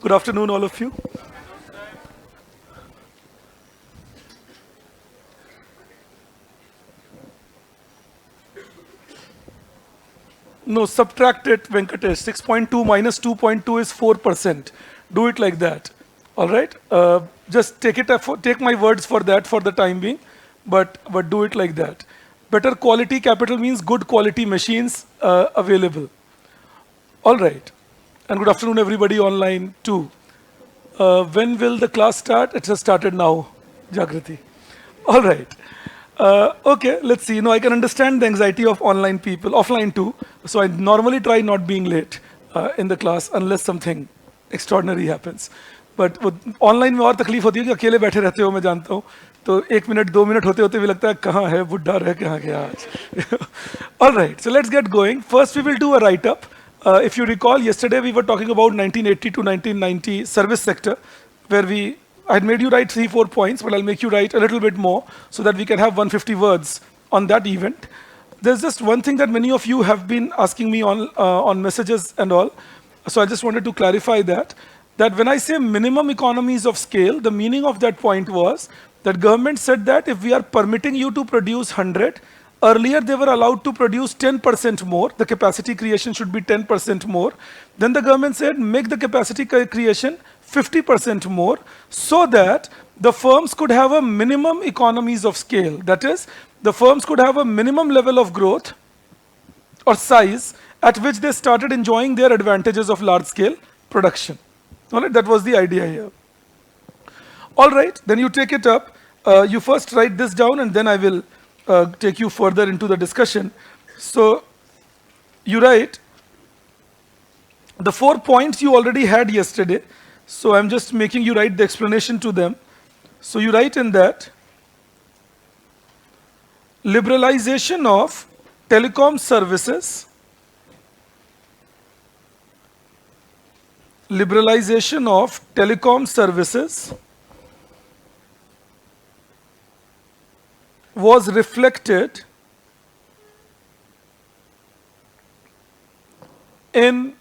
Good afternoon, all of you. No, subtract it, Venkatesh. 6.2 minus 2.2 is 4%. Do it like that. All right? Just take my words for that for the time being, but do it like that. Better quality capital means good quality machines available. All right. And good afternoon, everybody online too. When will the class start? It has started now, Jagrati. All right. Okay, let's see. I can understand the anxiety of online people, offline too. So I normally try not being late in the class unless something extraordinary happens. But online में और तकलीफ होती है कि अकेले बैठे रहते हो मैं जानता हूँ तो 1 मिनट 2 मिनट होते होते भी लगता है कहाँ है बुढ़ा रह कहाँ गया आज All right, so let's get going. First, we will do a write-up. If you recall, yesterday we were talking about 1980 to 1990 service sector, where I had made you write 3-4 points, but I'll make you write a little bit more so that we can have 150 words on that event. There's just one thing that many of you have been asking me on messages and all. So I just wanted to clarify that when I say minimum economies of scale, the meaning of that point was that government said that if we are permitting you to produce 100, earlier they were allowed to produce 10% more. The capacity creation should be 10% more. Then the government said make the capacity creation 50% more so that the firms could have a minimum economies of scale. That is, the firms could have a minimum level of growth or size at which they started enjoying their advantages of large scale production. All right, that was the idea here. All right, then you take it up. You first write this down and then I will take you further into the discussion. So you write the 4 points you already had yesterday. So I'm just making you write the explanation to them. So you write in that liberalization of telecom services, liberalization of telecom services was reflected in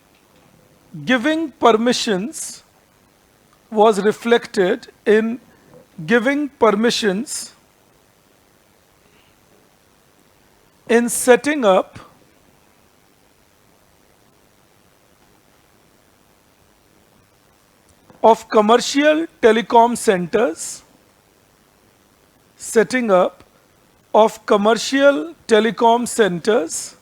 giving permissions in setting up of commercial telecom centers, setting up of commercial telecom centers.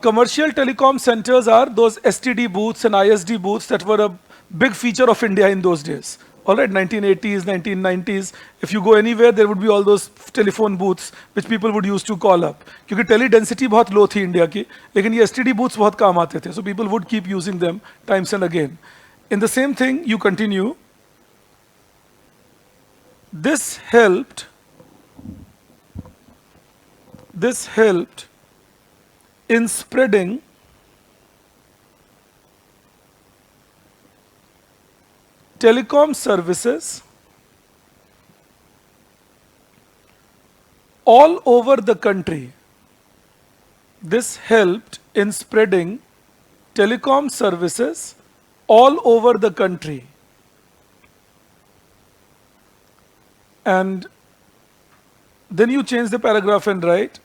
Commercial telecom centers are those STD booths and ISD booths that were a big feature of India in those days. All right, 1980s, 1990s. If you go anywhere, there would be all those telephone booths which people would use to call up. क्योंकि tele density बहुत low थी India की, लेकिन ये STD booths बहुत काम आते थे. So people would keep using them times and again. In the same thing, you continue. This helped in spreading telecom services all over the country. This helped in spreading telecom services all over the country. And then you change the paragraph and write,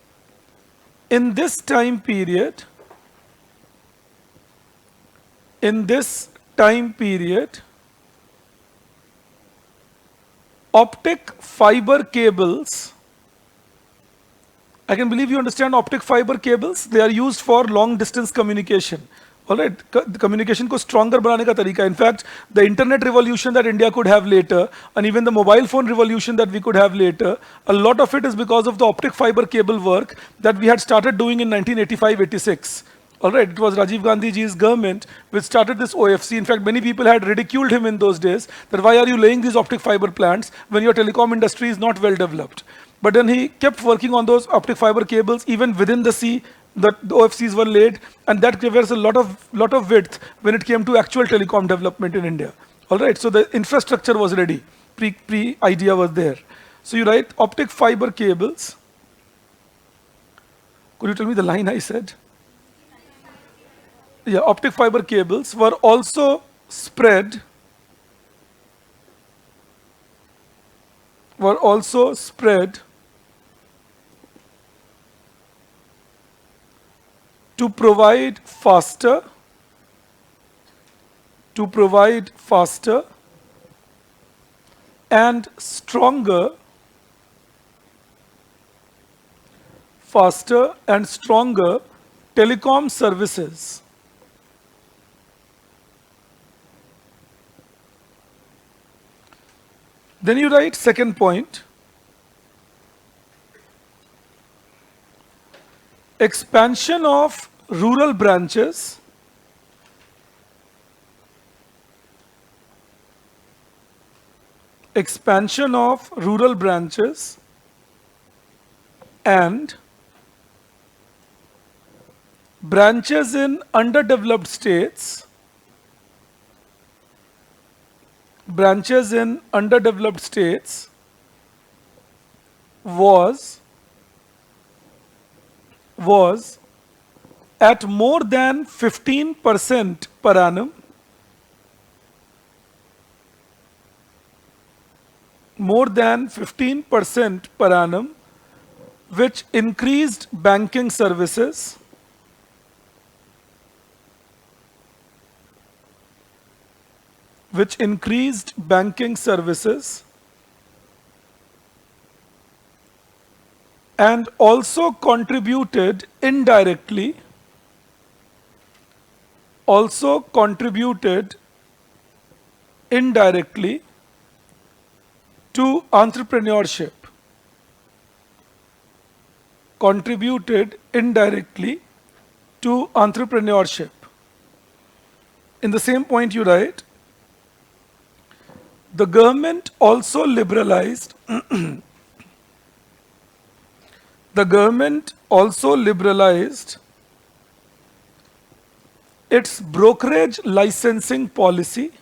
in this time period, optic fiber cables, I can believe you understand optic fiber cables. They are used for long distance communication. All right, the communication को stronger बनाने का तरीका. In fact, the internet revolution that India could have later, and even the mobile phone revolution that we could have later, a lot of it is because of the optic fiber cable work that we had started doing in 1985-86. All right, it was Rajiv Gandhi ji's government which started this OFC. In fact, many people had ridiculed him in those days that why are you laying these optic fiber plants when your telecom industry is not well developed. But then he kept working on those optic fiber cables even within the sea. The OFCs were laid, and that gave us a lot of width when it came to actual telecom development in India. All right, so the infrastructure was ready. Pre idea was there. So you write optic fiber cables. Could you tell me the line I said? Yeah, optic fiber cables were also spread were also spread to provide faster and stronger telecom services. Then you write second point, expansion of rural branches and branches in underdeveloped states was at more than 15% per annum, which increased banking services and also contributed indirectly to entrepreneurship. In the same point you write, the government also liberalized its brokerage licensing policy.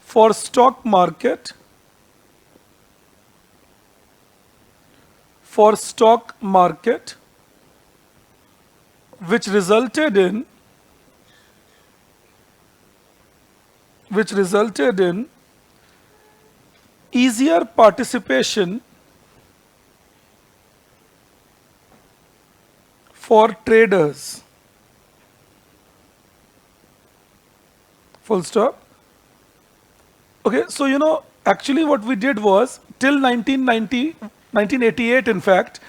For stock market which resulted in easier participation for traders. Full stop. Okay, so actually what we did was, till 1988 in fact,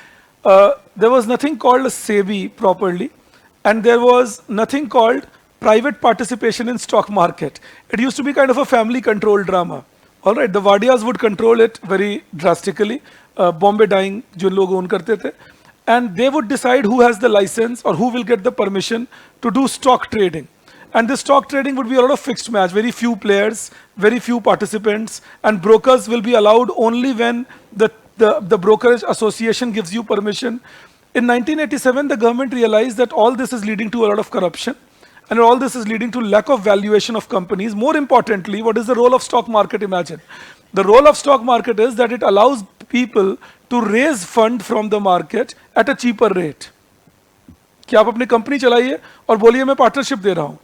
there was nothing called a SEBI properly, and there was nothing called private participation in stock market. It used to be kind of a family controlled drama. All right, the Wadias would control it very drastically. Bombay dyeing, जो लोग own करते थे, and they would decide who has the license or who will get the permission to do stock trading. And this stock trading would be a lot of fixed match, very few players, very few participants, and brokers will be allowed only when the brokerage association gives you permission. In 1987, the government realized that all this is leading to a lot of corruption, and all this is leading to lack of valuation of companies. More importantly, what is the role of stock market? Imagine. The role of stock market is that it allows people to raise fund from the market at a cheaper rate. कि आप अपनी company चलाइए और बोलिए मैं partnership दे रहा हूँ.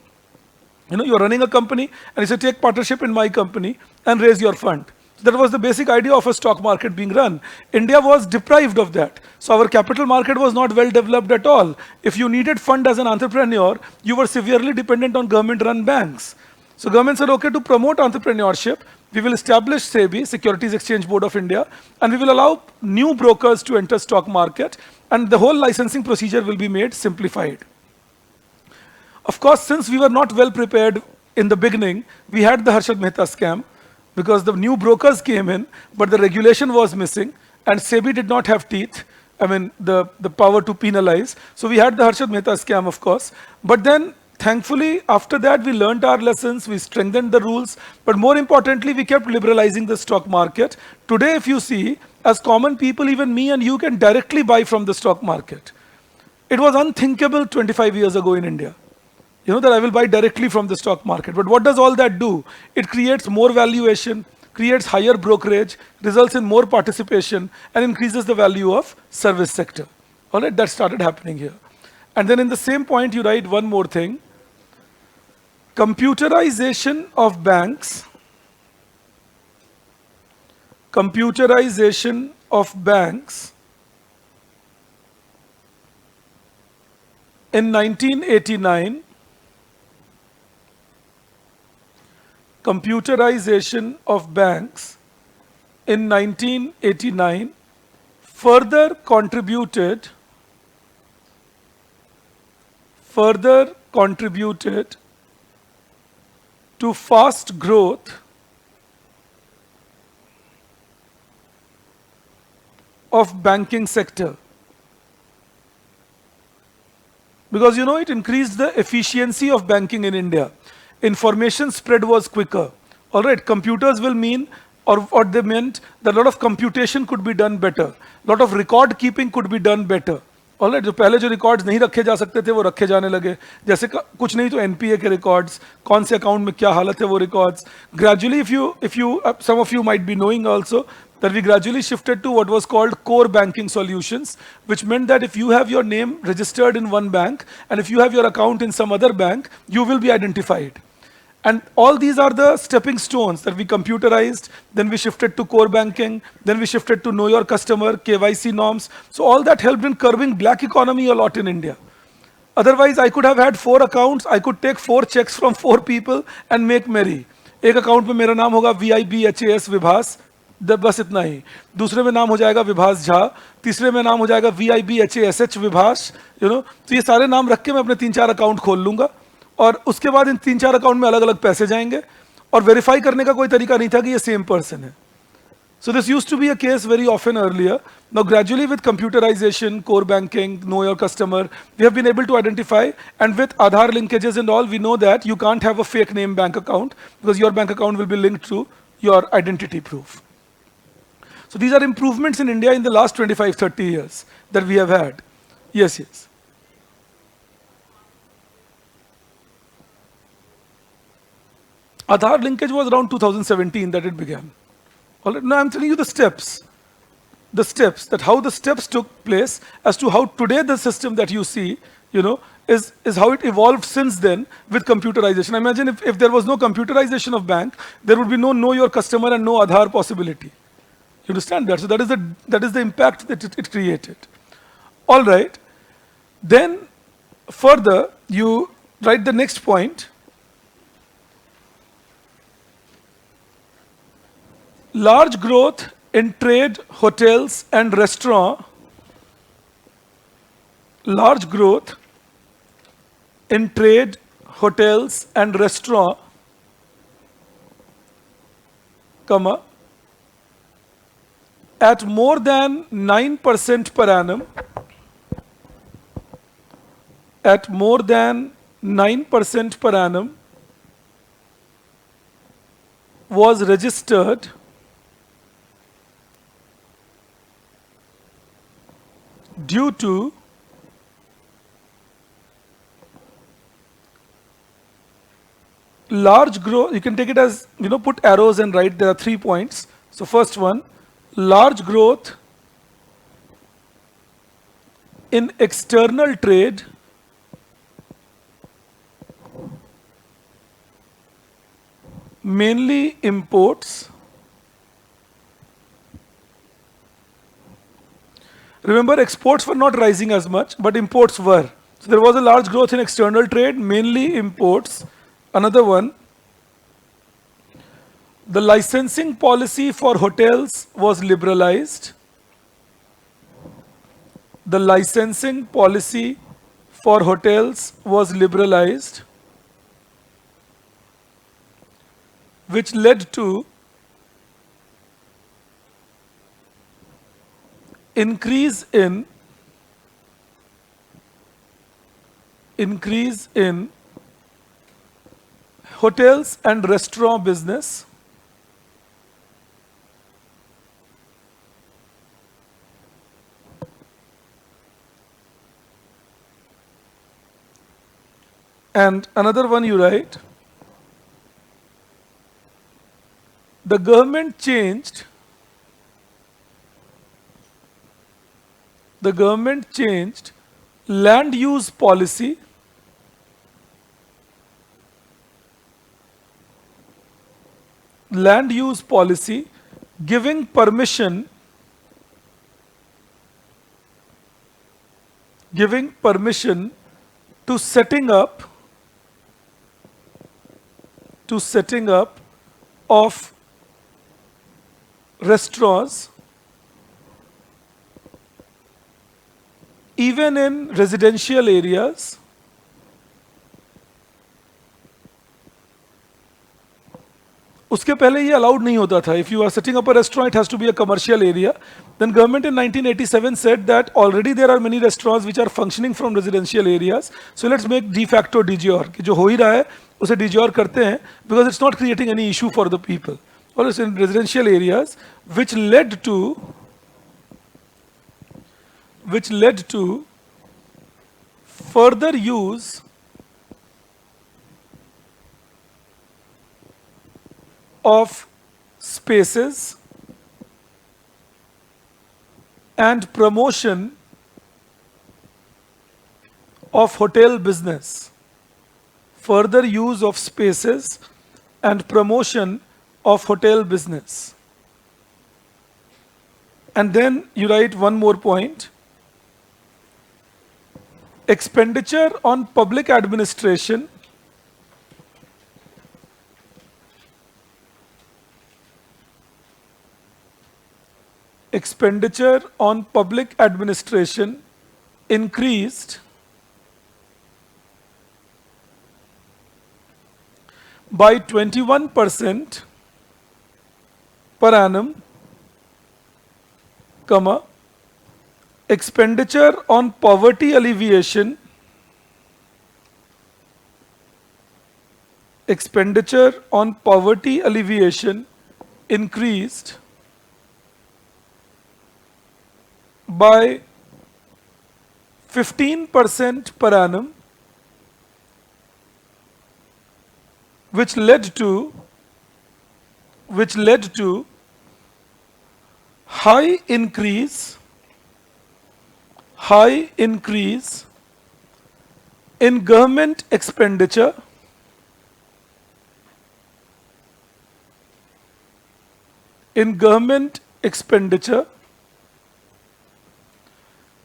You are running a company and you say take partnership in my company and raise your fund. That was the basic idea of a stock market being run. India was deprived of that. So our capital market was not well developed at all. If you needed fund as an entrepreneur, you were severely dependent on government run banks. So government said, okay, to promote entrepreneurship, we will establish SEBI, Securities Exchange Board of India, and we will allow new brokers to enter stock market, and the whole licensing procedure will be made simplified. Of course, since we were not well prepared in the beginning, we had the Harshad Mehta scam, because the new brokers came in, but the regulation was missing, and SEBI did not have teeth, the power to penalize. So we had the Harshad Mehta scam, of course. But then, thankfully, after that, we learned our lessons, we strengthened the rules, but more importantly, we kept liberalizing the stock market. Today, if you see, as common people, even me and you can directly buy from the stock market. It was unthinkable 25 years ago in India. That I will buy directly from the stock market. But what does all that do? It creates more valuation, creates higher brokerage, results in more participation, and increases the value of service sector. All right, that started happening here. And then in the same point, you write one more thing. Computerization of banks, computerization of banks in 1989, computerization of banks in 1989 further contributed to fast growth of banking sector, because you know it increased the efficiency of banking in India. Information spread was quicker. All right, computers will mean, or what they meant, that a lot of computation could be done better, lot of record keeping could be done better. All right, जो पहले जो records नहीं रखे जा सकते थे वो रखे जाने लगे, जैसे कुछ नहीं तो एनपीए के रिकॉर्ड्स, कौन से अकाउंट में क्या हालत है वो records. Gradually if you some of you might be knowing also that we gradually shifted to what was called core banking solutions, which meant that if you have your name registered in one bank and if you have your account in some other bank, you will be identified. And all these are the stepping stones that we computerized, then we shifted to core banking, then we shifted to know your customer, KYC norms. So all that helped in curbing black economy a lot in India. Otherwise, I could have had 4 accounts, I could take 4 checks from 4 people and make merry. एक account में मेरा नाम होगा VIBHAS Vibhas, बस इतना ही. दूसरे में नाम हो जाएगा विभास झा, तीसरे में नाम हो जाएगा VIBHASH विभास, यू नो. तो ये सारे नाम रख के मैं अपने 3-4 अकाउंट खोल लूंगा और उसके बाद इन 3-4 अकाउंट में अलग अलग पैसे जाएंगे और वेरीफाई करने का कोई तरीका नहीं था कि ये सेम पर्सन है. So this used to be a case very often earlier. Now gradually with computerization, core banking, know your customer, we have been able to identify, and with Aadhaar linkages and all, we know that you can't have a fake name bank account because your bank account will be linked to your identity proof. So these are improvements in India in the last 25-30 years that we have had. Yes, yes. Aadhaar linkage was around 2017 that it began. All right, now I'm telling you the steps, that how the steps took place as to how today the system that you see, you know, is how it evolved since then with computerization. Imagine if there was no computerization of bank, there would be no know your customer and no Aadhaar possibility. You understand that? So that is the impact that it created. All right. Then further, you write the next point. Large growth in trade, hotels and restaurant. Large growth in trade, hotels and restaurant, comma, at more than 9% per annum, at more than 9% per annum, was registered due to large growth. You can take it as, you know, put arrows and write there are 3 points. So first one, large growth in external trade mainly imports. Remember, exports were not rising as much, but imports were. So there was a large growth in external trade, mainly imports. Another one, the licensing policy for hotels was liberalized. The licensing policy for hotels was liberalized, which led to increase in hotels and restaurant business. And another one you write, the government changed land use policy giving permission to setting up of restaurants even in residential areas उसके पहले ये allowed नहीं होता था. If you are setting up a restaurant, it has to be a commercial area. Then government in 1987 said that already there are many restaurants which are functioning from residential areas. So let's make de facto DGR कि जो हो ही रहा है उसे DGR करते हैं because it's not creating any issue for the people. Or it's in residential areas which led to further use of spaces and promotion of hotel business. Further use of spaces and promotion of hotel business. And then you write one more point. Expenditure on public administration increased by 21% per annum, comma, expenditure on poverty alleviation increased by 15% per annum, which led to high increase in government expenditure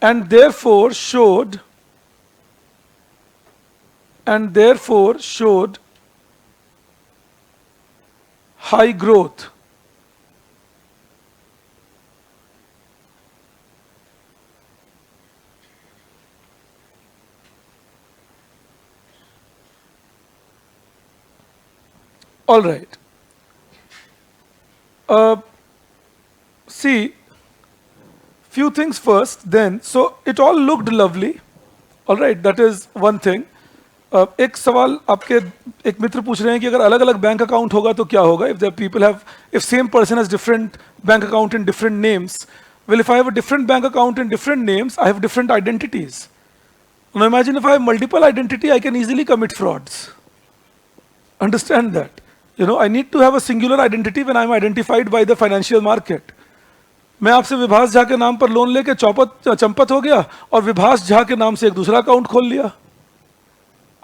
and therefore showed high growth. All right. See, few things first, then, so it all looked lovely. All right, that is one thing. एक सवाल आपके एक मित्र पूछ रहे हैं कि अगर अलग अलग बैंक अकाउंट होगा तो क्या होगा if the people have if same person has different bank account in different names. Well, if I have a different bank account in different names, I have different identities. Now imagine if I have multiple identity, I can easily commit frauds. Understand that. You know, I need to have a singular identity when I am identified by the financial market. मैं आपसे विभास झा के नाम पर loan लेके चंपत हो गया और विभास झा के नाम से एक दूसरा अकाउंट खोल लिया,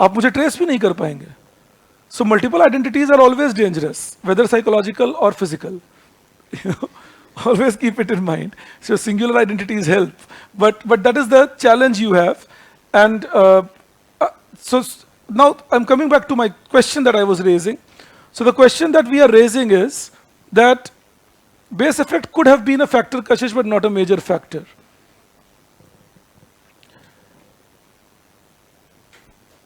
आप मुझे ट्रेस भी नहीं कर पाएंगे. So multiple identities are always dangerous, whether psychological or physical. You know, always keep it in mind. So singular identities help, but that is the challenge you have. And so now I'm coming back to my question that I was raising. So the question that we are raising is that base effect could have been a factor, Kashish, but not a major factor.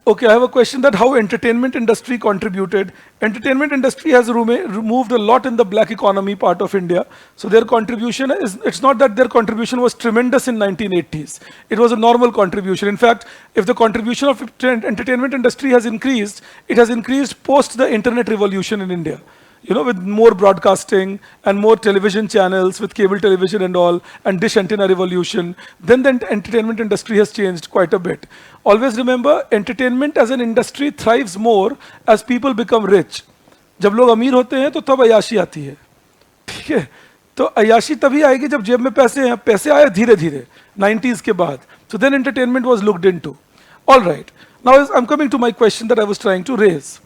Okay, I have a question that how entertainment industry contributed. Entertainment industry has removed a lot in the black economy part of India. So their contribution is, it's not that their contribution was tremendous in 1980s. It was a normal contribution. In fact, if the contribution of entertainment industry has increased, it has increased post the internet revolution in India. You know, with more broadcasting and more television channels, with cable television and all, and dish antenna revolution, then the entertainment industry has changed quite a bit. Always remember, entertainment as an industry thrives more as people become rich. जब लोग अमीर होते हैं तो तब अय्याशी आती है. ठीक है, तो अयाशी तभी आएगी जब जेब में पैसे हैं. पैसे आए धीरे धीरे 90s के बाद. So then entertainment was looked into. All right. Now I'm coming to my question that I was trying to raise.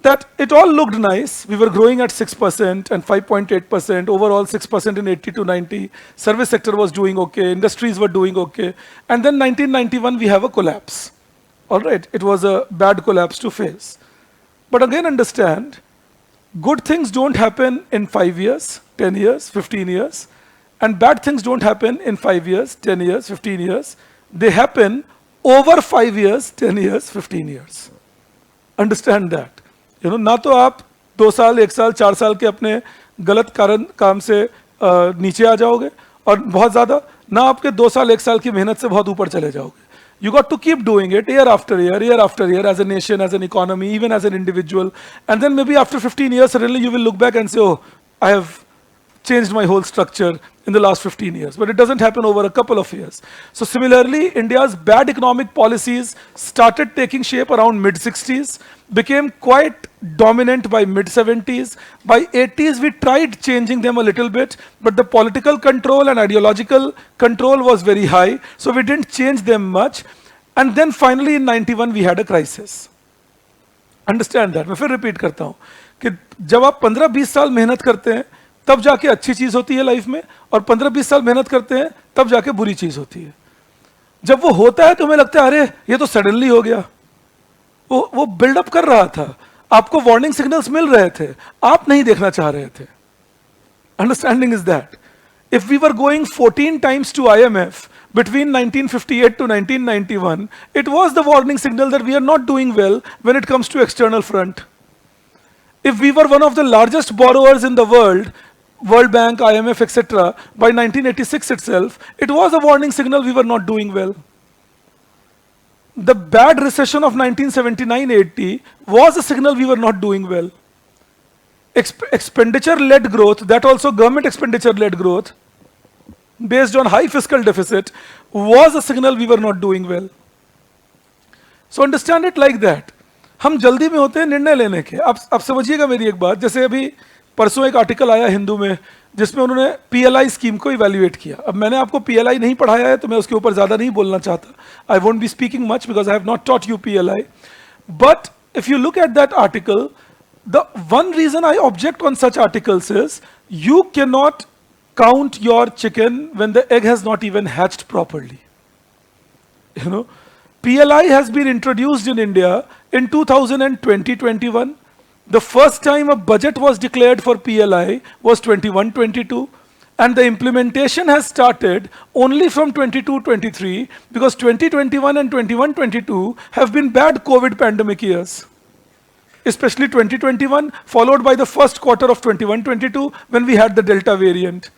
That it all looked nice. We were growing at 6% and 5.8%, overall 6% in 80 to 90. Service sector was doing okay, industries were doing okay. And then 1991, we have a collapse. All right, it was a bad collapse to face. But again, understand, good things don't happen in 5 years, 10 years, 15 years. And bad things don't happen in 5 years, 10 years, 15 years. They happen over 5 years, 10 years, 15 years. Understand that. ना तो आप 2 साल, 1 साल, 4 साल के अपने गलत काम से नीचे आ जाओगे और बहुत ज़्यादा, ना आपके 2 साल, 1 साल की मेहनत से बहुत ऊपर चले जाओगे. You got to keep doing it year after year, as a nation, as an economy, even as an individual. And then maybe after 15 years, suddenly you will look back and say, oh, I have changed my whole structure in the last 15 years. But it doesn't happen over a couple of years. So similarly, India's bad economic policies started taking shape around mid-60s, became quite dominant by mid-70s. By 80s, we tried changing them a little bit, but the political control and ideological control was very high, so we didn't change them much. And then finally in 91, we had a crisis. Understand that. मैं फिर repeat करता हूँ कि जब आप 15-20 साल मेहनत करते हैं, तब जाके अच्छी चीज होती है लाइफ में, और 15-20 साल मेहनत करते हैं तब जाके बुरी चीज होती है. जब वो होता है तो हमें लगता है अरे ये तो सडनली हो गया. वो बिल्डअप कर रहा था, आपको वार्निंग सिग्नल्स मिल रहे थे, आप नहीं देखना चाह रहे थे. Understanding is that if we were going 14 times to IMF between 1958 to 1991, it was the warning signal that we are not doing well when it comes to external front. If we were one of the largest borrowers in the world, World Bank, IMF, etc., by 1986 itself, it was a warning signal we were not doing well. The bad recession of 1979-80 was a signal we were not doing well. Expenditure-led growth, that also government expenditure-led growth, based on high fiscal deficit, was a signal we were not doing well. So understand it like that. हम जल्दी में होते हैं निर्णय लेने के. आप समझिएगा मेरी एक बात. जैसे अभी परसों एक आर्टिकल आया हिंदू में जिसमें उन्होंने PLI स्कीम को इवैल्यूएट किया. अब मैंने आपको PLI नहीं पढ़ाया है तो मैं उसके ऊपर ज़्यादा नहीं बोलना चाहता. I won't be speaking much because I have not taught you PLI. But if you look at that article, the one reason I object on such articles is you can not count your chicken when the egg has not even hatched properly. PLI has been introduced in India in 2020-21. The first time a budget was declared for PLI was 21-22, and the implementation has started only from 22-23 because 2021 and 21-22 have been bad COVID pandemic years. Especially 2021, followed by the first quarter of 21-22 when we had the Delta variant.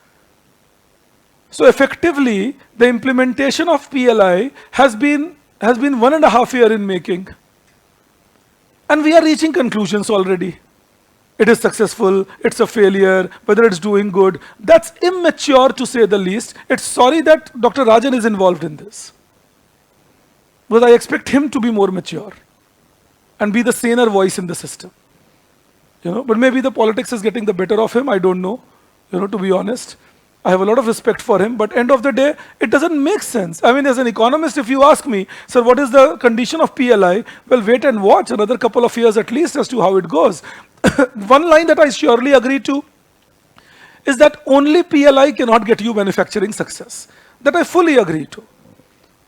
So effectively, the implementation of PLI has been 1.5 years in making. And we are reaching conclusions already. It is successful, it's a failure, whether it's doing good. That's immature to say the least. It's sorry that Dr. Rajan is involved in this. But I expect him to be more mature and be the saner voice in the system. But maybe the politics is getting the better of him, I don't know, to be honest. I have a lot of respect for him, but end of the day, it doesn't make sense. I mean, as an economist, if you ask me, sir, what is the condition of PLI? Well, wait and watch another couple of years at least as to how it goes. One line that I surely agree to is that only PLI cannot get you manufacturing success. That I fully agree to.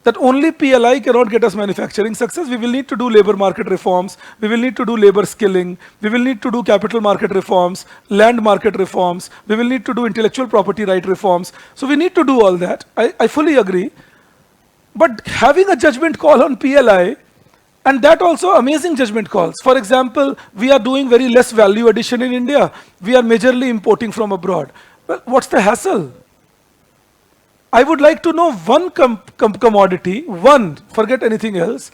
That only PLI cannot get us manufacturing success. We will need to do labor market reforms. We will need to do labor skilling. We will need to do capital market reforms, land market reforms. We will need to do intellectual property right reforms. So we need to do all that. I fully agree. But having a judgment call on PLI, and that also amazing judgment calls. For example, we are doing very less value addition in India. We are majorly importing from abroad. Well, what's the hassle? I would like to know one commodity, forget anything else,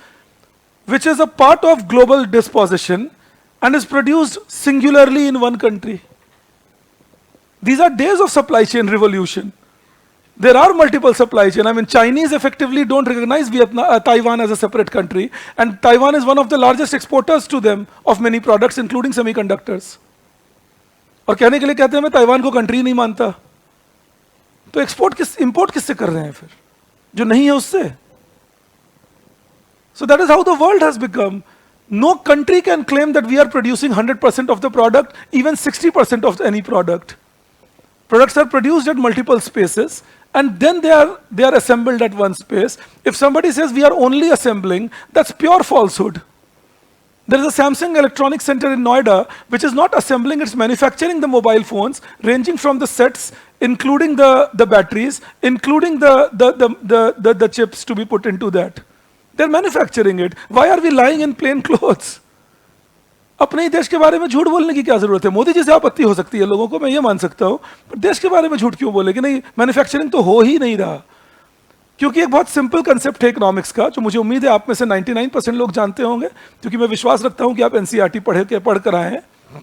which is a part of global disposition and is produced singularly in one country. These are days of supply chain revolution. There are multiple supply chain. I mean, Chinese effectively don't recognize Taiwan as a separate country, and Taiwan is one of the largest exporters to them of many products, including semiconductors. और कहने के लिए कहते हैं मैं Taiwan को country नहीं मानता। तो इंपोर्ट किससे कर रहे हैं फिर, जो नहीं है उससे? So that is how the world has become. No country can claim that we are producing 100% of the product, even 60% of any product. Products are produced at multiple spaces, and then they are assembled at one space. If somebody says we are only assembling, that's pure falsehood. There is a Samsung Electronics Center in Noida, which is not assembling, it's manufacturing the mobile phones, ranging from the sets, including the batteries, including the chips to be put into that. They're manufacturing it. Why are we lying in plain clothes? अपने ही देश के बारे में झूठ बोलने की क्या जरूरत है? मोदी जी से आपत्ति हो सकती है लोगों को, मैं ये मान सकता हूं, पर देश के बारे में झूठ क्यों बोले कि नहीं मैन्युफैक्चरिंग तो हो ही नहीं रहा? क्योंकि एक बहुत सिंपल कंसेप्ट है इकोनॉमिक्स का, जो मुझे उम्मीद है आप में से 99% लोग जानते होंगे, क्योंकि मैं विश्वास रखता हूं कि आप एनसीईआरटी पढ़ कर आए हैं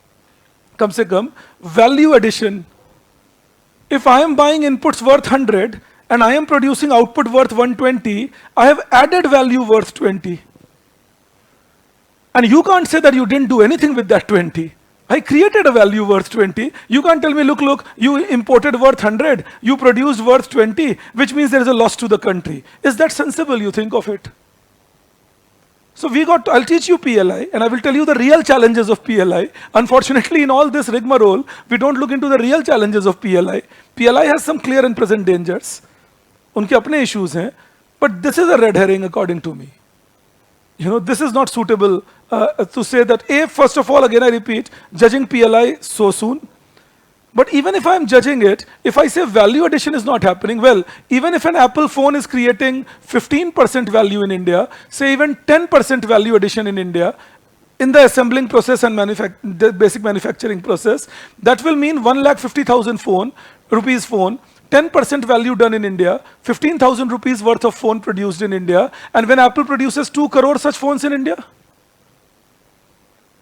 कम से कम। Value addition, if I am buying inputs worth 100 and I am producing output worth 120, I have added value worth 20. And you can't say that you didn't do anything with that 20. I created a value worth 20. You can't tell me, look, you imported worth 100, you produced worth 20, which means there is a loss to the country. Is that sensible, you think of it? So I'll teach you PLI, and I will tell you the real challenges of PLI. Unfortunately, in all this rigmarole, we don't look into the real challenges of PLI. PLI has some clear and present dangers. उनके अपने issues हैं, but this is a red herring according to me. You know, this is not suitable to say that, first of all, again I repeat, judging PLI so soon. But even if I'm judging it, if I say value addition is not happening, well, even if an Apple phone is creating 15% value in India, say even 10% value addition in India, in the assembling process and the basic manufacturing process, that will mean 1,50,000 rupees phone, 10% value done in India, 15,000 rupees worth of phone produced in India, and when Apple produces 2 crore such phones in India,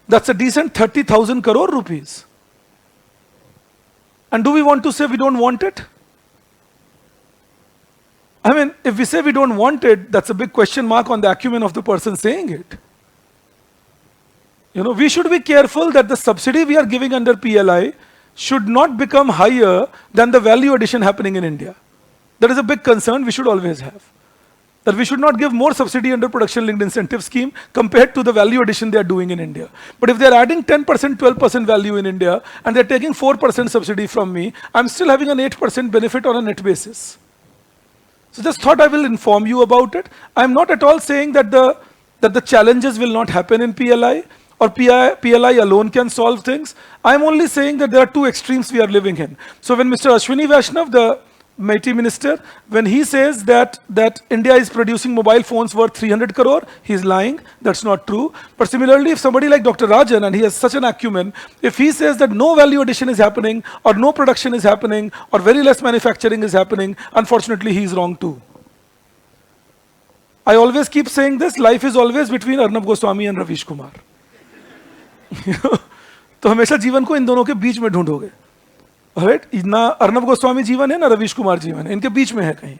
that's a decent 30,000 crore rupees. And do we want to say we don't want it? I mean, if we say we don't want it, that's a big question mark on the acumen of the person saying it. You know, we should be careful that the subsidy we are giving under PLI should not become higher than the value addition happening in India. That is a big concern we should always have. That we should not give more subsidy under production linked incentive scheme compared to the value addition they are doing in India. But if they are adding 10%, 12% value in India and they're taking 4% subsidy from me, I'm still having an 8% benefit on a net basis. So just thought I will inform you about it. I'm not at all saying that the challenges will not happen in PLI, or PLI alone can solve things. I'm only saying that there are two extremes we are living in. So when Mr. Ashwini Vaishnav, the Mighty Minister, when he says that India is producing mobile phones worth 300 crore, he's lying. That's not true. But similarly, if somebody like Dr. Rajan, and he has such an acumen, if he says that no value addition is happening, or no production is happening, or very less manufacturing is happening, unfortunately, he's wrong too. I always keep saying this, life is always between Arnab Goswami and Ravish Kumar. तो हमेशा जीवन को इन दोनों के बीच में ढूंढोगे, right? ना अर्नब गोस्वामी जीवन है ना रवीश कुमार जीवन है, इनके बीच में है कहीं।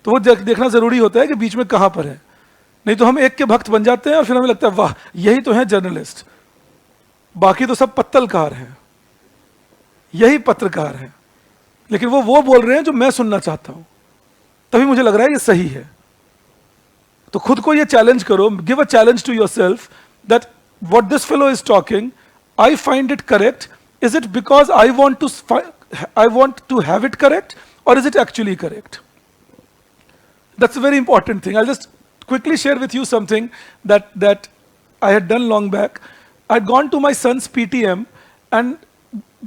तो वो देखना जरूरी होता है कि बीच में कहां पर है, नहीं तो हम एक के भक्त बन जाते हैं और फिर हमें लगता है वाह यही तो है जर्नलिस्ट, बाकी तो सब पत्तलकार हैं, यही पत्रकार हैं। लेकिन वो बोल रहे हैं जो मैं सुनना चाहता हूं, तभी मुझे लग रहा है ये सही है। तो खुद को ये चैलेंज करो, give a challenge to yourself that what this fellow is talking, I find it correct. Is it because I want to have it correct, or is it actually correct? That's a very important thing. I'll just quickly share with you something that I had done long back. I'd gone to my son's PTM, and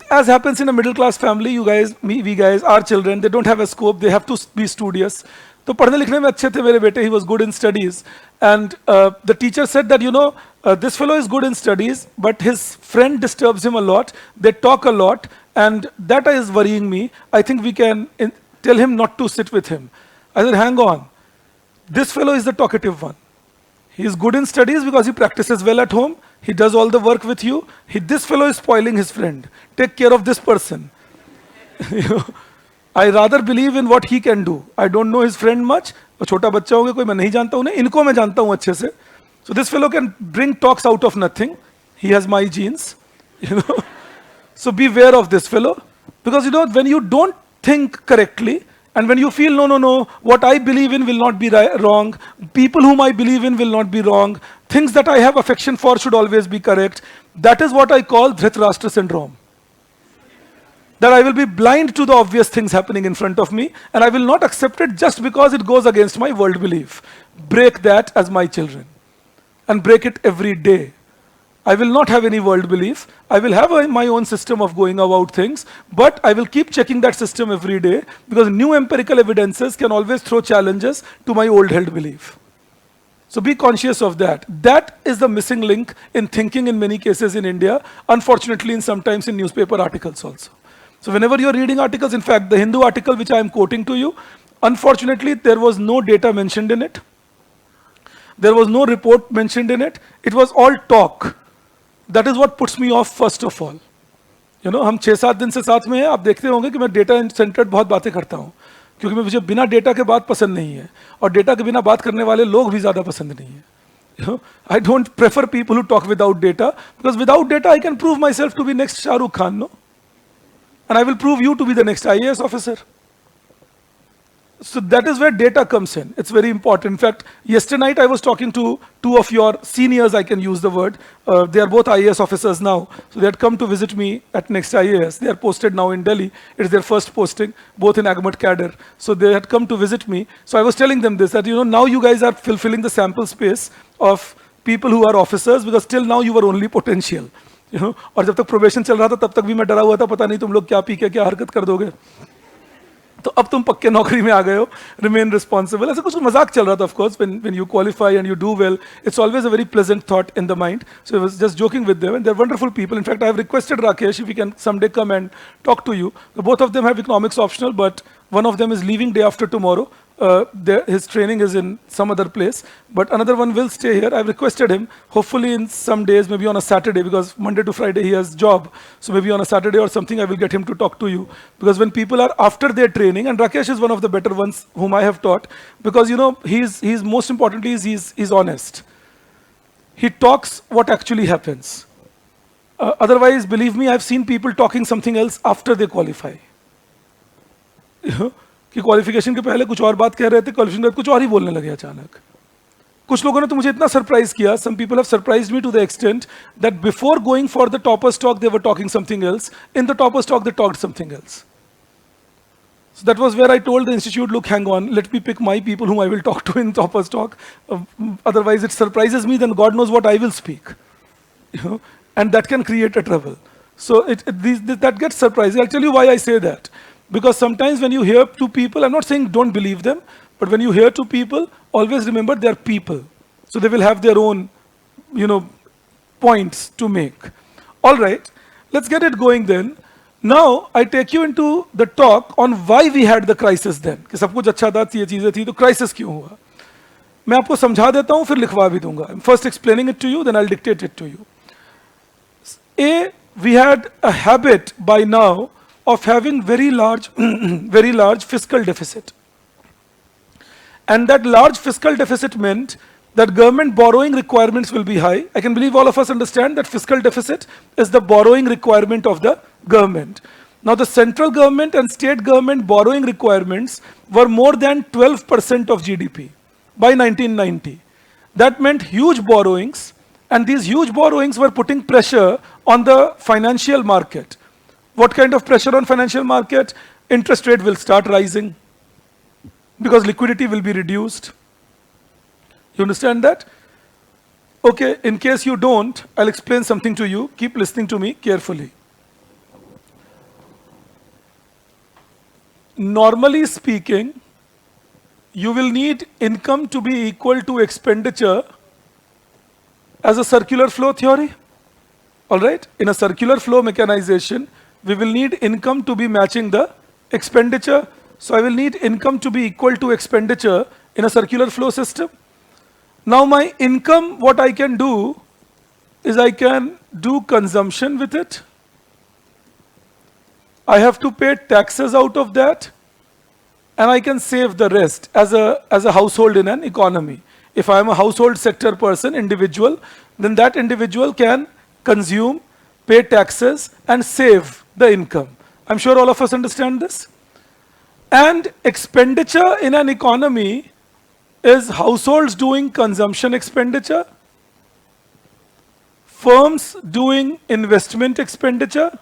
as happens in a middle class family, you guys, we guys, our children, they don't have a scope, they have to be studious. तो पढ़ने लिखने में अच्छे थे मेरे बेटे, he was good in studies, and the teacher said that, you know, this fellow is good in studies, but his friend disturbs him a lot, they talk a lot, and that is worrying me. I think we can tell him not to sit with him. I said, hang on, this fellow is the talkative one. He is good in studies because he practices well at home, he does all the work with you. This fellow is spoiling his friend. Take care of this person. You know, I rather believe in what he can do. I don't know his friend much. वो छोटा बच्चा होगा कोई, मैं नहीं जानता उन्हें, इनको मैं जानता हूँ अच्छे से. So this fellow can bring talks out of nothing. He has my genes, you know. So beware of this fellow, because when you don't think correctly, and when you feel no, no, no, what I believe in will not be wrong, people whom I believe in will not be wrong, things that I have affection for should always be correct. That is what I call Dhritarashtra syndrome. That I will be blind to the obvious things happening in front of me, and I will not accept it just because it goes against my world belief. Break that as my children, and break it every day. I will not have any world belief. I will have my own system of going about things, but I will keep checking that system every day, because new empirical evidences can always throw challenges to my old held belief. So be conscious of that. That is the missing link in thinking in many cases in India, unfortunately, and sometimes in newspaper articles also. So whenever you're reading articles, in fact, the Hindu article which I am quoting to you, unfortunately, there was no data mentioned in it. There was no report mentioned in it. It was all talk. That is what puts me off first of all. हम 6-7 दिन से साथ में हैं, आप देखते होंगे कि मैं डेटा सेंटर्ड बहुत बातें करता हूँ, क्योंकि मुझे बिना डेटा के बात पसंद नहीं है, और डेटा के बिना बात करने वाले लोग भी ज़्यादा पसंद नहीं है. I don't prefer people who talk without data, because without data I can prove myself to be next Shah Rukh Khan, no? And I will prove you to be the next IAS officer. So that is where data comes in. It's very important. In fact, yesterday night I was talking to 2 of your seniors, I can use the word. They are both IAS officers now. So they had come to visit me at Next IAS. They are posted now in Delhi. It's their first posting, both in Agmat Cadre. So they had come to visit me. So I was telling them this, that now you guys are fulfilling the sample space of people who are officers, because till now you were only potential. और जब तक probation चल रहा था तब तक भी मैं डरा हुआ था, पता नहीं तुम लोग क्या पी के क्या हरकत कर दोगे. तो अब तुम पक्के नौकरी में आ गए हो, रिमेन रिस्पॉन्सिबल. ऐसा कुछ मजाक चल रहा था. Of course when you qualify and you do well, it's always a very pleasant thought in the mind. So I was just joking with them, and they are wonderful people. In fact I have requested Rakesh if he can someday come and talk to you. Both of them have economics optional, but one of them is leaving day after tomorrow. His training is in some other place, but another one will stay here. I've requested him, hopefully in some days, maybe on a Saturday, because Monday to Friday he has job. So maybe on a Saturday or something, I will get him to talk to you. Because when people are after their training, and Rakesh is one of the better ones whom I have taught, because he's most importantly, he's honest. He talks what actually happens. Otherwise, believe me, I've seen people talking something else after they qualify. कि qualification के पहले कुछ और बात कह रहे थे, qualification के बाद कुछ और ही बोलने लगे अचानक. कुछ लोगों ने तो मुझे इतना सरप्राइज किया. Some people have surprised me to the extent that before going for the toppers talk they were talking something else, in the toppers talk they talked something else. So that was where I told the institute, look, hang on, let me pick my people whom I will talk to in toppers talk. Otherwise it surprises me, then God knows what I will speak. And that can create a trouble. So that gets surprising. I'll tell you why I say that. Because sometimes when you hear to people, I'm not saying don't believe them, but when you hear to people, always remember they're people. So they will have their own, points to make. All right, let's get it going then. Now, I take you into the talk on why we had the crisis then. कि सब कुछ अच्छा था, ये चीजें थी, तो crisis क्यों हुआ? मैं आपको समझा देता हूँ, फिर लिखवा भी दूंगा. I'm first explaining it to you, then I'll dictate it to you. A, we had a habit by now of having very large fiscal deficit. And that large fiscal deficit meant that government borrowing requirements will be high. I can believe all of us understand that fiscal deficit is the borrowing requirement of the government. Now the central government and state government borrowing requirements were more than 12% of GDP by 1990. That meant huge borrowings, and these huge borrowings were putting pressure on the financial market. What kind of pressure on financial market? Interest rate will start rising because liquidity will be reduced. You understand that? Okay, in case you don't, I'll explain something to you. Keep listening to me carefully. Normally speaking, you will need income to be equal to expenditure as a circular flow theory. All right? In a circular flow mechanization, we will need income to be matching the expenditure. So I will need income to be equal to expenditure in a circular flow system. Now my income, what I can do is I can do consumption with it. I have to pay taxes out of that, and I can save the rest as a household in an economy. If I am a household sector person, individual, then that individual can consume, pay taxes, and save the income. I'm sure all of us understand this. And expenditure in an economy is households doing consumption expenditure, firms doing investment expenditure,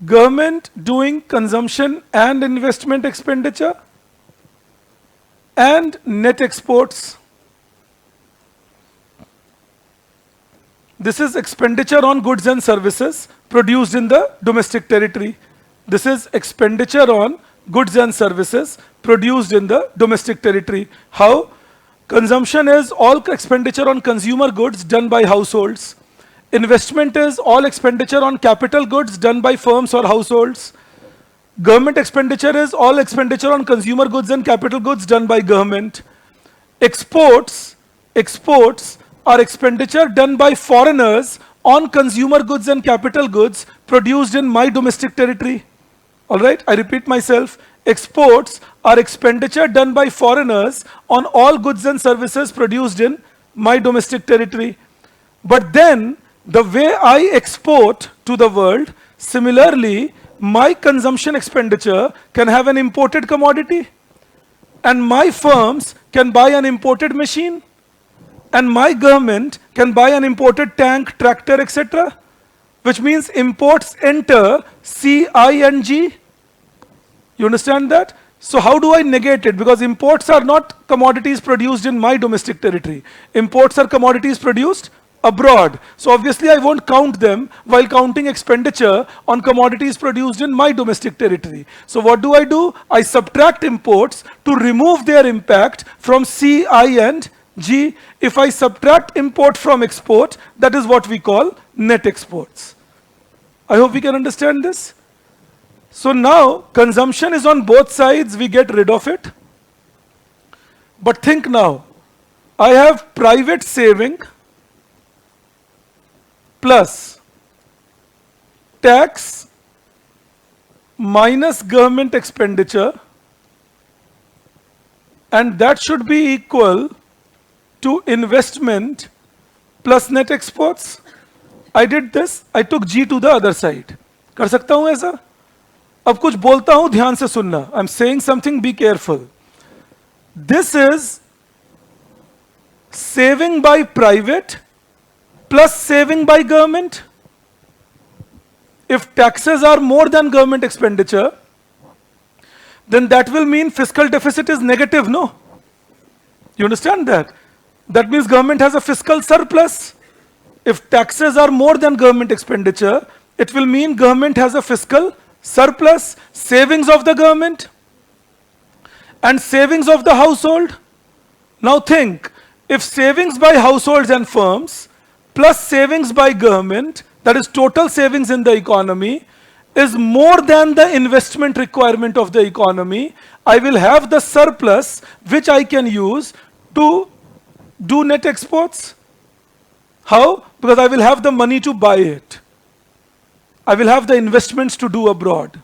government doing consumption and investment expenditure, and net exports. This is expenditure on goods and services produced in the domestic territory. This is expenditure on goods and services produced in the domestic territory. How? Consumption is all expenditure on consumer goods done by households. Investment is all expenditure on capital goods done by firms or households. Government expenditure is all expenditure on consumer goods and capital goods done by government. Exports are expenditure done by foreigners on consumer goods and capital goods produced in my domestic territory. All right, I repeat myself. Exports are expenditure done by foreigners on all goods and services produced in my domestic territory. But then, the way I export to the world, similarly, my consumption expenditure can have an imported commodity. And my firms can buy an imported machine. And my government can buy an imported tank, tractor, etc. Which means imports enter CING. You understand that? So how do I negate it? Because imports are not commodities produced in my domestic territory. Imports are commodities produced abroad. So obviously I won't count them while counting expenditure on commodities produced in my domestic territory. So what do? I subtract imports to remove their impact from CING. If I subtract import from export, that is what we call net exports. I hope we can understand this. So now, consumption is on both sides, we get rid of it. But think now, I have private saving plus tax minus government expenditure, and that should be equal to investment plus net exports. I did this, I took G to the other side. कर सकता हूं ऐसा? अब कुछ बोलता हूं, ध्यान से सुनना. I'm saying something, be careful. This is saving by private plus saving by government. If taxes are more than government expenditure, then that will mean fiscal deficit is negative, no? You understand that? That means government has a fiscal surplus. If taxes are more than government expenditure, it will mean government has a fiscal surplus. Savings of the government and savings of the household. Now think, if savings by households and firms plus savings by government, that is total savings in the economy, is more than the investment requirement of the economy, I will have the surplus which I can use to do net exports. How? Because I will have the money to buy it. I will have the investments to do abroad.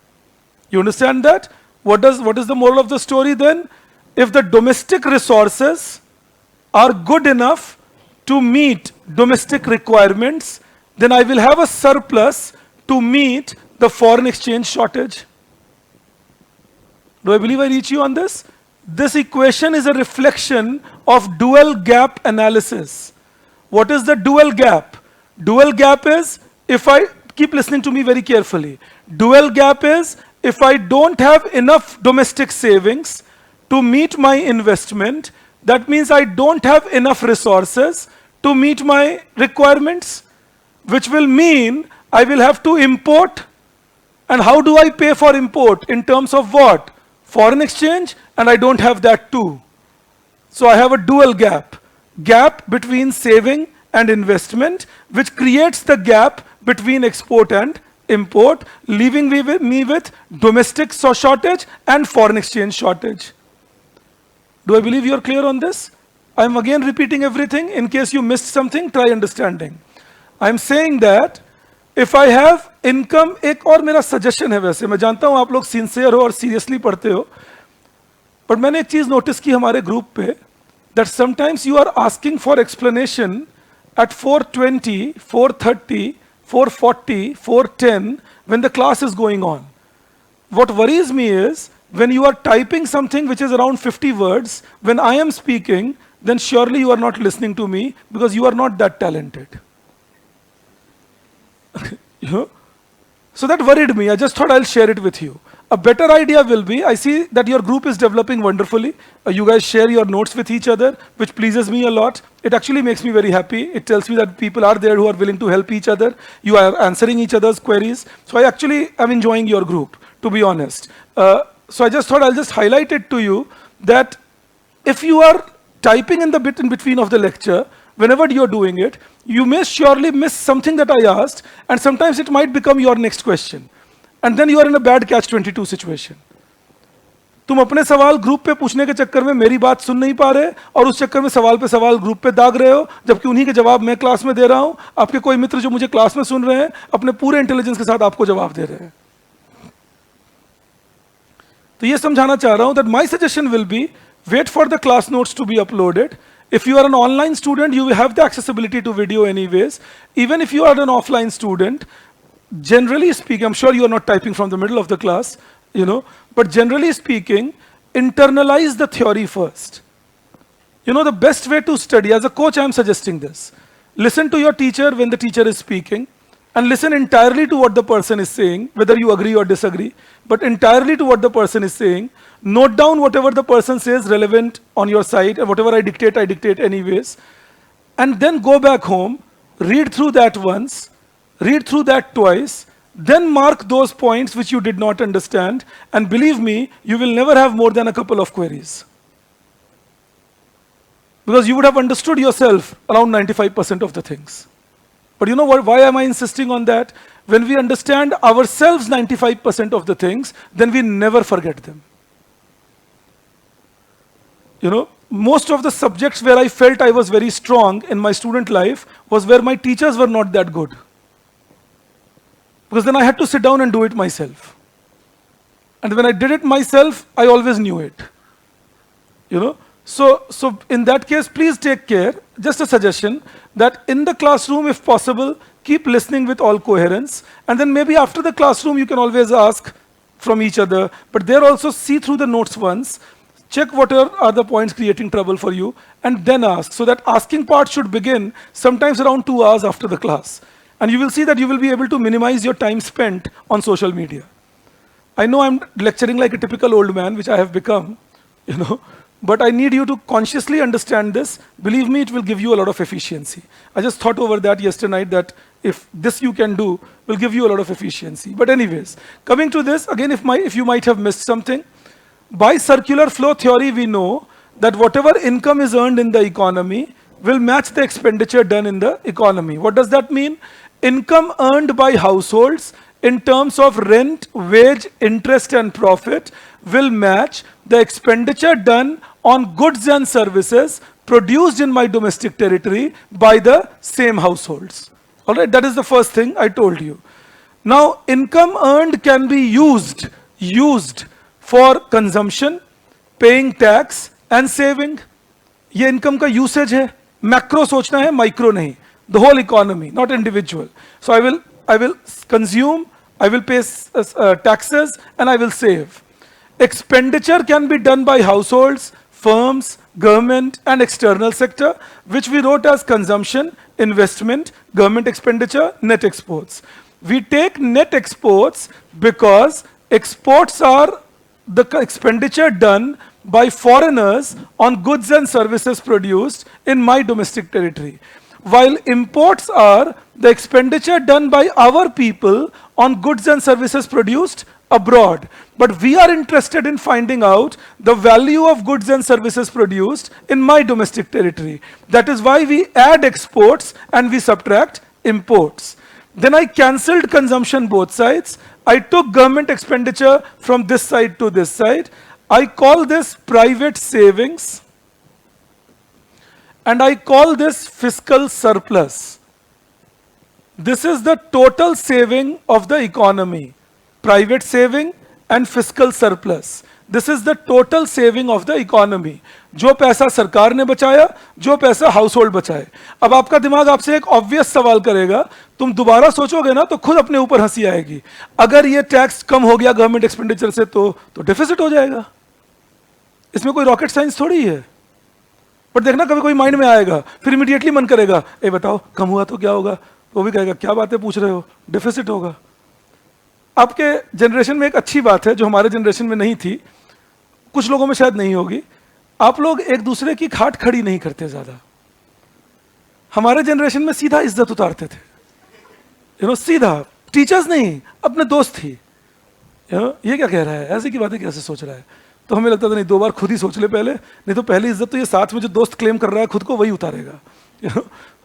You understand that? What is the moral of the story then? If the domestic resources are good enough to meet domestic requirements, then I will have a surplus to meet the foreign exchange shortage. Do I believe I reach you on this? This equation is a reflection of dual gap analysis. What is the dual gap? Dual gap is, if I keep listening to me very carefully, dual gap is if I don't have enough domestic savings to meet my investment, that means I don't have enough resources to meet my requirements, which will mean I will have to import. And how do I pay for import? In terms of what? Foreign exchange, and I don't have that too. So I have a dual gap. Gap between saving and investment, which creates the gap between export and import, leaving me with domestic shortage and foreign exchange shortage. Do I believe you are clear on this? I am again repeating everything. In case you missed something, try understanding. I am saying that if I have income, एक और मेरा suggestion है, वैसे मैं जानता हूं आप लोग सिंसियर हो और सीरियसली पढ़ते हो, पर मैंने एक चीज नोटिस की हमारे ग्रुप पे that sometimes you are asking for explanation at 4:20, 4:30, 4:40, 4:10 when the class is going on. What worries me is when you are typing something which is around 50 words, when I am speaking, then surely you are not listening to me because you are not that talented. You know? So that worried me. I just thought I'll share it with you. A better idea will be, I see that your group is developing wonderfully. You guys share your notes with each other, which pleases me a lot. It actually makes me very happy. It tells me that people are there who are willing to help each other. You are answering each other's queries. So I actually am enjoying your group, to be honest. So I just thought I'll just highlight it to you that if you are typing in the bit in between of the lecture, whenever you're doing it, you may surely miss something that I asked, and sometimes it might become your next question. And then you are in a bad catch-22 situation. तुम अपने सवाल group पे पूछने के चक्कर में मेरी बात सुन नहीं पा रहे और उस चक्कर में सवाल पे सवाल ग्रुप पे दाग रहे हो, जबकि उन्हीं के जवाब मैं क्लास में दे रहा हूं. आपके कोई मित्र जो मुझे क्लास में सुन रहे हैं अपने पूरे इंटेलिजेंस के साथ आपको जवाब दे रहे हैं. तो ये समझाना चाह रहा हूं that my suggestion will be wait for the class notes to be uploaded. If you are an online student, you will have the accessibility to video anyways. Even if you are an offline student, generally speaking, I'm sure you are not typing from the middle of the class, but generally speaking, internalize the theory first. The best way to study, as a coach, I'm suggesting this. Listen to your teacher when the teacher is speaking, and listen entirely to what the person is saying, whether you agree or disagree, but entirely to what the person is saying. Note down whatever the person says relevant on your side, and whatever I dictate anyways. And then go back home, read through that once, read through that twice, then mark those points which you did not understand, and believe me, you will never have more than a couple of queries. Because you would have understood yourself around 95% of the things. But you know what? Why am I insisting on that? When we understand ourselves 95% of the things, then we never forget them. Most of the subjects where I felt I was very strong in my student life was where my teachers were not that good. Because then I had to sit down and do it myself. And when I did it myself, I always knew it. So in that case, please take care. Just a suggestion that in the classroom, if possible, keep listening with all coherence. And then maybe after the classroom, you can always ask from each other. But there also see through the notes once. Check what are the points creating trouble for you, and then ask. So that asking part should begin sometimes around 2 hours after the class. And you will see that you will be able to minimize your time spent on social media. I know I'm lecturing like a typical old man, which I have become, but I need you to consciously understand this. Believe me, it will give you a lot of efficiency. I just thought over that yesterday night that if this you can do, will give you a lot of efficiency. But anyways, coming to this, again, if you might have missed something, by circular flow theory, we know that whatever income is earned in the economy will match the expenditure done in the economy. What does that mean? Income earned by households in terms of rent, wage, interest, and profit will match the expenditure done on goods and services produced in my domestic territory by the same households. All right, that is the first thing I told you. Now, income earned can be used for consumption, paying tax, and saving. ये income का usage है. Macro सोचना है, micro नहीं. The whole economy, not individual. So I will consume, I will pay taxes, and I will save. Expenditure can be done by households, firms, government, and external sector, which we wrote as consumption, investment, government expenditure, net exports. We take net exports because exports are the expenditure done by foreigners on goods and services produced in my domestic territory, while imports are the expenditure done by our people on goods and services produced abroad. But we are interested in finding out the value of goods and services produced in my domestic territory. That is why we add exports and we subtract imports. Then I cancelled consumption both sides. I took government expenditure from this side to this side. I call this private savings, and I call this fiscal surplus. This is the total saving of the economy, private saving and fiscal surplus. This is the total saving of the economy. जो पैसा सरकार ने बचाया, जो पैसा house hold बचाए. अब आपका दिमाग आपसे एक ऑब्वियस सवाल करेगा, तुम दोबारा सोचोगे ना तो खुद अपने ऊपर हंसी आएगी. अगर ये टैक्स कम हो गया गवर्नमेंट एक्सपेंडिचर से तो डेफिसिट हो जाएगा. इसमें कोई रॉकेट साइंस थोड़ी है. बट देखना कभी कोई माइंड में आएगा, फिर इमीडिएटली मन करेगा, ए बताओ कम हुआ तो क्या होगा. वो भी कहेगा क्या बातें पूछ रहे हो, डेफिसिट होगा. आपके जनरेशन में एक अच्छी बात है जो हमारे जनरेशन में नहीं थी, कुछ लोगों में शायद नहीं होगी. आप लोग एक दूसरे की खाट खड़ी नहीं करते ज्यादा. हमारे जनरेशन में सीधा इज्जत उतारते थे. सीधा. टीचर्स नहीं, अपने दोस्त ही. ये क्या कह रहा है, ऐसे की बातें कैसे सोच रहा है. तो हमें लगता था नहीं, 2 बार खुद ही सोच ले पहले, नहीं तो पहली इज्जत तो ये साथ में जो दोस्त क्लेम कर रहा है खुद को वही उतारेगा.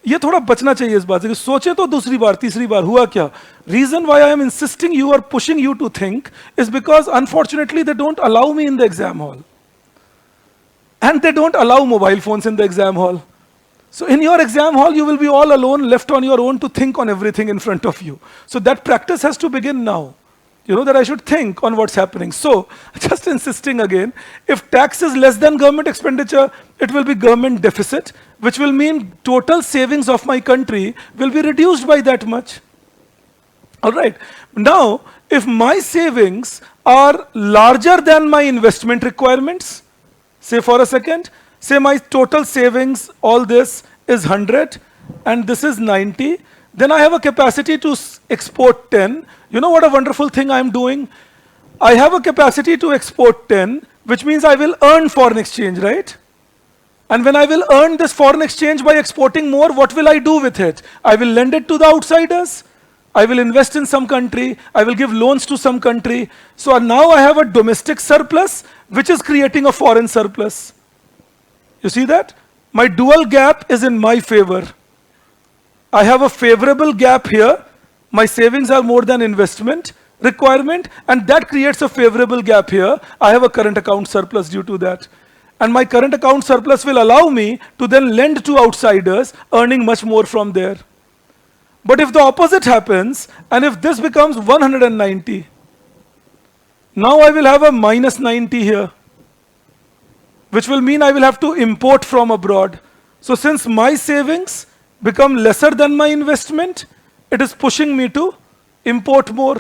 ये थोड़ा बचना चाहिए इस बात से कि सोचे तो दूसरी बार तीसरी बार. हुआ क्या, reason why I am insisting you और pushing you to think is because unfortunately they don't allow me in the exam hall and they don't allow mobile phones in the exam hall. So in your exam hall you will be all alone, left on your own to think on everything in front of you. So that practice has to begin now. That I should think on what's happening. So just insisting again, if tax is less than government expenditure, it will be government deficit, which will mean total savings of my country will be reduced by that much. All right. Now, if my savings are larger than my investment requirements, say for a second, say my total savings, all this is 100 and this is 90, then I have a capacity to export 10. You know what a wonderful thing I am doing? I have a capacity to export 10, which means I will earn foreign exchange, right? And when I will earn this foreign exchange by exporting more, what will I do with it? I will lend it to the outsiders. I will invest in some country. I will give loans to some country. So now I have a domestic surplus, which is creating a foreign surplus. You see that? My dual gap is in my favor. I have a favorable gap here. My savings are more than investment requirement, and that creates a favorable gap here. I have a current account surplus due to that. And my current account surplus will allow me to then lend to outsiders, earning much more from there. But if the opposite happens, and if this becomes 190, now I will have a minus 90 here, which will mean I will have to import from abroad. So since my savings become lesser than my investment, it is pushing me to import more.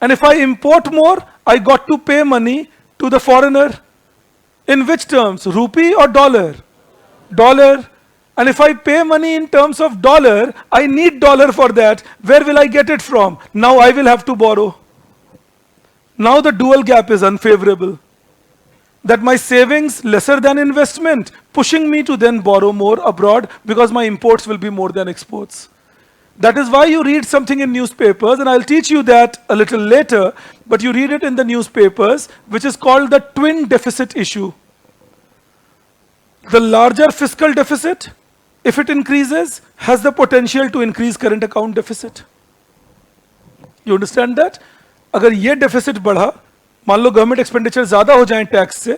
And if I import more, I got to pay money to the foreigner. In which terms? Rupee or dollar? Dollar. And if I pay money in terms of dollar, I need dollar for that. Where will I get it from? Now I will have to borrow. Now the dual gap is unfavorable. That my savings lesser than investment, pushing me to then borrow more abroad because my imports will be more than exports. That is why you read something in newspapers, and I'll teach you that a little later, but you read it in the newspapers, which is called the twin deficit issue. The larger fiscal deficit, if it increases, has the potential to increase current account deficit. You understand that? अगर ये deficit बढ़ा, मान लो government expenditure ज़्यादा हो जाए tax से,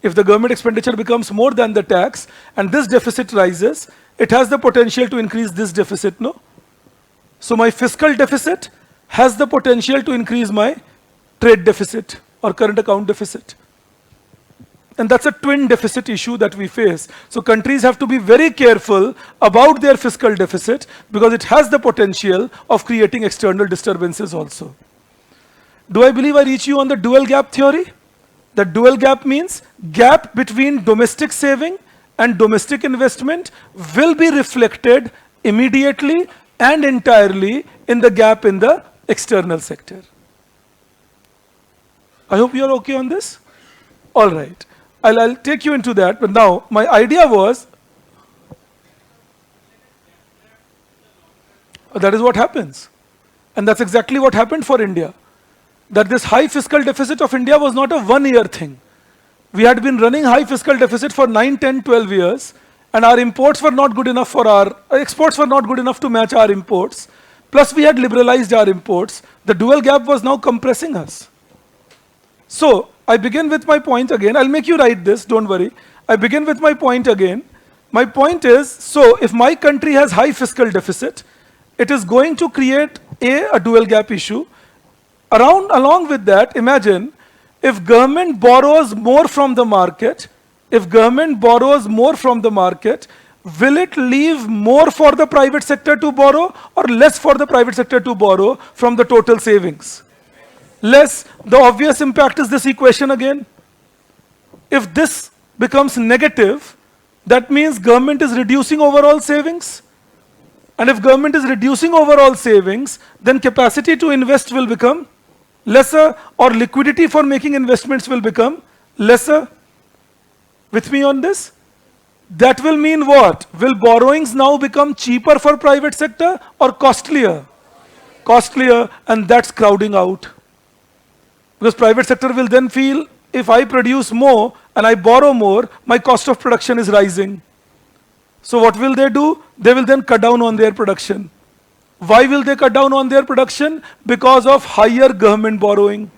if the government expenditure becomes more than the tax and this deficit rises, it has the potential to increase this deficit, no? So my fiscal deficit has the potential to increase my trade deficit or current account deficit. And that's a twin deficit issue that we face. So countries have to be very careful about their fiscal deficit because it has the potential of creating external disturbances also. Do I believe I reach you on the dual gap theory? The dual gap means gap between domestic saving and domestic investment will be reflected immediately and entirely in the gap in the external sector. I hope you are okay on this. All right. I'll take you into that, but now my idea was that is what happens. And that's exactly what happened for India. That this high fiscal deficit of India was not a one-year thing. We had been running high fiscal deficit for 9, 10, 12 years, and our imports were not good enough for our exports were not good enough to match our imports. Plus we had liberalized our imports. The dual gap was now compressing us. So I begin with my point again. I'll make you write this, don't worry. I begin with my point again. My point is, so if my country has high fiscal deficit, it is going to create a dual gap issue. Along with that, imagine If government borrows more from the market, if government borrows more from the market, will it leave more for the private sector to borrow or less for the private sector to borrow from the total savings? Less. The obvious impact is this equation again. If this becomes negative, that means government is reducing overall savings. And if government is reducing overall savings, then capacity to invest will become lesser, or liquidity for making investments will become lesser. With me on this? That will mean what? Will borrowings now become cheaper for private sector or costlier? Costlier, and that's crowding out. Because private sector will then feel, if I produce more and I borrow more, my cost of production is rising. So what will they do? They will then cut down on their production. Why will they cut down on their production? Because of higher government borrowing.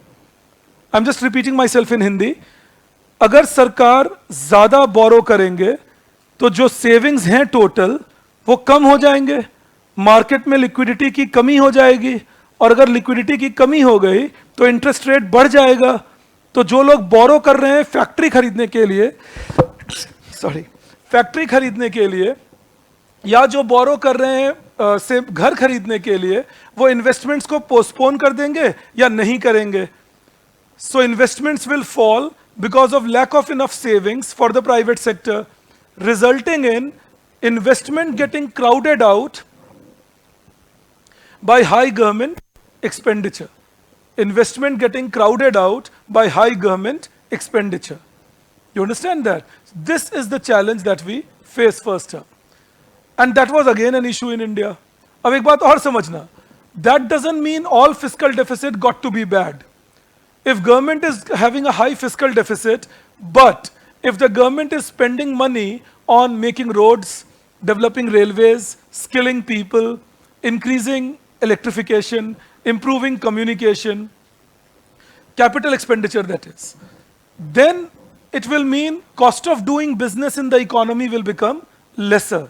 I'm just repeating myself in Hindi. अगर सरकार ज़्यादा बोरो करेंगे तो जो savings हैं total वो कम हो जाएंगे, मार्केट में लिक्विडिटी की कमी हो जाएगी, और अगर लिक्विडिटी की कमी हो गई तो इंटरेस्ट रेट बढ़ जाएगा. तो जो लोग बोरो कर रहे हैं फैक्ट्री खरीदने के लिए, फैक्ट्री खरीदने के लिए, या जो बोरो कर रहे हैं से घर खरीदने के लिए, वो इन्वेस्टमेंट्स को पोस्टपोन कर देंगे या नहीं करेंगे. So investments will fall because of lack of enough savings for the private sector, resulting in investment getting crowded out by high government expenditure. Investment getting crowded out by high government expenditure. You understand that? This is the challenge that we face first up. And that was again an issue in India. अब एक बात और समझना. That doesn't mean all fiscal deficit got to be bad. If government is having a high fiscal deficit, but if the government is spending money on making roads, developing railways, skilling people, increasing electrification, improving communication, capital expenditure that is, then it will mean cost of doing business in the economy will become lesser.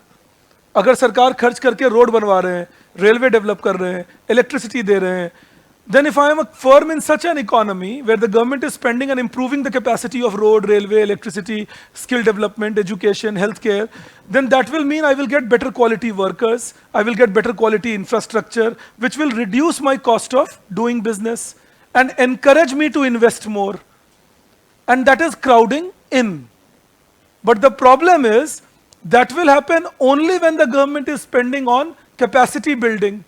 अगर सरकार खर्च करके road बनवा रहे हैं, railway develop कर रहे हैं, इलेक्ट्रिसिटी दे रहे हैं, then if I am a firm in such an economy where the government is spending and improving the capacity of road, railway, electricity, skill development, education, healthcare, then that will mean I will get better quality workers, I will get better quality infrastructure, which will reduce my cost of doing business and encourage me to invest more. And that is crowding in. But the problem is that will happen only when the government is spending on capacity building.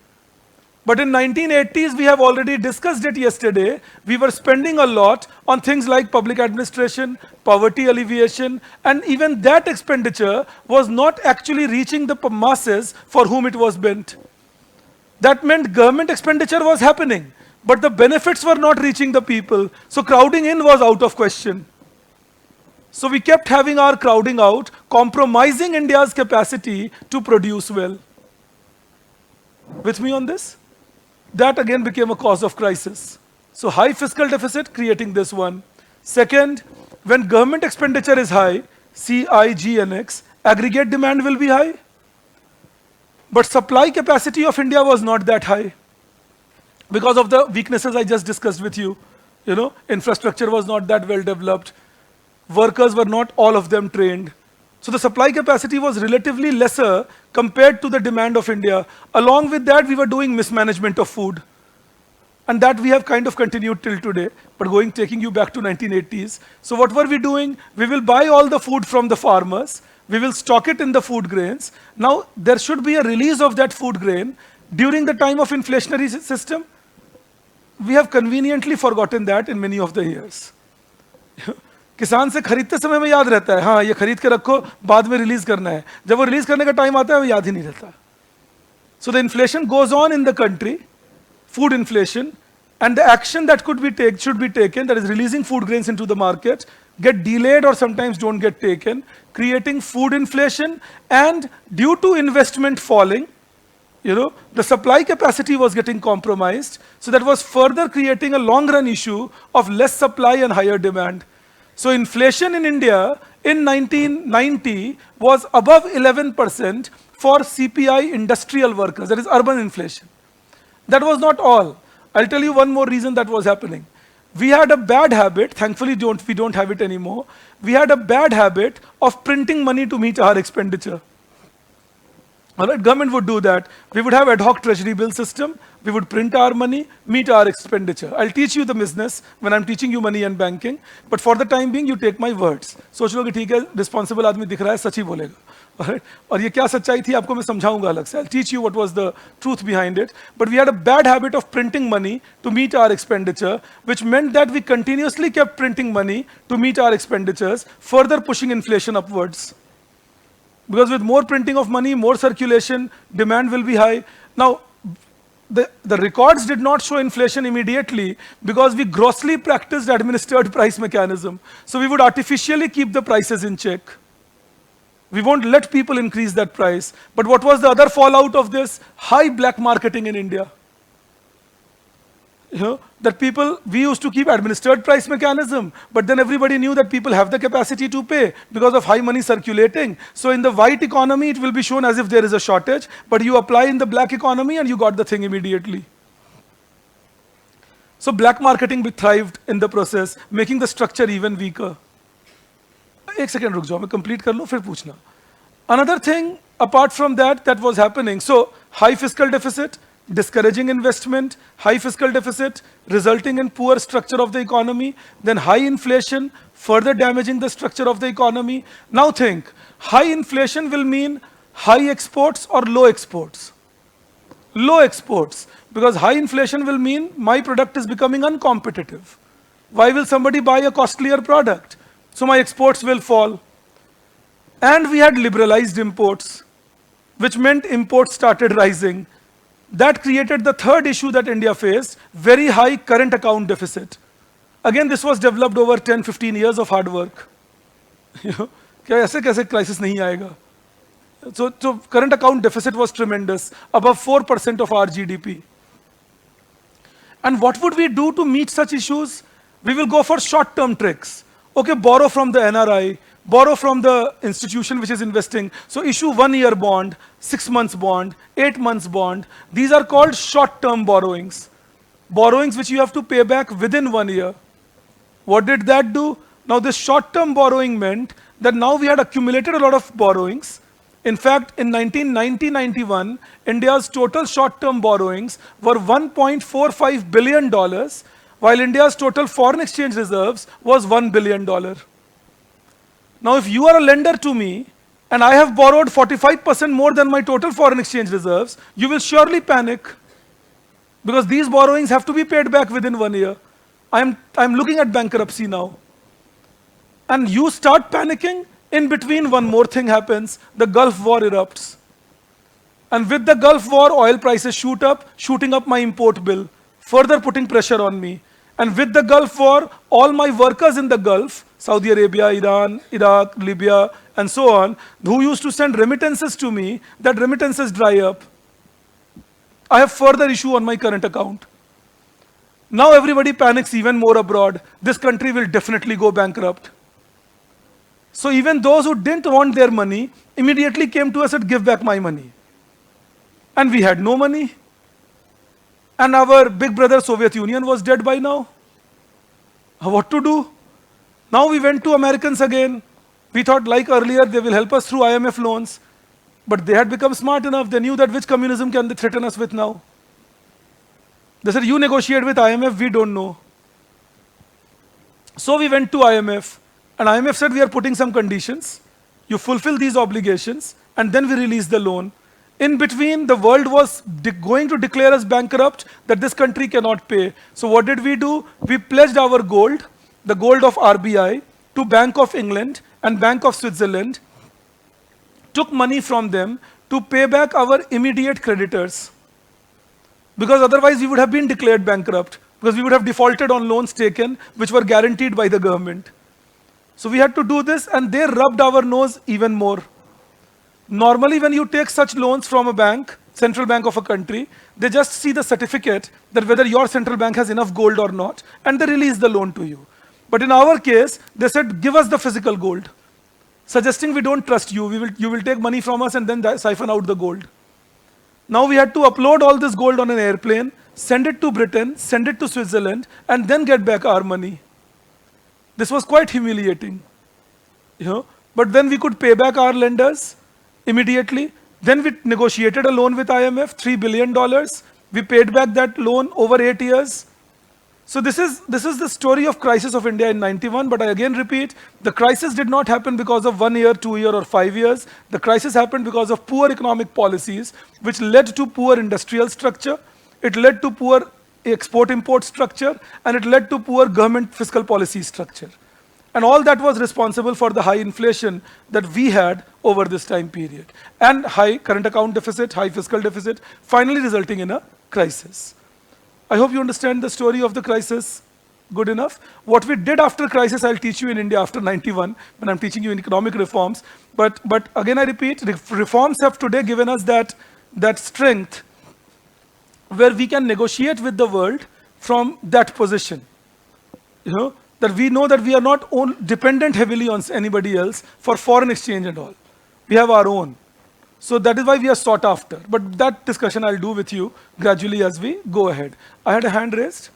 But in 1980s, we have already discussed it yesterday, we were spending a lot on things like public administration, poverty alleviation, and even that expenditure was not actually reaching the masses for whom it was meant. That meant government expenditure was happening, but the benefits were not reaching the people, so crowding in was out of question. So we kept having our crowding out, compromising India's capacity to produce well. With me on this? That again became a cause of crisis. So high fiscal deficit creating this one. Second, when government expenditure is high, CIGNX, aggregate demand will be high. But supply capacity of India was not that high because of the weaknesses I just discussed with you. You know, infrastructure was not that well developed. Workers were not all of them trained. So the supply capacity was relatively lesser compared to the demand of India. Along with that, we were doing mismanagement of food. And that we have kind of continued till today, but taking you back to 1980s. So what were we doing? We will buy all the food from the farmers. We will stock it in the food grains. Now, there should be a release of that food grain during the time of inflationary system. We have conveniently forgotten that in many of the years. किसान से खरीदते समय में याद रहता है, हाँ ये खरीद के रखो, बाद में रिलीज करना है. जब वो रिलीज करने का टाइम आता है वो याद ही नहीं रहता. So the inflation goes on in the country, food inflation, and the action that should be taken, that is releasing food grains into the market, get delayed or sometimes don't get taken, creating food inflation, and due to investment falling, you know, the supply capacity was getting compromised. So that was further creating a long run issue of less supply and higher demand. So inflation in India in 1990 was above 11% for CPI industrial workers, that is urban inflation. That was not all. I'll tell you one more reason that was happening. We had a bad habit, thankfully we don't have it anymore. We had a bad habit of printing money to meet our expenditure. All right, government would do that. We would have ad hoc treasury bill system. We would print our money, meet our expenditure. I'll teach you the business when I'm teaching you money and banking. But for the time being, you take my words. सोच लो कि ठीक है, responsible आदमी दिख रहा है, सच ही बोलेगा. All right? और ये क्या सच्चाई थी आपको मैं समझाऊंगा अलग से. I'll teach you what was the truth behind it. But we had a bad habit of printing money to meet our expenditure, which meant that we continuously kept printing money to meet our expenditures, further pushing inflation upwards. Because with more printing of money, more circulation, demand will be high. Now, the records did not show inflation immediately because we grossly practiced administered price mechanism. So we would artificially keep the prices in check. We won't let people increase that price. But what was the other fallout of this? High black marketing in India. You know, that people, we used to keep administered price mechanism, but then everybody knew that people have the capacity to pay because of high money circulating. So in the white economy, it will be shown as if there is a shortage, but you apply in the black economy and you got the thing immediately. So black marketing thrived in the process, making the structure even weaker. एक second रुक जाओ, मैं complete कर लूँ, फिर पूछना. Another thing, apart from that, that was happening. So high fiscal deficit, discouraging investment, high fiscal deficit, resulting in poor structure of the economy, then high inflation, further damaging the structure of the economy. Now think, high inflation will mean high exports or low exports? Low exports, because high inflation will mean my product is becoming uncompetitive. Why will somebody buy a costlier product? So my exports will fall. And we had liberalized imports, which meant imports started rising. That created the third issue that India faced, very high current account deficit. Again, this was developed over 10-15 years of hard work. You know, क्या ऐसे कैसे crisis नहीं आएगा? So current account deficit was tremendous, above 4% of our GDP. And what would we do to meet such issues? We will go for short-term tricks. Okay, borrow from the NRI, borrow from the institution which is investing. So issue 1 year bond, 6 months bond, 8 months bond. These are called short-term borrowings. Borrowings which you have to pay back within 1 year. What did that do? Now this short-term borrowing meant that now we had accumulated a lot of borrowings. In fact, in 1990-91, India's total short-term borrowings were $1.45 billion, while India's total foreign exchange reserves was $1 billion. Now, if you are a lender to me, and I have borrowed 45% more than my total foreign exchange reserves, you will surely panic. Because these borrowings have to be paid back within 1 year. I'm looking at bankruptcy now. And you start panicking, in between one more thing happens, the Gulf War erupts. And with the Gulf War, oil prices shoot up, shooting up my import bill, further putting pressure on me. And with the Gulf War, all my workers in the Gulf, Saudi Arabia, Iran, Iraq, Libya, and so on, who used to send remittances to me, that remittances dry up. I have further issue on my current account. Now everybody panics even more abroad. This country will definitely go bankrupt. So even those who didn't want their money immediately came to us and give back my money. And we had no money. And our big brother Soviet Union was dead by now. What to do? Now we went to Americans again. We thought like earlier they will help us through IMF loans. But they had become smart enough. They knew that which communism can they threaten us with now. They said, you negotiate with IMF, we don't know. So we went to IMF. And IMF said, we are putting some conditions. You fulfill these obligations, and then we release the loan. In between, the world was going to declare us bankrupt, that this country cannot pay. So what did we do? We pledged our gold, the gold of RBI, to Bank of England and Bank of Switzerland, took money from them to pay back our immediate creditors. Because otherwise we would have been declared bankrupt, because we would have defaulted on loans taken, which were guaranteed by the government. So we had to do this, and they rubbed our nose even more. Normally, when you take such loans from a bank, central bank of a country, they just see the certificate that whether your central bank has enough gold or not, and they release the loan to you. But in our case, they said, give us the physical gold, suggesting we don't trust you. You will take money from us and then siphon out the gold. Now we had to upload all this gold on an airplane, send it to Britain, send it to Switzerland, and then get back our money. This was quite humiliating. But then we could pay back our lenders immediately. Then we negotiated a loan with IMF, $3 billion. We paid back that loan over 8 years. So this is the story of crisis of India in 91, but I again repeat, the crisis did not happen because of 1 year, 2 year or 5 years. The crisis happened because of poor economic policies, which led to poor industrial structure, it led to poor export-import structure, and it led to poor government fiscal policy structure. And all that was responsible for the high inflation that we had over this time period. And high current account deficit, high fiscal deficit, finally resulting in a crisis. I hope you understand the story of the crisis good enough. What we did after crisis, I'll teach you in India after 91, when I'm teaching you in economic reforms. But again, I repeat, reforms have today given us that strength where we can negotiate with the world from that position. That we know that we are not dependent heavily on anybody else for foreign exchange and all. We have our own. So that is why we are sought after. But that discussion I'll do with you gradually as we go ahead. I had a hand raised.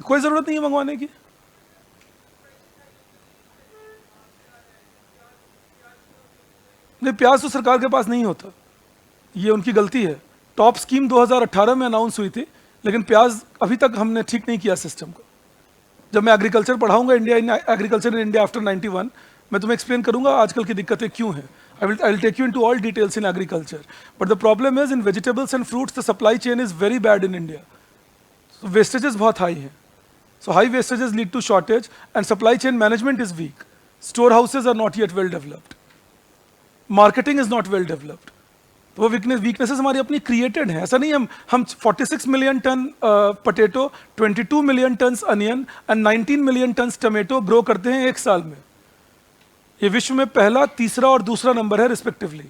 कोई जरूरत नहीं है मंगवाने की. नहीं, प्याज तो सरकार के पास नहीं होता, ये उनकी गलती है. टॉप स्कीम 2018 में अनाउंस हुई थी, लेकिन प्याज अभी तक हमने ठीक नहीं किया सिस्टम को. जब मैं एग्रीकल्चर पढ़ाऊंगा एग्रीकल्चर इन इंडिया आफ्टर 91, मैं तुम्हें एक्सप्लेन करूंगा आजकल की दिक्कतें क्यों हैं. I will take you into all details in agriculture. But the problem is in vegetables and fruits, the supply chain is very bad in India. So wastages बहुत high हैं. So high wastages lead to shortage and supply chain management is weak. Storehouses are not yet well developed. Marketing is not well developed. तो वो weaknesses हमारी अपनी created हैं. ऐसा नहीं हम 46 million ton potato, 22 million tons onion and 19 million tons tomato grow करते हैं एक साल में. ये विश्व में पहला, तीसरा और दूसरा नंबर है रिस्पेक्टिवली.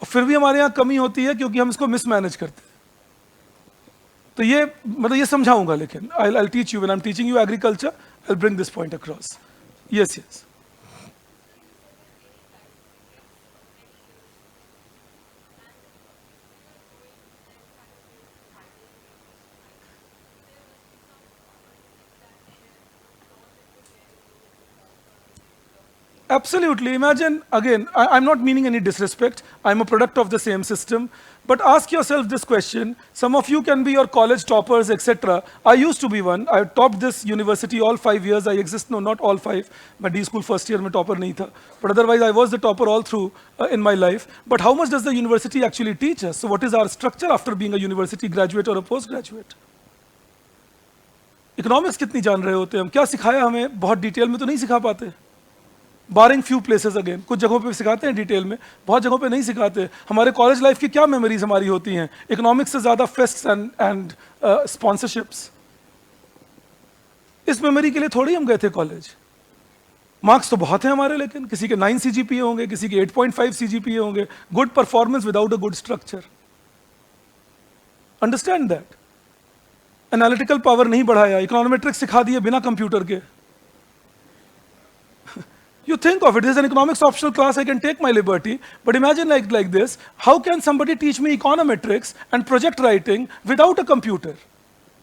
और फिर भी हमारे यहाँ कमी होती है क्योंकि हम इसको मिसमैनेज करते हैं. तो ये मतलब ये समझाऊंगा, लेकिन I'll teach you when I'm teaching you agriculture, I'll bring this point across. Yes, yes. Absolutely. Imagine, again, I'm not meaning any disrespect. I'm a product of the same system. But ask yourself this question. Some of you can be your college toppers, etc. I used to be one. I topped this university all 5 years. I exist, no, not all 5. My D school first year, mein topper nahi tha. But otherwise, I was the topper all through in my life. But how much does the university actually teach us? So what is our structure after being a university graduate or a postgraduate? Economics कितनी जान रहे होते हैं हम? क्या सिखाया हमें? बहुत डिटेल में तो नहीं सिखा पाते. बारिंग फ्यू प्लेसेस अगेन, कुछ जगहों पे सिखाते हैं डिटेल में, बहुत जगहों पे नहीं सिखाते. हमारे कॉलेज लाइफ की क्या मेमोरीज हमारी होती हैं? इकोनॉमिक्स से ज़्यादा फेस्ट्स एंड स्पॉन्सरशिप्स. इस मेमोरी के लिए थोड़ी हम गए थे कॉलेज. मार्क्स तो बहुत हैं हमारे, लेकिन किसी के 9 CGPA होंगे, किसी के 8.5 CGPA होंगे. Good performance without a good structure. Understand that. Analytical power नहीं बढ़ाया, इकोनॉमेट्रिक्स सिखा दिए बिना कंप्यूटर के. You think of it, this is an economics optional class, I can take my liberty, but imagine like this, how can somebody teach me econometrics and project writing without a computer?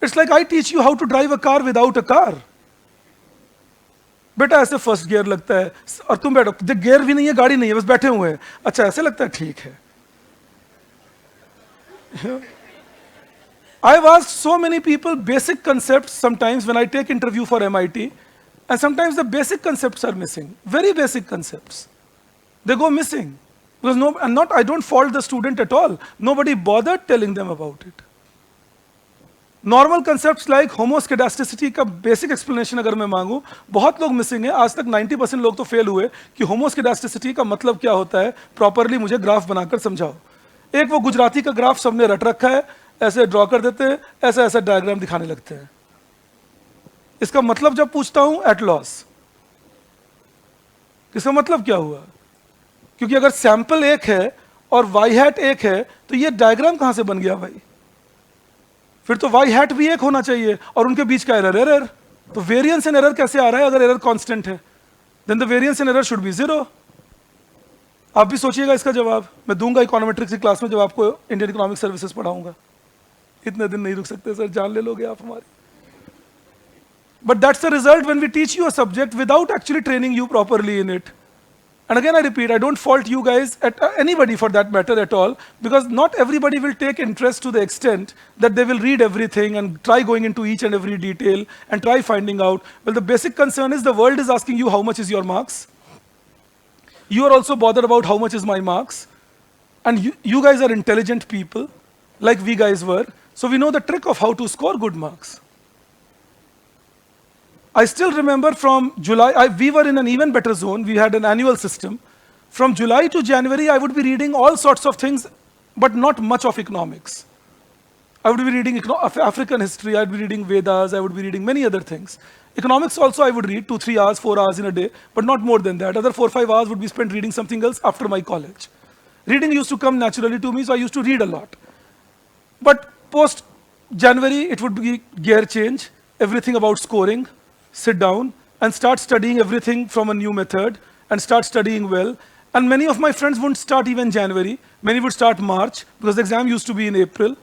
It's like I teach you how to drive a car without a car. बेटा ऐसे first gear लगता है और तुम बैठो, gear भी नहीं है, गाड़ी नहीं है, बस बैठे हुए हैं. अच्छा ऐसे लगता है, ठीक है. I've asked so many people basic concepts sometimes when I take interview for MIT. And sometimes the basic concepts are missing, very basic concepts. They go missing. Because I don't fault the student at all. Nobody bothered telling them about it. Normal concepts like homoscedasticity का basic explanation अगर मैं मांगूं, बहुत लोग missing हैं. आज तक 90% लोग तो fail हुए कि homoscedasticity का मतलब क्या होता है, properly मुझे ग्राफ बनाकर समझाओ. एक वो गुजराती का ग्राफ सबने रट रखा है, ऐसे ड्रॉ कर देते हैं, ऐसा ऐसा डायग्राम दिखाने लगते हैं. इसका मतलब जब पूछता हूं, एट लॉस. इसका मतलब क्या हुआ? क्योंकि अगर सैंपल एक है और वाई हैट एक है, तो ये डायग्राम कहां से बन गया भाई? फिर तो y hat भी एक होना चाहिए और उनके बीच का एरर एरर। तो वेरिएंस एंड एरर कैसे आ रहा है अगर एरर कांस्टेंट है? Then the variance and error should be 0। आप भी सोचिएगा इसका जवाब, मैं दूंगा इकोनॉमेट्रिक्स की क्लास में जब आपको इंडियन इकोनॉमिक सर्विसेज पढ़ाऊंगा। इतने दिन नहीं रुक सकते सर, जान ले लोगे आप हमारी। But that's the result when we teach you a subject without actually training you properly in it. And again, I repeat, I don't fault you guys, anybody for that matter at all, because not everybody will take interest to the extent that they will read everything and try going into each and every detail and try finding out. Well, the basic concern is the world is asking you how much is your marks. You are also bothered about how much is my marks. And you guys are intelligent people, like we guys were. So we know the trick of how to score good marks. I still remember from July, we were in an even better zone. We had an annual system. From July to January, I would be reading all sorts of things, but not much of economics. I would be reading African history, I'd be reading Vedas, I would be reading many other things. Economics also I would read 2, 3 hours, 4 hours in a day, but not more than that. Other 4, 5 hours would be spent reading something else after my college. Reading used to come naturally to me, so I used to read a lot. But post January, it would be gear change, everything about scoring, sit down and start studying everything from a new method and start studying well. And many of my friends wouldn't start even January. Many would start March because the exam used to be in April.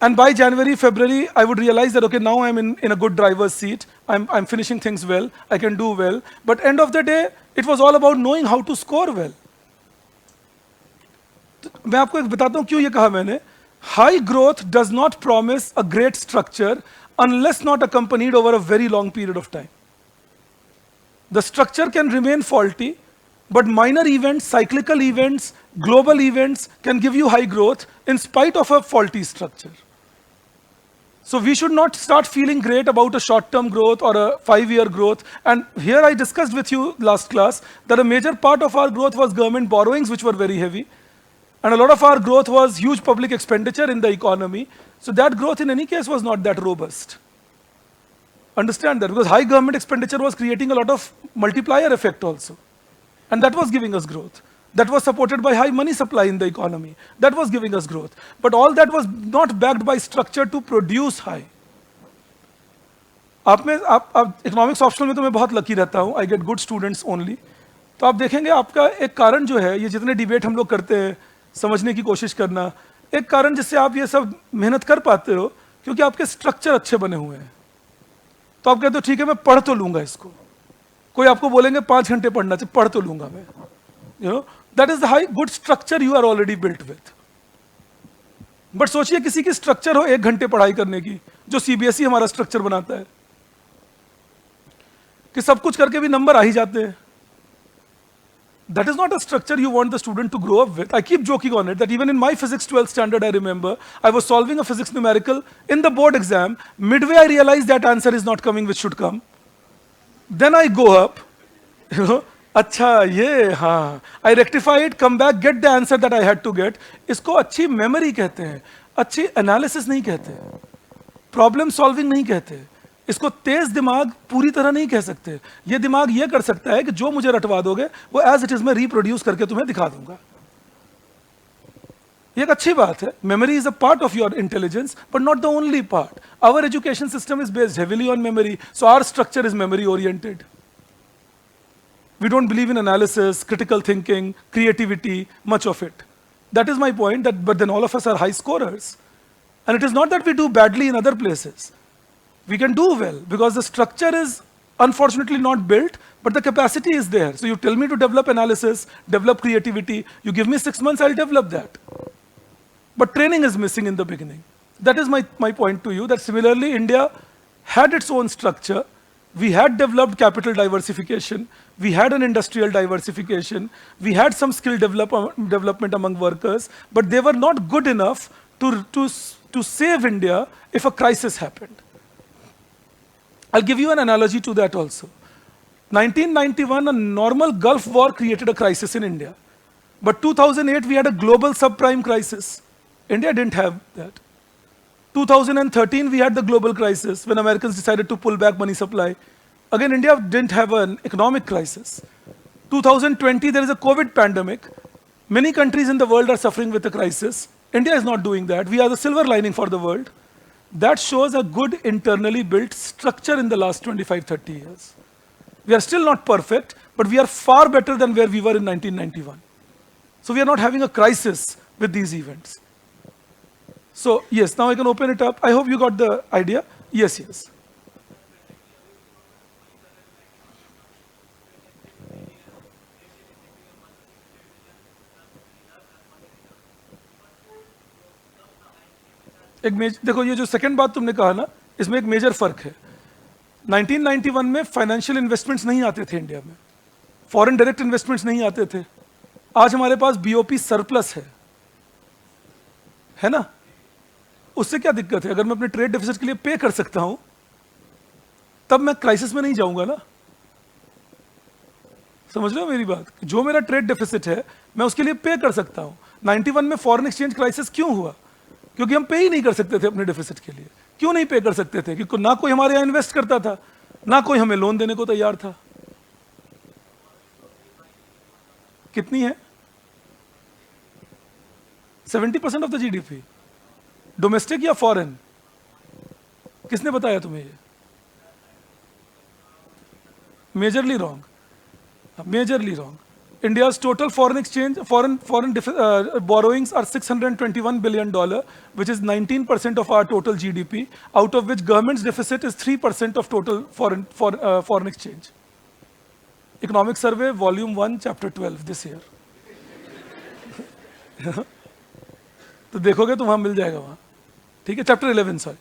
And by January, February, I would realize that, okay, now I'm in a good driver's seat. I'm finishing things well. I can do well. But end of the day, it was all about knowing how to score well. मैं आपको एक बताता हूँ क्यों ये कहा मैंने. High growth does not promise a great structure unless not accompanied over a very long period of time. The structure can remain faulty, but minor events, cyclical events, global events can give you high growth in spite of a faulty structure. So we should not start feeling great about a short-term growth or a 5-year growth. And here I discussed with you last class that a major part of our growth was government borrowings, which were very heavy. And a lot of our growth was huge public expenditure in the economy. So that growth in any case was not that robust. Understand that, because high government expenditure was creating a lot of multiplier effect also. And that was giving us growth. That was supported by high money supply in the economy. That was giving us growth. But all that was not backed by structure to produce high. Economics optional में तो मैं बहुत lucky रहता हूँ, I get good students only. तो आप देखेंगे आपका एक कारण जो है, ये जितने डिबेट हम लोग करते हैं, समझने की कोशिश करना, एक कारण जिससे आप ये सब मेहनत कर पाते हो, क्योंकि आपके स्ट्रक्चर अच्छे बने हुए हैं. तो आप कहते हो ठीक है मैं पढ़ तो लूंगा इसको. कोई आपको बोलेंगे 5 घंटे पढ़ना चाहिए, पढ़ तो लूंगा मैं. You know, that is the high good structure you are already built with. But सोचिए किसी की स्ट्रक्चर हो 1 घंटे पढ़ाई करने की, जो सीबीएसई हमारा स्ट्रक्चर बनाता है, कि सब कुछ करके भी नंबर आ ही जाते हैं. That is not a structure you want the student to grow up with. I keep joking on it that even in my physics 12th standard, I remember, I was solving a physics numerical in the board exam. Midway, I realized that answer is not coming, which should come. Then I go up, you know, अच्छा ये हाँ, I rectify it, come back, get the answer that I had to get. इसको अच्छी memory कहते हैं, अच्छी analysis नहीं कहते, problem solving नहीं कहते. इसको तेज दिमाग पूरी तरह नहीं कह सकते. ये दिमाग ये कर सकता है कि जो मुझे रटवा दोगे वो एज इट इज मैं रिप्रोड्यूस करके तुम्हें दिखा दूंगा. ये एक अच्छी बात है. Memory is a part of your intelligence but not the only part. Our education system is based heavily on memory, so our structure is memory oriented. We don't believe in analysis, critical thinking, creativity, much of it. That is my point, that, but then all of us are high scorers. And it is not that we do badly in other places. We can do well because the structure is unfortunately not built, but the capacity is there. So you tell me to develop analysis, develop creativity, you give me 6 months, I'll develop that. But training is missing in the beginning. That is my point to you, that similarly India had its own structure. We had developed capital diversification, we had an industrial diversification, we had some skill development among workers, but they were not good enough to save India if a crisis happened. I'll give you an analogy to that also. 1991, a normal Gulf War created a crisis in India. But 2008, we had a global subprime crisis. India didn't have that. 2013, we had the global crisis when Americans decided to pull back money supply. Again, India didn't have an economic crisis. 2020, there is a COVID pandemic. Many countries in the world are suffering with a crisis. India is not doing that. We are the silver lining for the world. That shows a good internally built structure in the last 25, 30 years. We are still not perfect, but we are far better than where we were in 1991. So we are not having a crisis with these events. So yes, now I can open it up. I hope you got the idea. Yes, yes. देखो ये जो second बात तुमने कहा ना, इसमें एक major फर्क है. 1991 में फाइनेंशियल इन्वेस्टमेंट्स नहीं आते थे इंडिया में, फॉरेन डायरेक्ट इन्वेस्टमेंट्स नहीं आते थे. आज हमारे पास बीओपी सरप्लस है ना. उससे क्या दिक्कत है? अगर मैं अपने ट्रेड डेफिसिट के लिए पे कर सकता हूं, तब मैं क्राइसिस में नहीं जाऊंगा ना. समझ रहे हो मेरी बात? जो मेरा ट्रेड डेफिसिट है, मैं उसके लिए पे कर सकता हूं. 91 में फॉरेन एक्सचेंज क्राइसिस क्यों हुआ? क्योंकि हम पे ही नहीं कर सकते थे अपने डेफिसिट के लिए. क्यों नहीं पे कर सकते थे? क्योंकि ना कोई हमारे यहां इन्वेस्ट करता था, ना कोई हमें लोन देने को तैयार था. कितनी है? 70% ऑफ द जीडीपी. डोमेस्टिक या फॉरेन? किसने बताया तुम्हें ये? Majorly wrong. Majorly wrong. India's total foreign exchange, borrowings are $621 billion, which is 19% of our total GDP, out of which government's deficit is 3% of total foreign exchange. Economic Survey, Volume 1, Chapter 12, this year. तो देखोगे तो वहां मिल जाएगा वहां. ठीक है, chapter 11 sorry,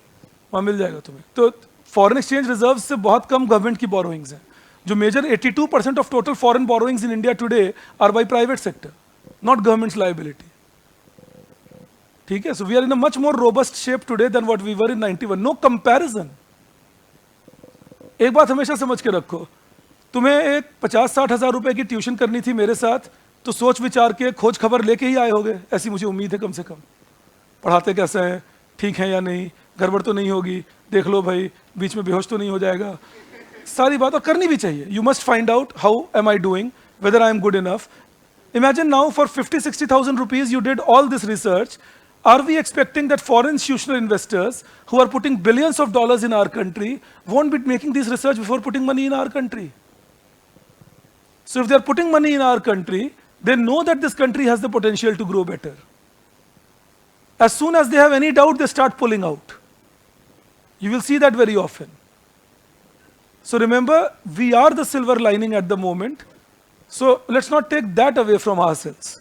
वहां मिल जाएगा तुम्हें. तो फॉरेन एक्सचेंज रिजर्व से बहुत कम गवर्नमेंट की बोरोइंग्स हैं. जो major 82% of total foreign borrowings in India today are by private sector, not government's liability. ठीक है, so we are in a much more robust shape today than what we were in 91. No comparison. एक बात हमेशा समझ के रखो, तुम्हें एक 50-60 हजार रुपए की ट्यूशन करनी थी मेरे साथ, तो सोच विचार के खोज खबर लेके ही आए होगे, ऐसी मुझे उम्मीद है. कम से कम पढ़ाते कैसे हैं, ठीक है या नहीं, गड़बड़ तो नहीं होगी, देख लो भाई बीच में बेहोश तो नहीं हो जाएगा. सारी बात और करनी भी चाहिए. You must find out how am I doing, whether I am good enough. Imagine now for 50-60,000 rupees you did all this research. Are we expecting that foreign institutional investors who are putting billions of dollars in our country won't be making this research before putting money in our country? So if they are putting money in our country, they know that this country has the potential to grow better. As soon as they have any doubt, they start pulling out. You will see that very often. So remember, we are the silver lining at the moment. So let's not take that away from ourselves.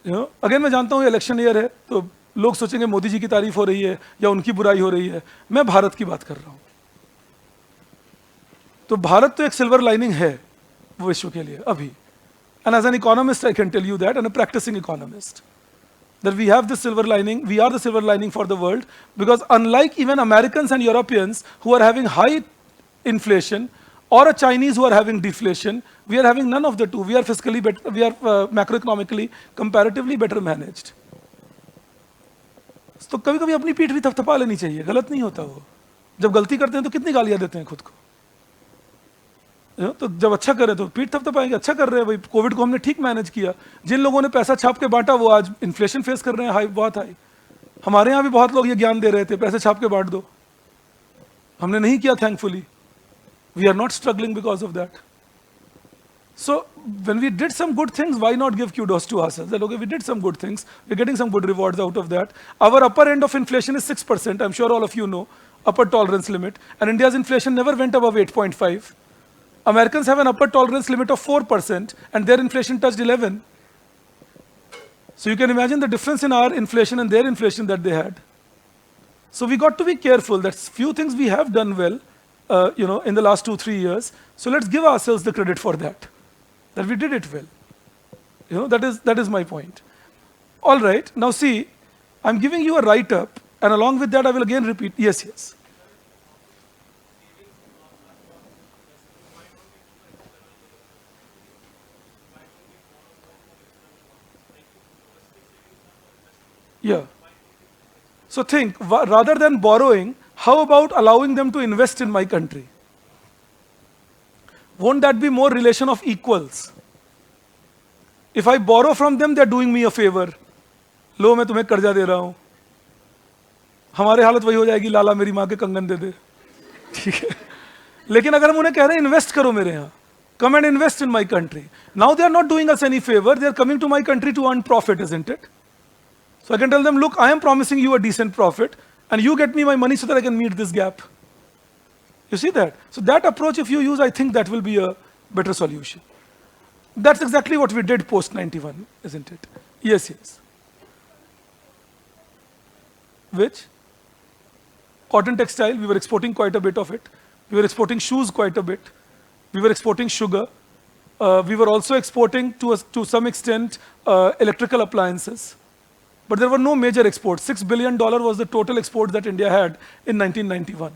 You know, again मैं जानता हूँ ये election year है, तो लोग सोचेंगे मोदी जी की तारीफ हो रही है या उनकी बुराई हो रही है. मैं भारत की बात कर रहा हूँ. तो भारत तो एक सिल्वर लाइनिंग है विश्व के लिए अभी. And as an economist, I can tell you that, and a practicing economist, that we have this silver lining. We are the silver lining for the world, because unlike even Americans and Europeans who are having high inflation, or a Chinese who are having deflation, we are having none of the two. We are fiscally better, we are macroeconomically comparatively better managed. तो कभी कभी अपनी पीठ भी थपथपा लेनी चाहिए, गलत नहीं होता वो. जब गलती करते हैं तो कितनी गालियां देते हैं खुद को. तो जब अच्छा करे तो पीठ थपथपाएंगे, अच्छा कर रहे हैं भाई, कोविड को हमने ठीक मैनेज किया. जिन लोगों ने पैसा छाप के बांटा वो आज इन्फ्लेशन फेस कर रहे हैं, हाई, बहुत हाई. हमारे यहाँ भी बहुत लोग ये ज्ञान दे रहे थे, पैसे छाप के बांट दो. हमने नहीं किया, thankfully. We are not struggling because of that. So when we did some good things, why not give kudos to ourselves? That okay, we did some good things, we're getting some good rewards out of that. Our upper end of inflation is 6%. I'm sure all of you know, upper tolerance limit. And India's inflation never went above 8.5. Americans have an upper tolerance limit of 4%, and their inflation touched 11. So you can imagine the difference in our inflation and their inflation that they had. So we got to be careful that few things we have done well, in the last 2-3 years. So let's give ourselves the credit for that we did it well. That is my point. All right, now see, I'm giving you a write-up, and along with that I will again repeat. Yes. Yeah. So think, rather than borrowing, how about allowing them to invest in my country? Won't that be more relation of equals? If I borrow from them, they're doing me a favor. लो मैं तुम्हें कर्जा दे रहा हूं, हमारे हालत वही हो जाएगी, लाला मेरी माँ के कंगन दे दे, ठीक है। लेकिन अगर हम उन्हें कह रहे हैं इन्वेस्ट करो मेरे यहाँ, come and invest in my country, now they are not doing us any favor, they are coming to my country to earn profit, isn't it? So I can tell them, look, I am promising you a decent profit, and you get me my money so that I can meet this gap. You see that? So that approach, if you use, I think that will be a better solution. That's exactly what we did post 91, isn't it? Yes, yes. Which? Cotton textile, we were exporting quite a bit of it. We were exporting shoes quite a bit. We were exporting sugar. We were also exporting, to some extent, electrical appliances. But there were no major exports. $6 billion was the total export that India had in 1991.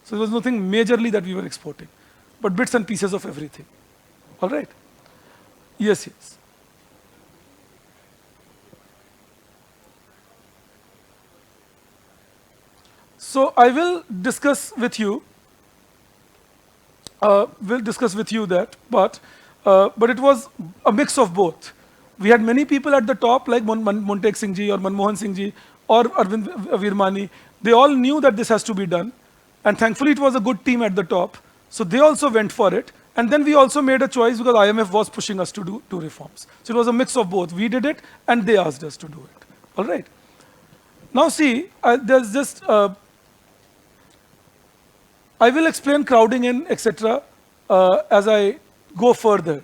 So there was nothing majorly that we were exporting, but bits and pieces of everything. All right? Yes, yes. So I will discuss with you. Will discuss with you that, but it was a mix of both. We had many people at the top like Montek Singh ji or Manmohan Singh ji or Arvind Virmani. They all knew that this has to be done, and thankfully it was a good team at the top. So they also went for it, and then we also made a choice because IMF was pushing us to do reforms. So it was a mix of both. We did it, and they asked us to do it. All right. Now see, there's just. I will explain crowding in, etc., as I go further.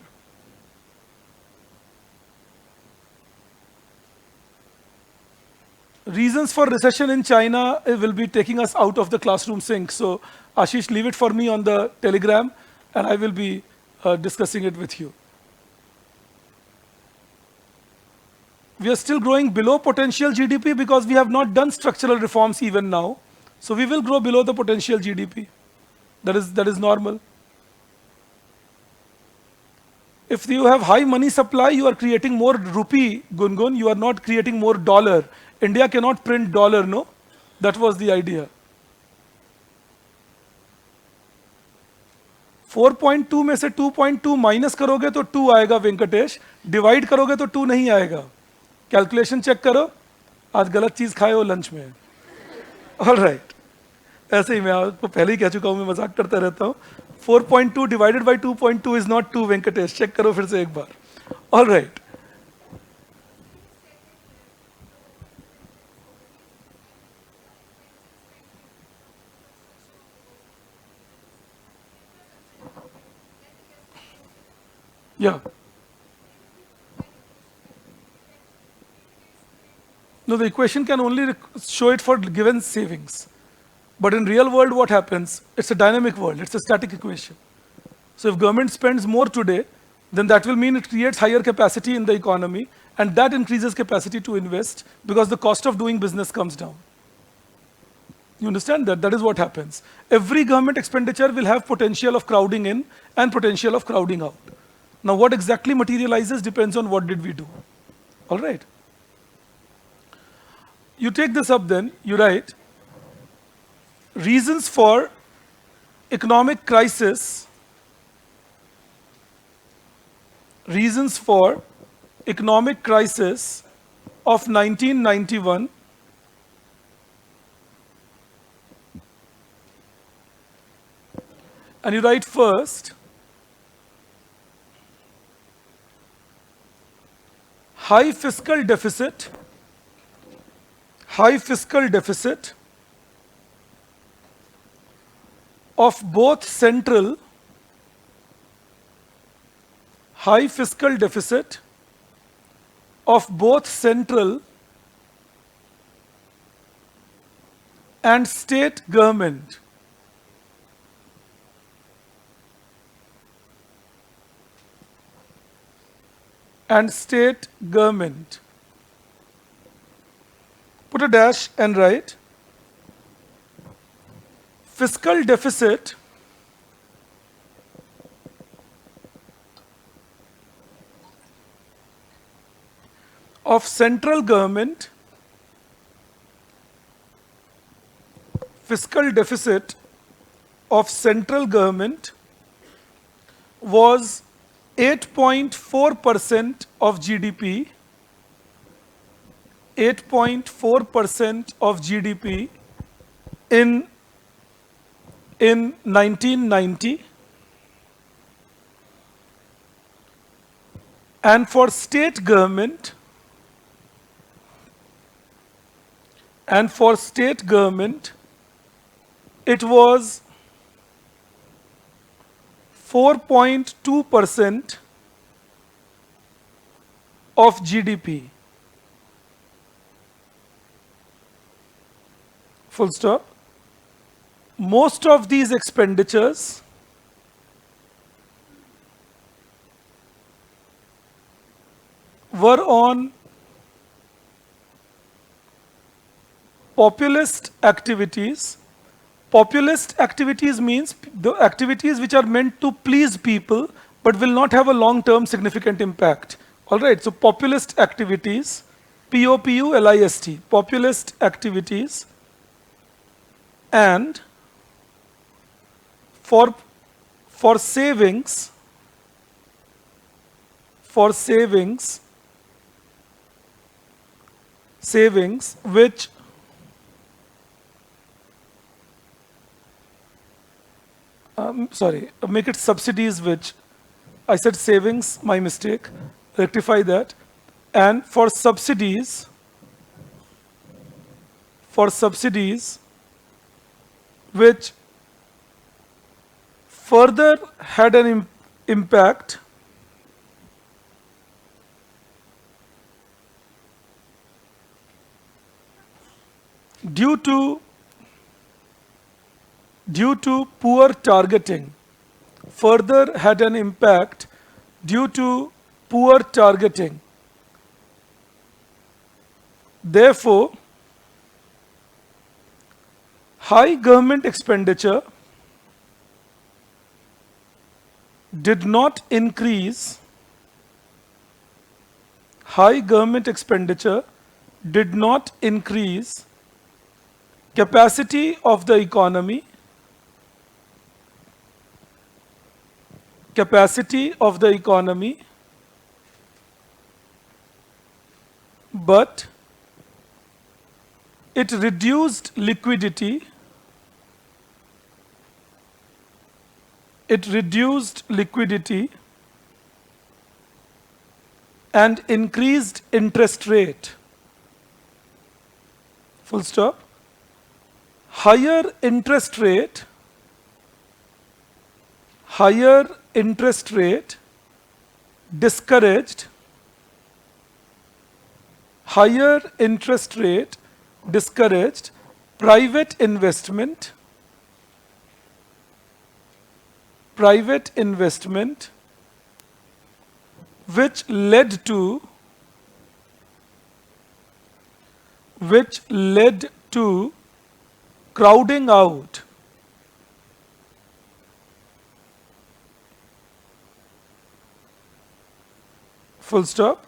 Reasons for recession in China will be taking us out of the classroom sink. So, Ashish, leave it for me on the Telegram, and I will be discussing it with you. We are still growing below potential GDP because we have not done structural reforms even now. So, we will grow below the potential GDP. That is normal. If you have high money supply, you are creating more rupee, Gungun. You are not creating more dollar. India cannot print dollar, no? That was the idea. 4.2 में से 2.2 minus करोगे तो 2 आएगा Venkatesh, divide करोगे तो 2 नहीं आएगा. Calculation check करो, आज गलत चीज खाए हो लंच में. ऑल राइट, ऐसे ही मैं आपको पहले ही कह चुका हूं, मैं मजाक करता रहता हूं. 4.2 divided by 2.2 is not 2, Venkatesh check करो फिर से एक बार. All right. Yeah. No, the equation can only show it for given savings. But in real world, what happens? It's a dynamic world. It's a static equation. So if government spends more today, then that will mean it creates higher capacity in the economy, and that increases capacity to invest because the cost of doing business comes down. You understand that? That is what happens. Every government expenditure will have potential of crowding in and potential of crowding out. Now, what exactly materializes depends on what did we do. All right. You take this up then, you write, reasons for economic crisis, reasons for economic crisis of 1991 and you write first, high fiscal deficit of both central, high fiscal deficit of both central and state government. And state government. Put a dash and write fiscal deficit of central government, fiscal deficit of central government was 8.4% of GDP 8.4% of GDP in 1990, and for state government, it was 4.2% of GDP. Full stop. Most of these expenditures were on populist activities. Populist activities means the activities which are meant to please people but will not have a long-term significant impact. All right, so populist activities, Populist, populist activities, and for savings, which make it subsidies, which I said savings, my mistake, rectify that. And for subsidies, which further had an impact due to poor targeting, Therefore, high government expenditure did not increase capacity of the economy, but it reduced liquidity, and increased interest rate. Full stop. Higher interest rate discouraged private investment, which led to crowding out full stop.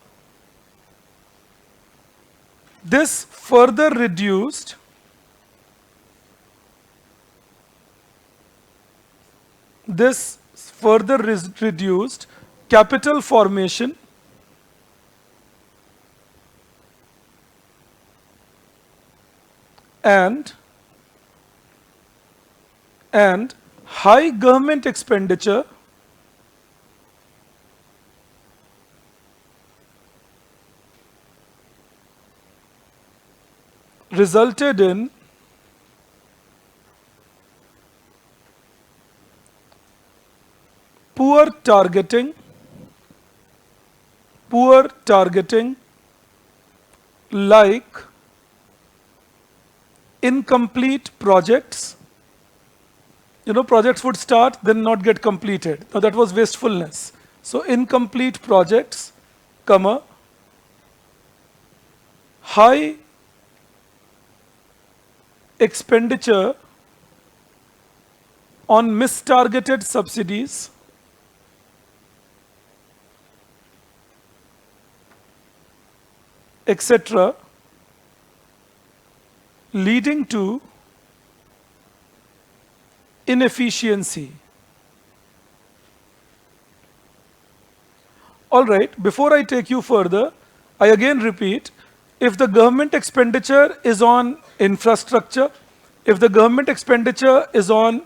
This further reduced capital formation and high government expenditure resulted in poor targeting, like incomplete projects. Projects would start, then not get completed. Now that was wastefulness. So incomplete projects, high expenditure on mistargeted subsidies, etc., leading to inefficiency. All right, before I take you further, I again repeat, if the government expenditure is on infrastructure, if the government expenditure is on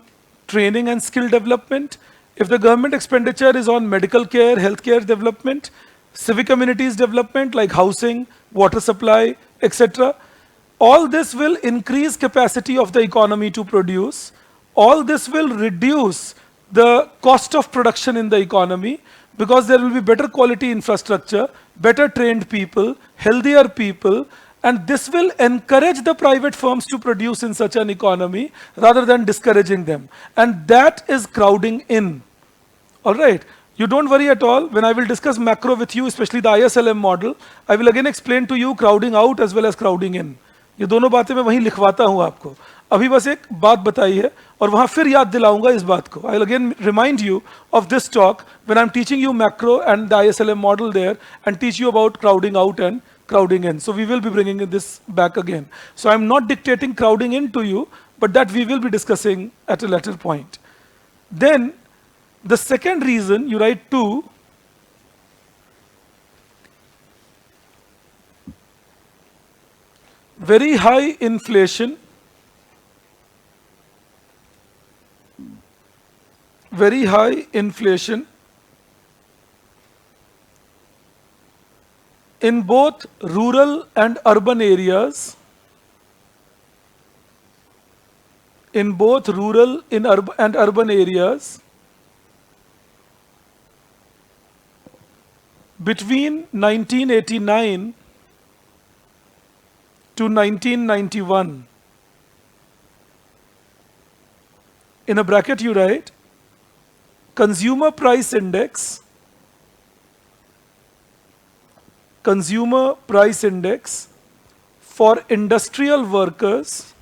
training and skill development, if the government expenditure is on medical care, healthcare development, civic communities development like housing, water supply, etc., all this will increase capacity of the economy to produce. All this will reduce the cost of production in the economy because there will be better quality infrastructure, better trained people, healthier people, and this will encourage the private firms to produce in such an economy rather than discouraging them. And that is crowding in. All right. You don't worry at all. When I will discuss macro with you, especially the ISLM model, I will again explain to you crowding out as well as crowding in. ये दोनों बातें मैं वहीं लिखवाता हूँ आपको. अभी बस एक बात बताई है और वहाँ फिर याद दिलाऊंगा इस बात को. I'll again remind you of this talk when I'm teaching you macro and the ISLM model there and teach you about crowding out and crowding in. So we will be bringing this back again. So I'm not dictating crowding in to you, but that we will be discussing at a later point. Then the second reason, you write 2, very high inflation, very high inflation in both rural and urban areas, in both rural and urban areas between 1989 to 1991. In a bracket you write consumer price index for industrial workers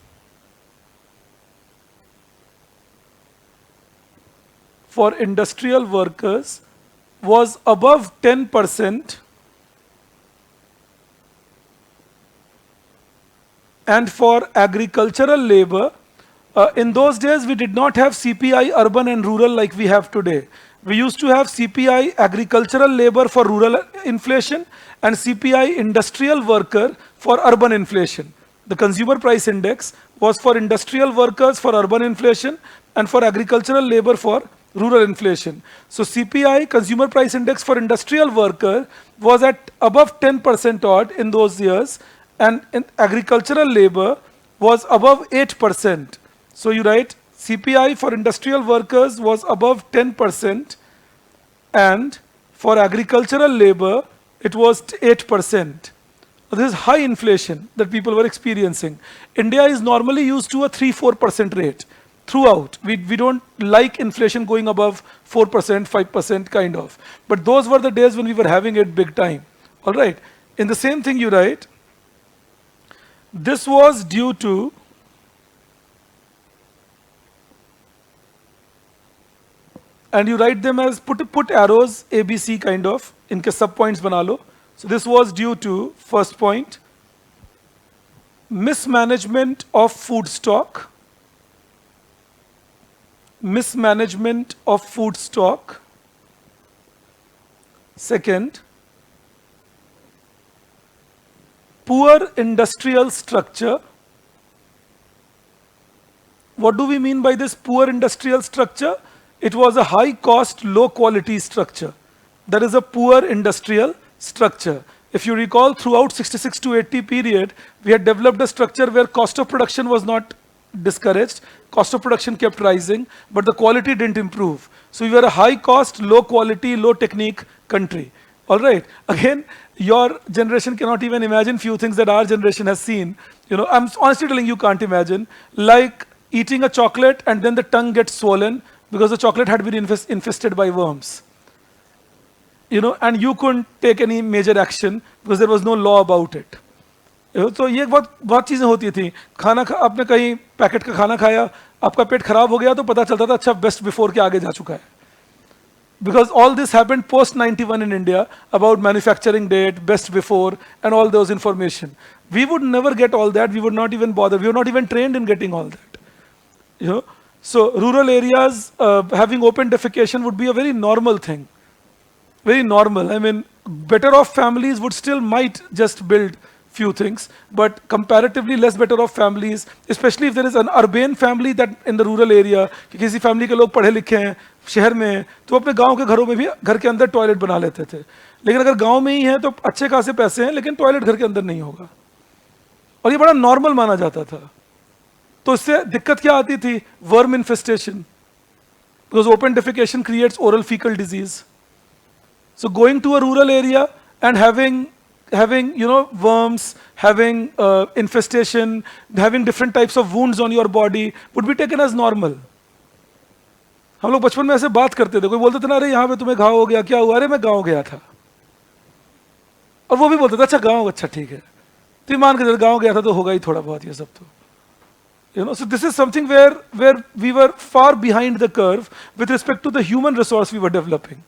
was above 10%, and for agricultural labor, in those days we did not have CPI urban and rural like we have today. We used to have CPI agricultural labor for rural inflation and CPI industrial worker for urban inflation. The consumer price index was for industrial workers for urban inflation and for agricultural labor for rural inflation. So CPI, consumer price index for industrial worker, was at above 10% odd in those years, and in agricultural labor was above 8%. So you write CPI for industrial workers was above 10%, and for agricultural labor it was 8%. This is high inflation that people were experiencing. India is normally used to a 3-4% rate throughout. We don't like inflation going above 4%, 5% kind of. But those were the days when we were having it big time. All right. In the same thing you write, this was due to and you write them as put arrows ABC kind of, इनके sub points बना लो. So this was due to, first point, mismanagement of food stock. Mismanagement of food stock. Second, poor industrial structure. What do we mean by this poor industrial structure? It was a high cost, low quality structure. That is a poor industrial structure. If you recall, throughout 66 to 80 period, we had developed a structure where cost of production was not discouraged, cost of production kept rising, but the quality didn't improve. So we were a high cost, low quality, low technique country. All right. Again, your generation cannot even imagine few things that our generation has seen. You know, I'm honestly telling you, can't imagine. Like eating a chocolate and then the tongue gets swollen because the chocolate had been infested by worms. You know, and you couldn't take any major action because there was no law about it. तो ये बहुत चीजें होती थी. खाना आपने कहीं packet का खाना खाया, आपका पेट खराब हो गया तो पता चलता था अच्छा बेस्ट बिफोर के आगे जा चुका है. Because all this happened post 91 in India about manufacturing date, best before, and all those information. We would never get all that. We would not even bother. We were not even trained in getting all that. You know, so rural areas having open defecation would be a very normal thing. Very normal. I mean, better off families would still might just build few things, but comparatively less better off families, especially if there is an urban family that in the rural area, कि किसी family के लोग पढ़े लिखे हैं शहर में हैं, तो अपने गांव के घरों में भी घर के अंदर टॉयलेट बना लेते थे। लेकिन अगर गांव में ही है तो अच्छे खासे पैसे हैं लेकिन टॉयलेट घर के अंदर नहीं होगा, और ये बड़ा नॉर्मल माना जाता था। तो इससे दिक्कत क्या आती थी? Worm infestation, because open defecation creates oral faecal disease. So going to a rural area and having worms, having infestation, having different types of wounds on your body would be taken as normal. हम लोग बचपन में ऐसे बात करते थे, कोई बोलते थे ना अरे यहाँ पे तुम्हें घाव हो गया, क्या हुआ? अरे मैं गाँव गया था, और वो भी बोलते थे अच्छा गाँव, अच्छा ठीक है, तो मान के चल गाँव गया था तो होगा ही थोड़ा बहुत ये सब तो so this is something where we were far behind the curve with respect to the human resource we were developing.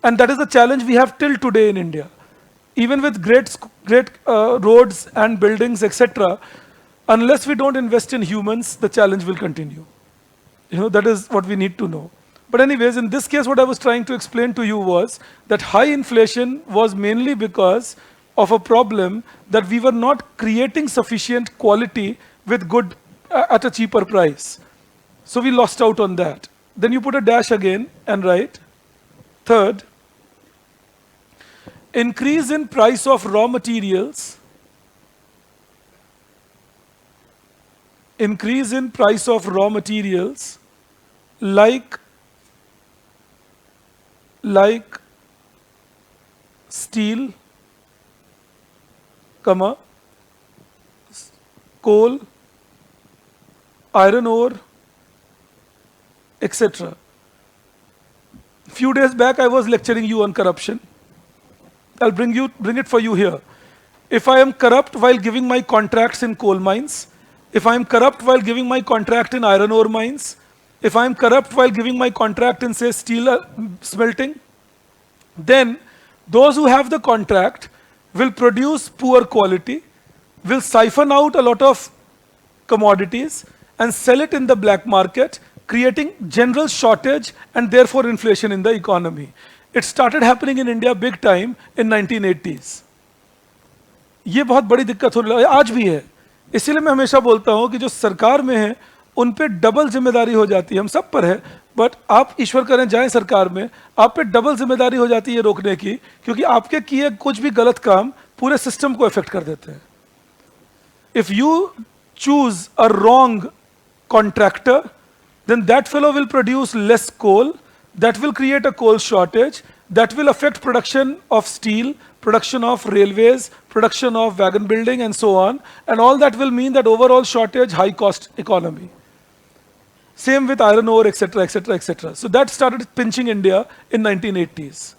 And that is the challenge we have till today in India. Even with great roads and buildings, etc., unless we don't invest in humans, the challenge will continue. That is what we need to know. But anyways, in this case, what I was trying to explain to you was that high inflation was mainly because of a problem that we were not creating sufficient quality with good at a cheaper price. So we lost out on that. Then you put a dash again and write, third, increase in price of raw materials, increase in price of raw materials like steel, coal, iron ore, etc. Few days back I was lecturing you on corruption. I'll bring it for you here. If I am corrupt while giving my contracts in coal mines, if I am corrupt while giving my contract in iron ore mines, if I am corrupt while giving my contract in, say, steel smelting, then those who have the contract will produce poor quality, will siphon out a lot of commodities and sell it in the black market, creating general shortage and therefore inflation in the economy. It started happening in India big time in 1980s. ये बहुत बड़ी दिक्कत होने लगी, आज भी है। इसीलिए मैं हमेशा बोलता हूँ कि जो सरकार में है उन पे डबल जिम्मेदारी हो जाती है, हम सब पर है, बट आप ईश्वर करें जाएं सरकार में, आप पे डबल जिम्मेदारी हो जाती है रोकने की, क्योंकि आपके किए कुछ भी गलत काम पूरे सिस्टम को इफेक्ट कर देते हैं। If you choose a wrong contractor, then that fellow will produce less coal, that will create a coal shortage, that will affect production of steel, production of railways, production of wagon building and so on, and all that will mean that overall shortage, high cost economy. Same with iron ore, etc., etc., etc. So that started pinching India in 1980s.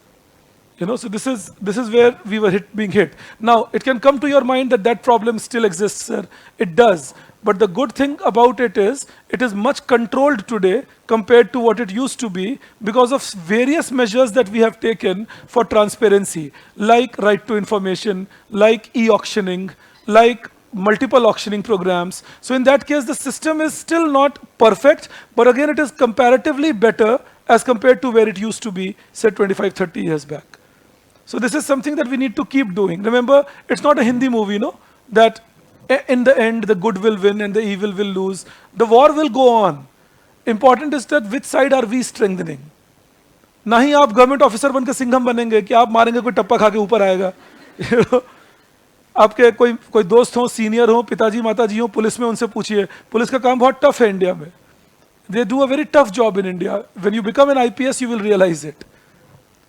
So this is where we were being hit. Now, it can come to your mind that that problem still exists, sir. It does. But the good thing about it is much controlled today compared to what it used to be because of various measures that we have taken for transparency, like right to information, like e-auctioning, like multiple auctioning programs. So in that case, the system is still not perfect, but again, it is comparatively better as compared to where it used to be, say 25, 30 years back. So this is something that we need to keep doing. Remember, it's not a Hindi movie, that in the end, the good will win and the evil will lose. The war will go on. Important is that which side are we strengthening? ना ही आप government officer बनकर सिंघम बनेंगे कि आप मारेंगे कोई टप्पा खा के ऊपर आएगा। आपके कोई दोस्त हो, सीनियर हो, पिताजी माताजी हो पुलिस में, उनसे पूछिए। पुलिस का काम बहुत टफ है इंडिया में। They do a very tough job in India. When you become an IPS, you will realize it.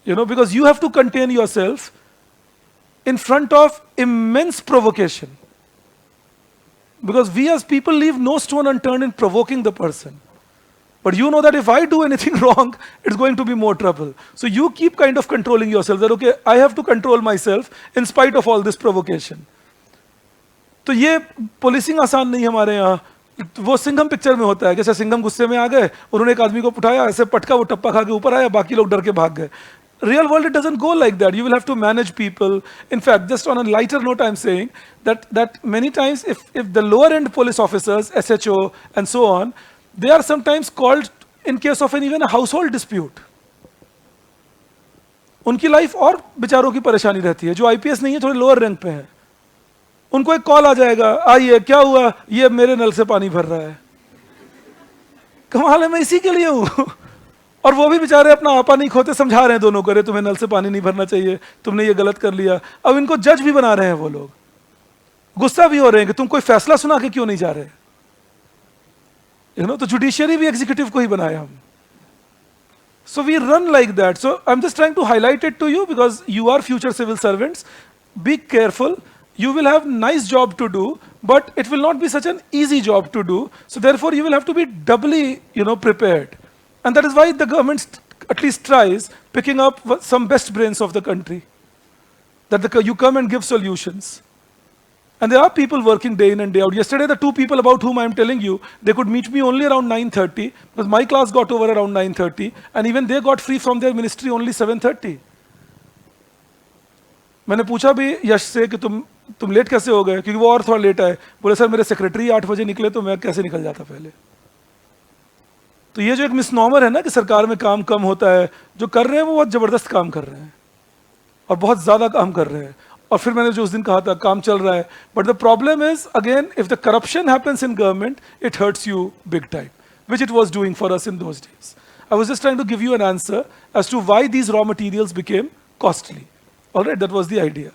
Because you have to contain yourself in front of immense provocation. Because we as people leave no stone unturned in provoking the person. But you know that if I do anything wrong, it's going to be more trouble. So you keep kind of controlling yourself that, okay, I have to control myself in spite of all this provocation. तो ये policing आसान नहीं हमारे यहाँ। वो Singham picture में होता है, जैसे सिंघम गुस्से में आ गए, उन्होंने एक आदमी को उठाया, ऐसे पटका, वो टप्पा खा के ऊपर आया, बाकी लोग डर के भाग गए। Real world, it doesn't go like that. You will have to manage people. In fact, just on a lighter note, I'm saying that many times if the lower end police officers, SHO and so on, they are sometimes called in case of even a household dispute. उनकी life और बेचारों की परेशानी रहती है, जो IPS नहीं है, थोड़े लोअर रैंक पे हैं। उनको एक कॉल आ जाएगा, आइए क्या हुआ, ये मेरे नल से पानी भर रहा है। कमाल है, मैं इसी के लिए हूं। और वो भी बेचारे अपना आपा नहीं खोते, समझा रहे हैं दोनों को, अरे तुम्हें नल से पानी नहीं भरना चाहिए, तुमने ये गलत कर लिया। अब इनको जज भी बना रहे हैं वो लोग, गुस्सा भी हो रहे हैं कि तुम कोई फैसला सुना के क्यों नहीं जा रहे। तो जुडिशियरी भी एग्जीक्यूटिव को ही बनाया हम। So we run like that. So I'm just trying to highlight it to you because you are future civil servants. Be careful. You will have nice job to do, but it will not be such an easy job to do. So therefore, you will have to be doubly, prepared. And that is why the government at least tries picking up some best brains of the country. That you come and give solutions. And there are people working day in and day out. Yesterday, the two people about whom I am telling you, they could meet me only around 9:30 because my class got over around 9:30, and even they got free from their ministry only 7:30. मैंने पूछा भी यश से कि तुम late कैसे हो गए, क्योंकि वो और थोड़ा लेट आए। बोले सर मेरे सेक्रेटरी 8 बजे निकले तो मैं कैसे निकल जाता पहले। तो ये जो एक मिसनॉमर है ना कि सरकार में काम कम होता है, जो कर रहे हैं वो बहुत जबरदस्त काम कर रहे हैं और बहुत ज्यादा काम कर रहे हैं। और फिर मैंने जो उस दिन कहा था काम चल रहा है, but the problem is again if the corruption happens in government it hurts you big time, which it was doing for us in those days. I was just trying to give you an answer as to why these raw materials became costly. Alright, that was the idea.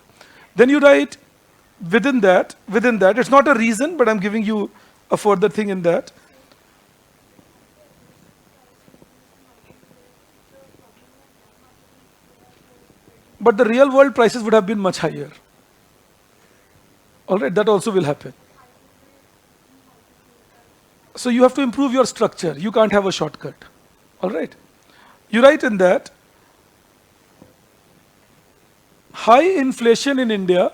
Then you write within that it's not a reason, but I'm giving you a further thing in that. But the real world prices would have been much higher. All right, that also will happen. So you have to improve your structure. You can't have a shortcut. All right. You write in that high inflation in India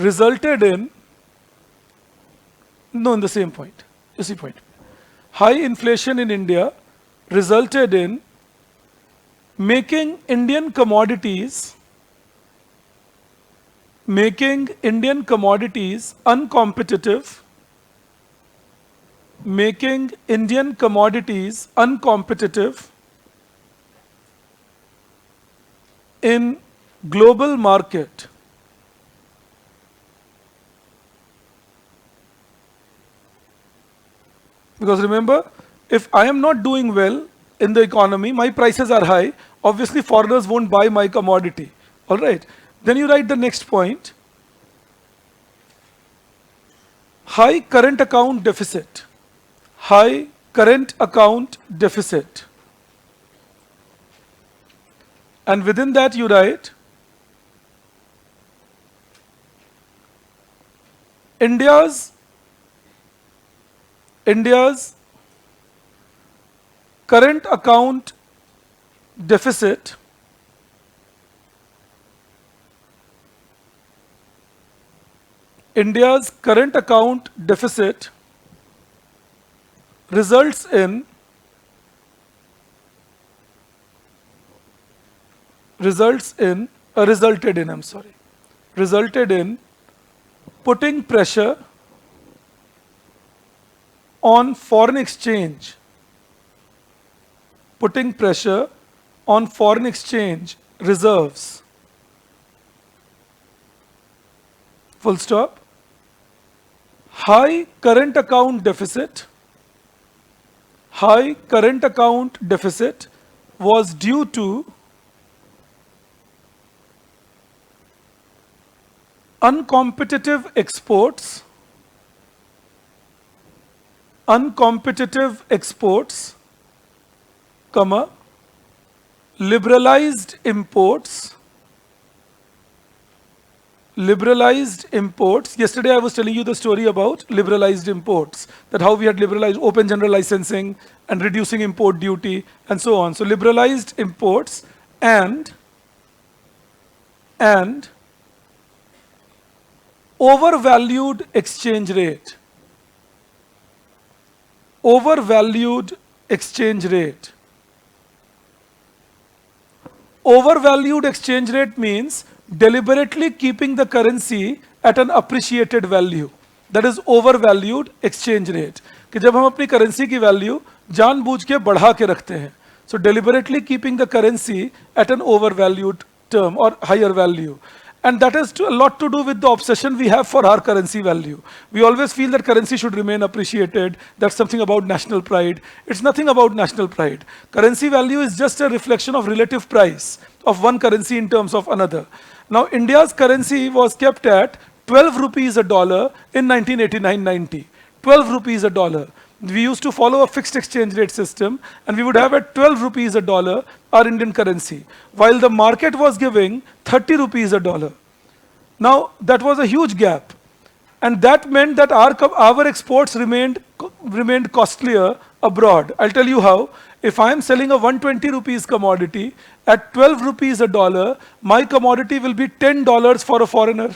resulted in, no, in the same point, you see point. High inflation in India resulted in making Indian commodities uncompetitive, in global market. Because remember, if I am not doing well in the economy, my prices are high, obviously foreigners won't buy my commodity. All right. Then you write the next point. High current account deficit. High current account deficit. And within that you write India's current account deficit resulted in putting pressure on foreign exchange reserves. Full stop. High current account deficit was due to uncompetitive exports, liberalized imports. Yesterday I was telling you the story about liberalized imports, that how we had liberalized open general licensing and reducing import duty and so on. So liberalized imports and overvalued exchange rate. Overvalued exchange rate means deliberately keeping the currency at an appreciated value. That is overvalued exchange rate. कि जब हम अपनी currency की value जानबूझ के बढ़ा के रखते हैं, So deliberately keeping the currency at an overvalued term or higher value. And that has a lot to do with the obsession we have for our currency value. We always feel that currency should remain appreciated. That's something about national pride. It's nothing about national pride. Currency value is just a reflection of relative price of one currency in terms of another. Now, India's currency was kept at 12 rupees a dollar in 1989-90. 12 rupees a dollar. We used to follow a fixed exchange rate system, and we would have at 12 rupees a dollar our Indian currency, while the market was giving 30 rupees a dollar. Now, that was a huge gap. And that meant that our exports remained costlier abroad. I'll tell you how. If I am selling a 120 rupees commodity at 12 rupees a dollar, my commodity will be $10 for a foreigner.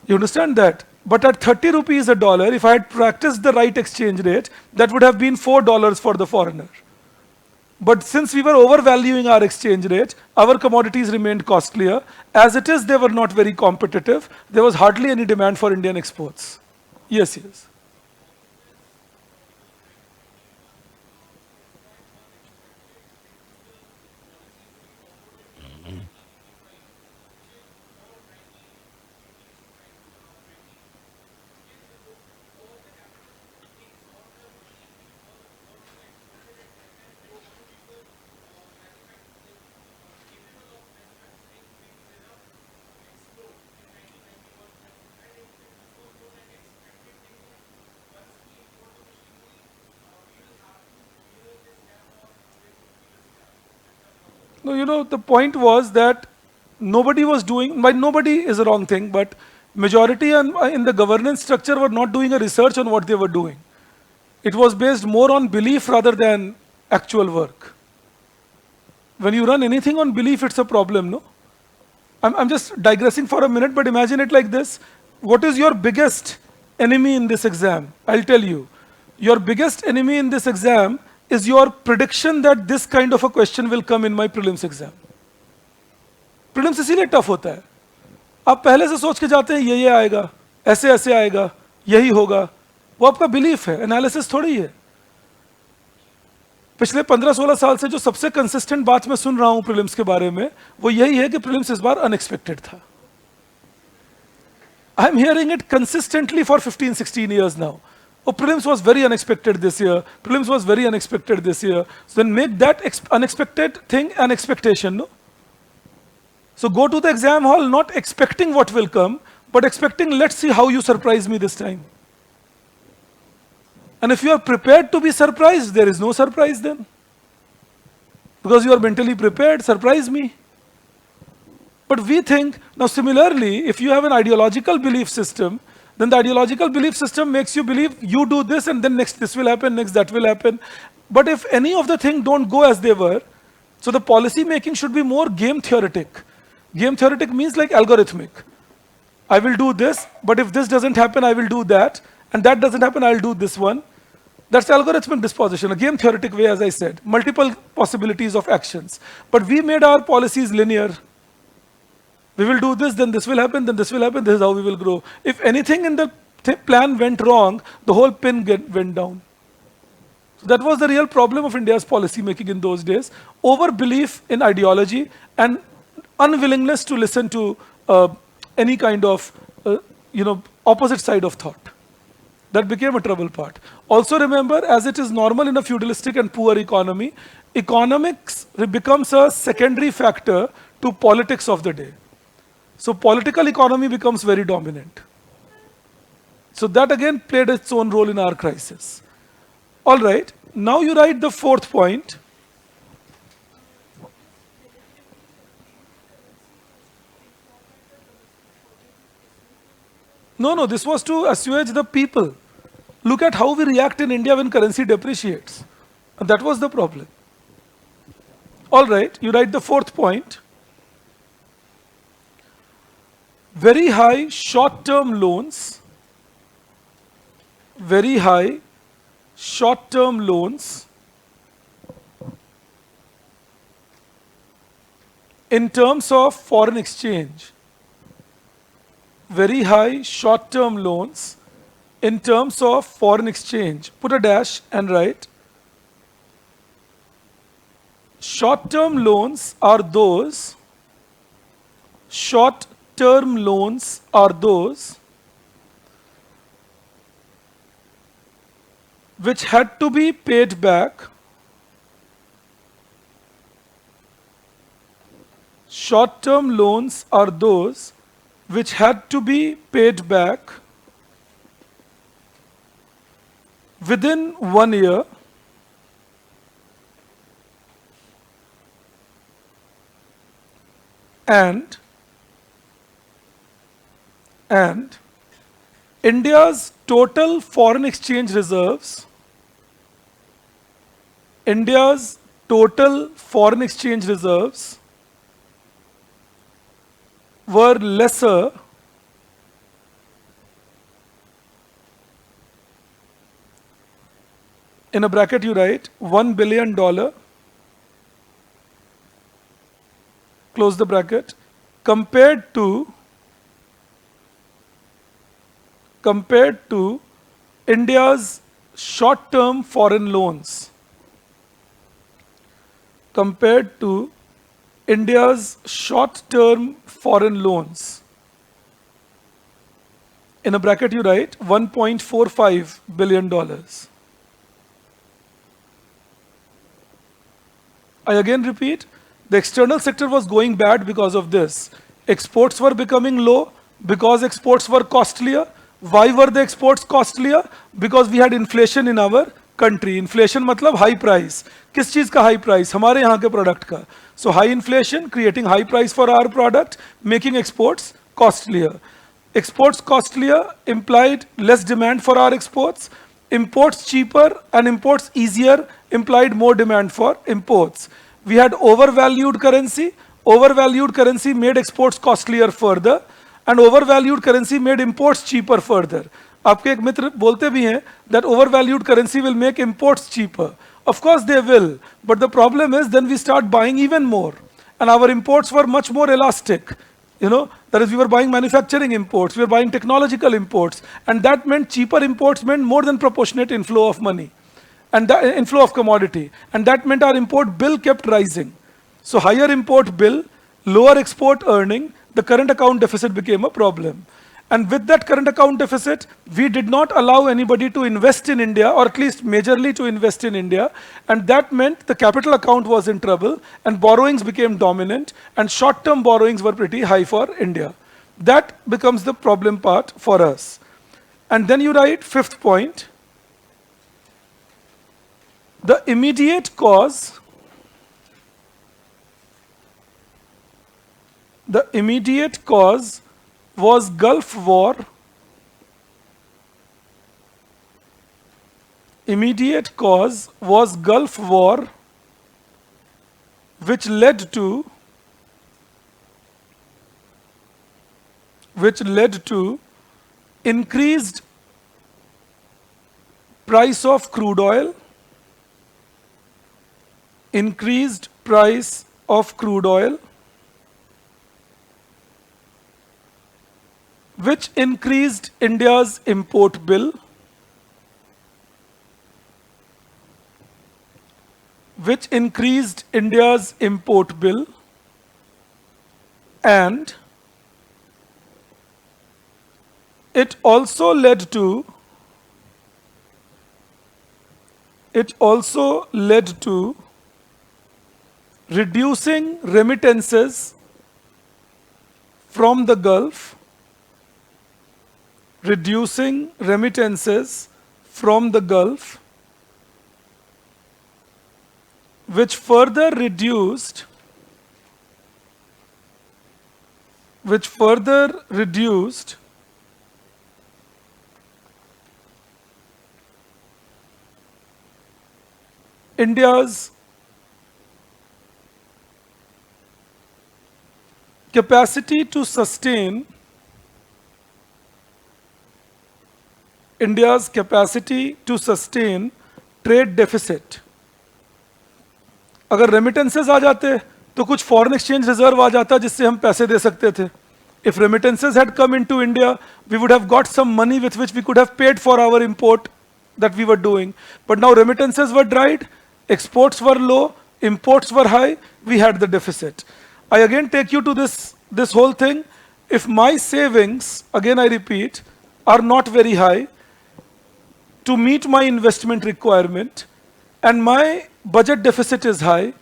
You understand that? But at 30 rupees a dollar, if I had practiced the right exchange rate, that would have been $4 for the foreigner. But since we were overvaluing our exchange rate, our commodities remained costlier. As it is, they were not very competitive. There was hardly any demand for Indian exports. Yes, yes. No, the point was that nobody was doing, by nobody is a wrong thing, but majority in the governance structure were not doing a research on what they were doing. It was based more on belief rather than actual work. When you run anything on belief, it's a problem, no? I'm just digressing for a minute, but imagine it like this. What is your biggest enemy in this exam? I'll tell you. Your biggest enemy in this exam is your prediction that this kind of a question will come in my prelims exam. Prelims इसीलिए tough होता है. आप पहले से सोच के जाते हैं ये आएगा, ऐसे ऐसे आएगा, यही होगा. वो आपका बिलीफ है, एनालिसिस थोड़ी है. पिछले 15-16 साल से जो सबसे कंसिस्टेंट बात मैं सुन रहा हूं प्रीलिम्स के बारे में, वो यही है कि प्रीलिम्स इस बार अनएक्सपेक्टेड था. I am hearing it consistently for 15-16 years now. Oh, prelims was very unexpected this year. Prelims was very unexpected this year. So then make that unexpected thing an expectation, no? So go to the exam hall not expecting what will come, but expecting, let's see how you surprise me this time. And if you are prepared to be surprised, there is no surprise then. Because you are mentally prepared, surprise me. But we think, now similarly, if you have an ideological belief system, then the ideological belief system makes you believe you do this and then next this will happen, next that will happen. But if any of the things don't go as they were, so the policy making should be more game theoretic. Game theoretic means like algorithmic. I will do this, but if this doesn't happen, I will do that. And that doesn't happen, I'll do this one. That's algorithmic disposition, a game theoretic way, as I said. Multiple possibilities of actions. But we made our policies linear. We will do this, then this will happen, then this will happen, this is how we will grow. If anything in the plan went wrong, the whole pin went down. So that was the real problem of India's policy making in those days. Over-belief in ideology and unwillingness to listen to any kind of opposite side of thought. That became a trouble part. Also remember, as it is normal in a feudalistic and poor economy, economics becomes a secondary factor to politics of the day. So political economy becomes very dominant. So that again played its own role in our crisis. All right, now you write the fourth point. No, this was to assuage the people. Look at how we react in India when currency depreciates. And that was the problem. All right, you write the fourth point. Very high short-term loans, very high short-term loans in terms of foreign exchange. Very high short-term loans in terms of foreign exchange. Put a dash and write short-term loans are those short-term loans are those which had to be paid back. Short-term loans are those which had to be paid back within 1 year and India's total foreign exchange reserves India's total foreign exchange reserves were lesser in a bracket you write $1 billion, close the bracket, compared to India's short-term foreign loans. Compared to India's short-term foreign loans. In a bracket you write $1.45 billion. I again repeat, the external sector was going bad because of this. Exports were becoming low because exports were costlier. Why were the exports costlier? Because we had inflation in our country. Inflation मतलब high price. किस चीज का high price? हमारे यहाँ के product का. So high inflation creating high price for our product, making exports costlier. Exports costlier implied less demand for our exports. Imports cheaper and imports easier implied more demand for imports. We had overvalued currency. Overvalued currency made exports costlier further, and overvalued currency made imports cheaper further. आपके एक मित्र बोलते भी हैं that overvalued currency will make imports cheaper. Of course they will, but the problem is then we start buying even more, and our imports were much more elastic. That is, we were buying manufacturing imports, we were buying technological imports, and that meant cheaper imports meant more than proportionate inflow of money, and the inflow of commodity, and that meant our import bill kept rising. So higher import bill, lower export earning, the current account deficit became a problem. And with that current account deficit, we did not allow anybody to invest in India, or at least majorly to invest in India. And that meant the capital account was in trouble, and borrowings became dominant, and short-term borrowings were pretty high for India. That becomes the problem part for us. And then you write fifth point, the immediate cause was Gulf War. Immediate cause was Gulf War, which led to increased price of crude oil, which increased India's import bill, and it also led to reducing remittances from the Gulf, which further reduced India's capacity to sustain trade deficit. अगर remittances आ जाते तो कुछ foreign exchange reserve आ जाता जिससे हम पैसे दे सकते थे. If remittances had come into India, we would have got some money with which we could have paid for our import that we were doing. But now remittances were dried, exports were low, Imports were high, we had the deficit. I again take you to this whole thing. If my savings, again I repeat, are not very high to meet my investment requirement, and my budget deficit is high,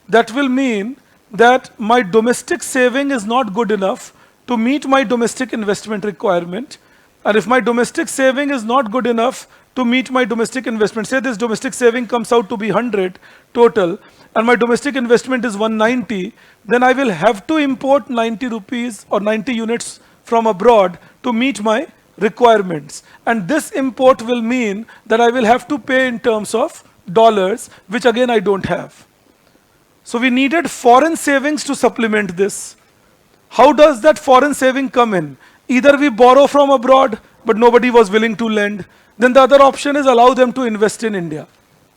that will mean that my domestic saving is not good enough to meet my domestic investment requirement. And if my domestic saving is not good enough to meet my domestic investment, say this domestic saving comes out to be 100 total, and my domestic investment is 190, then I will have to import 90 rupees or 90 units from abroad to meet my requirements. And this import will mean that I will have to pay in terms of dollars, which again I don't have. So we needed foreign savings to supplement this. How does that foreign saving come in? Either we borrow from abroad, but nobody was willing to lend. Then the other option is allow them to invest in India,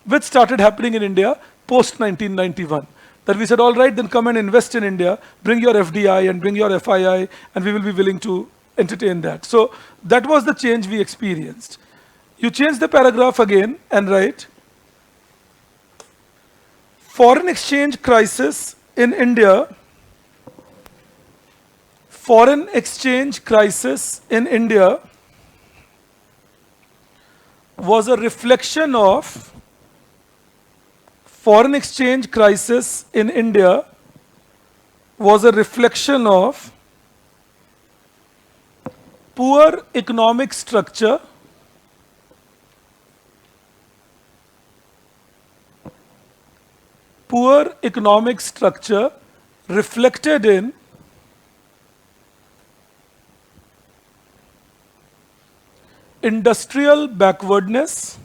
which started happening in India post 1991. That we said, all right, then come and invest in India, bring your FDI and bring your FII, and we will be willing to entertain that. So that was the change we experienced. You change the paragraph again and write, foreign exchange crisis in India. Foreign exchange crisis in India was a reflection of foreign exchange crisis in India was a reflection of poor economic structure, reflected in industrial backwardness,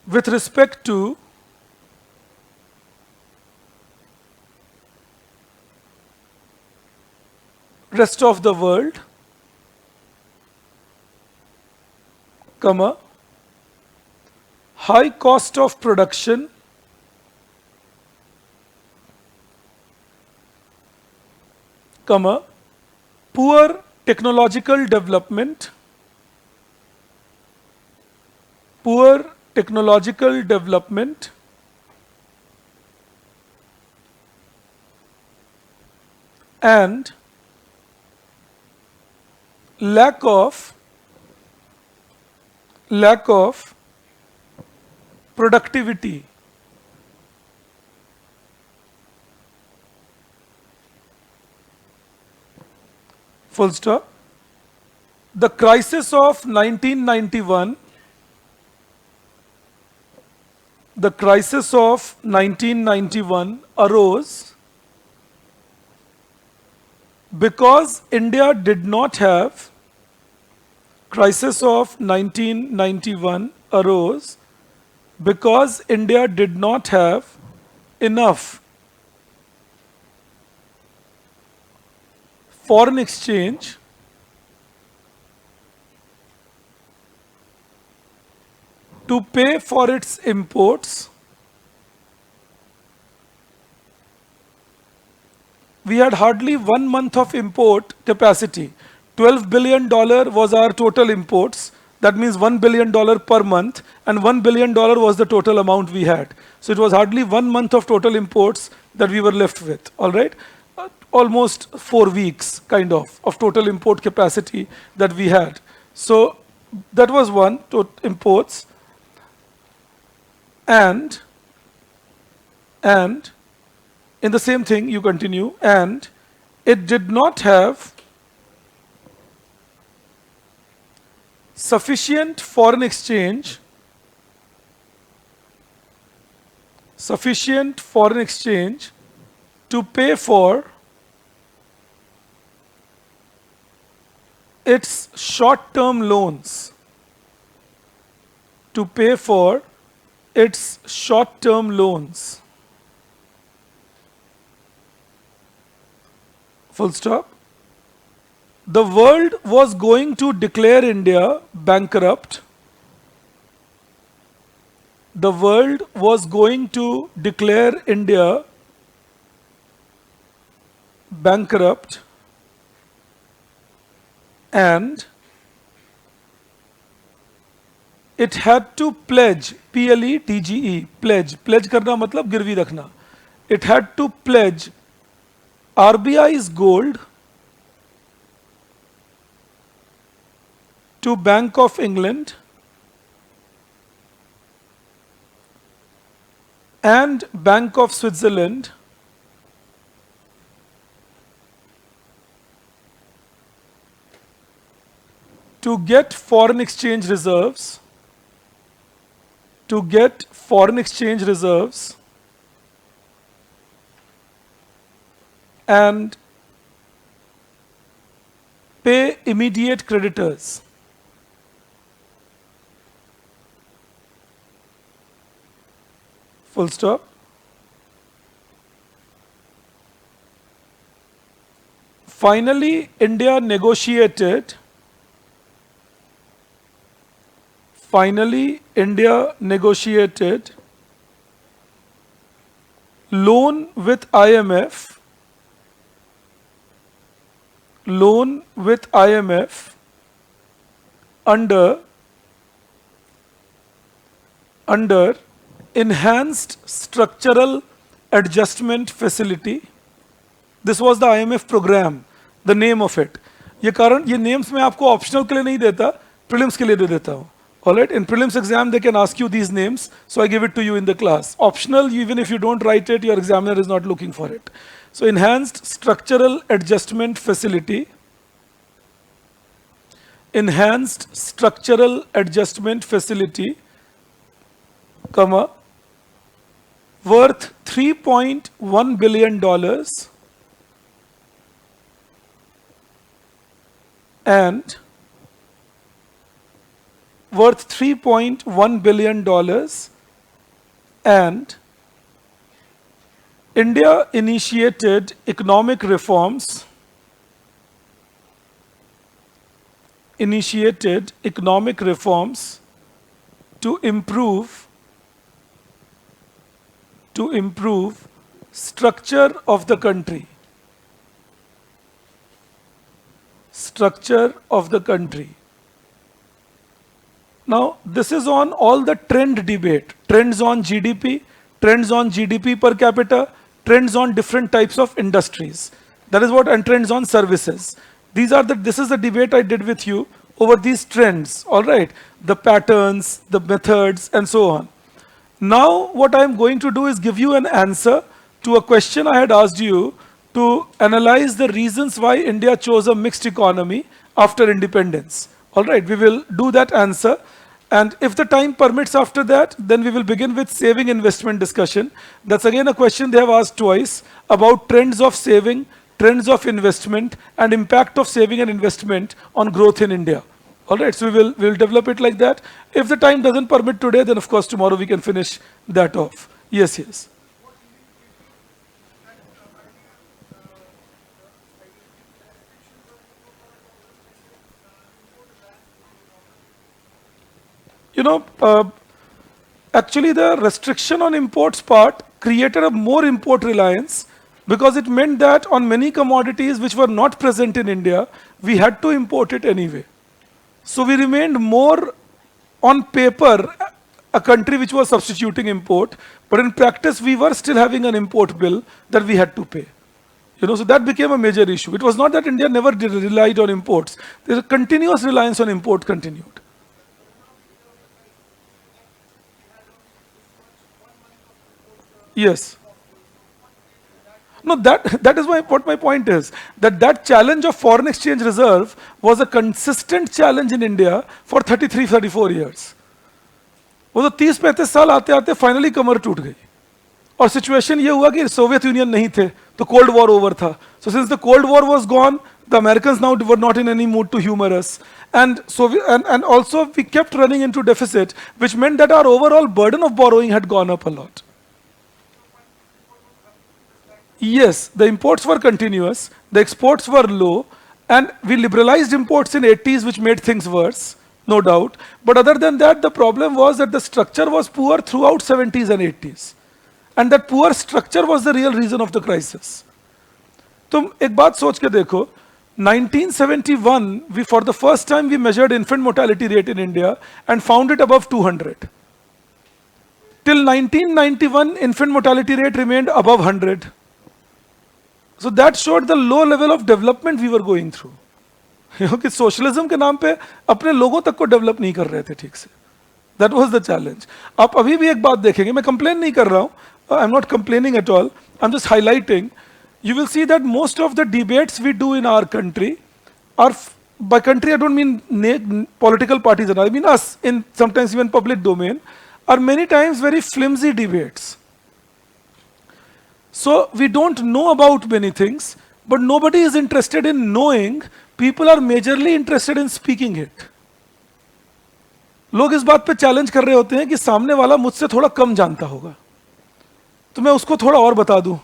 with respect to rest of the world, comma, high cost of production, comma, poor technological development, and lack of productivity. Full stop. The crisis of 1991, arose because India did not have enough foreign exchange to pay for its imports. We had hardly 1 month of import capacity. $12 billion was our total imports. That means $1 billion per month, and $1 billion was the total amount we had. So it was hardly 1 month of total imports that we were left with, all right? Almost 4 weeks, kind of total import capacity that we had. So that was one, to imports. And in the same thing, you continue, and it did not have sufficient foreign exchange to pay for its short-term loans. Full stop. The world was going to declare India bankrupt. The world was going to declare India bankrupt and it had to pledge, pledge, pledge करना मतलब गिरवी रखना. It had to pledge RBI's gold to Bank of England and Bank of Switzerland to get foreign exchange reserves, and pay immediate creditors. Full stop. Finally, India negotiated loan with IMF under enhanced structural adjustment facility. This was the IMF program, the name of it. ये names मैं आपको optional के लिए नहीं देता, prelims के लिए दे देता हूँ. Alright, in prelims exam they can ask you these names, so I give it to you in the class. Optional, even if you don't write it, your examiner is not looking for it. So enhanced structural adjustment facility, comma, worth $3.1 billion and worth $3.1 billion, and India initiated economic reforms to improve structure of the country. Now, this is on all the trend debate. Trends on GDP, trends on GDP per capita, trends on different types of industries. That is what, and trends on services. This is the debate I did with you over these trends, all right? The patterns, the methods, and so on. Now, what I am going to do is give you an answer to a question I had asked you to analyze the reasons why India chose a mixed economy after independence. All right, we will do that answer. And if the time permits after that, then we will begin with saving investment discussion. That's again a question they have asked twice about trends of saving, trends of investment, and impact of saving and investment on growth in India. All right, so we'll develop it like that. If the time doesn't permit today, then of course tomorrow we can finish that off. Yes, yes. You know, actually the restriction on imports part created a more import reliance because it meant that on many commodities which were not present in India, we had to import it anyway. So we remained more on paper a country which was substituting import, but in practice we were still having an import bill that we had to pay. You know, so that became a major issue. It was not that India never relied on imports. There's a continuous reliance on import continued. Yes. No, that is what my point is. That challenge of foreign exchange reserve was a consistent challenge in India for 33, 34 years. वो तो 30-35 साल आते आते finally कमर टूट गई और situation ये हुआ कि सोवियत यूनियन नहीं थे तो कोल्ड वॉर ओवर था so since the cold war was gone the Americans now were not in any mood to humor us and also we kept running into deficit which meant that our overall burden of borrowing had gone up a lot. Yes, the imports were continuous, the exports were low, and we liberalized imports in 80s, which made things worse, no doubt. But other than that, the problem was that the structure was poor throughout 70s and 80s. And that poor structure was the real reason of the crisis. तुम एक बात सोच के देखो, 1971, for the first time, we measured infant mortality rate in India and found it above 200. Till 1991, infant mortality rate remained above 100. So that showed the low level of development we were going through. कि socialism के नाम पे अपने लोगों तक को develop नहीं कर रहे थे ठीक से. That was the challenge. आप अभी भी एक बात देखेंगे, मैं कंप्लेन नहीं कर रहा हूँ, I am not complaining at all, I am just highlighting. You will see that most of the debates we do in our country are, by country I don't mean political parties, I mean us, in sometimes even public domain, are many times very flimsy debates. So we don't know about many things, but nobody is interested in knowing. People are majorly interested in speaking it. लोग इस बात पे challenge कर रहे होते हैं कि सामने वाला मुझसे थोड़ा कम जानता होगा, तो मैं उसको थोड़ा और बता दूं.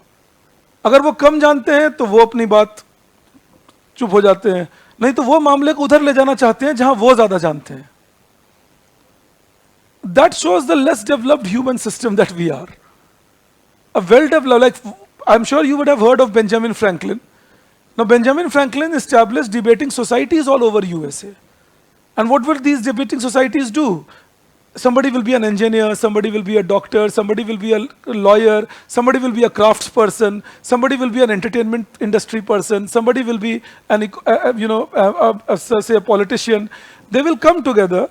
अगर वो कम जानते हैं तो वो अपनी बात चुप हो जाते हैं, नहीं तो वो मामले को उधर ले जाना चाहते हैं जहां वो ज्यादा जानते हैं. That shows the less developed human system that we are. A well-developed, like I'm sure you would have heard of Benjamin Franklin. Now Benjamin Franklin established debating societies all over USA. And what will these debating societies do? Somebody will be an engineer, somebody will be a doctor, somebody will be a lawyer, somebody will be a craftsperson, somebody will be an entertainment industry person, somebody will be an, say a politician. They will come together,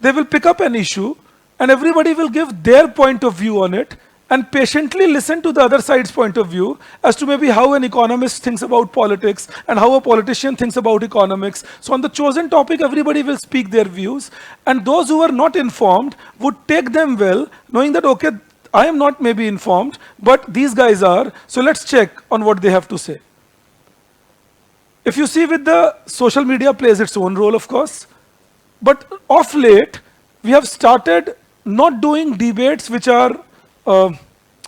they will pick up an issue, and everybody will give their point of view on it, and patiently listen to the other side's point of view as to maybe how an economist thinks about politics and how a politician thinks about economics. So on the chosen topic, everybody will speak their views, and those who are not informed would take them well, knowing that, okay, I am not maybe informed, but these guys are, so let's check on what they have to say. If you see, with the social media plays its own role, of course, but of late, we have started not doing debates which are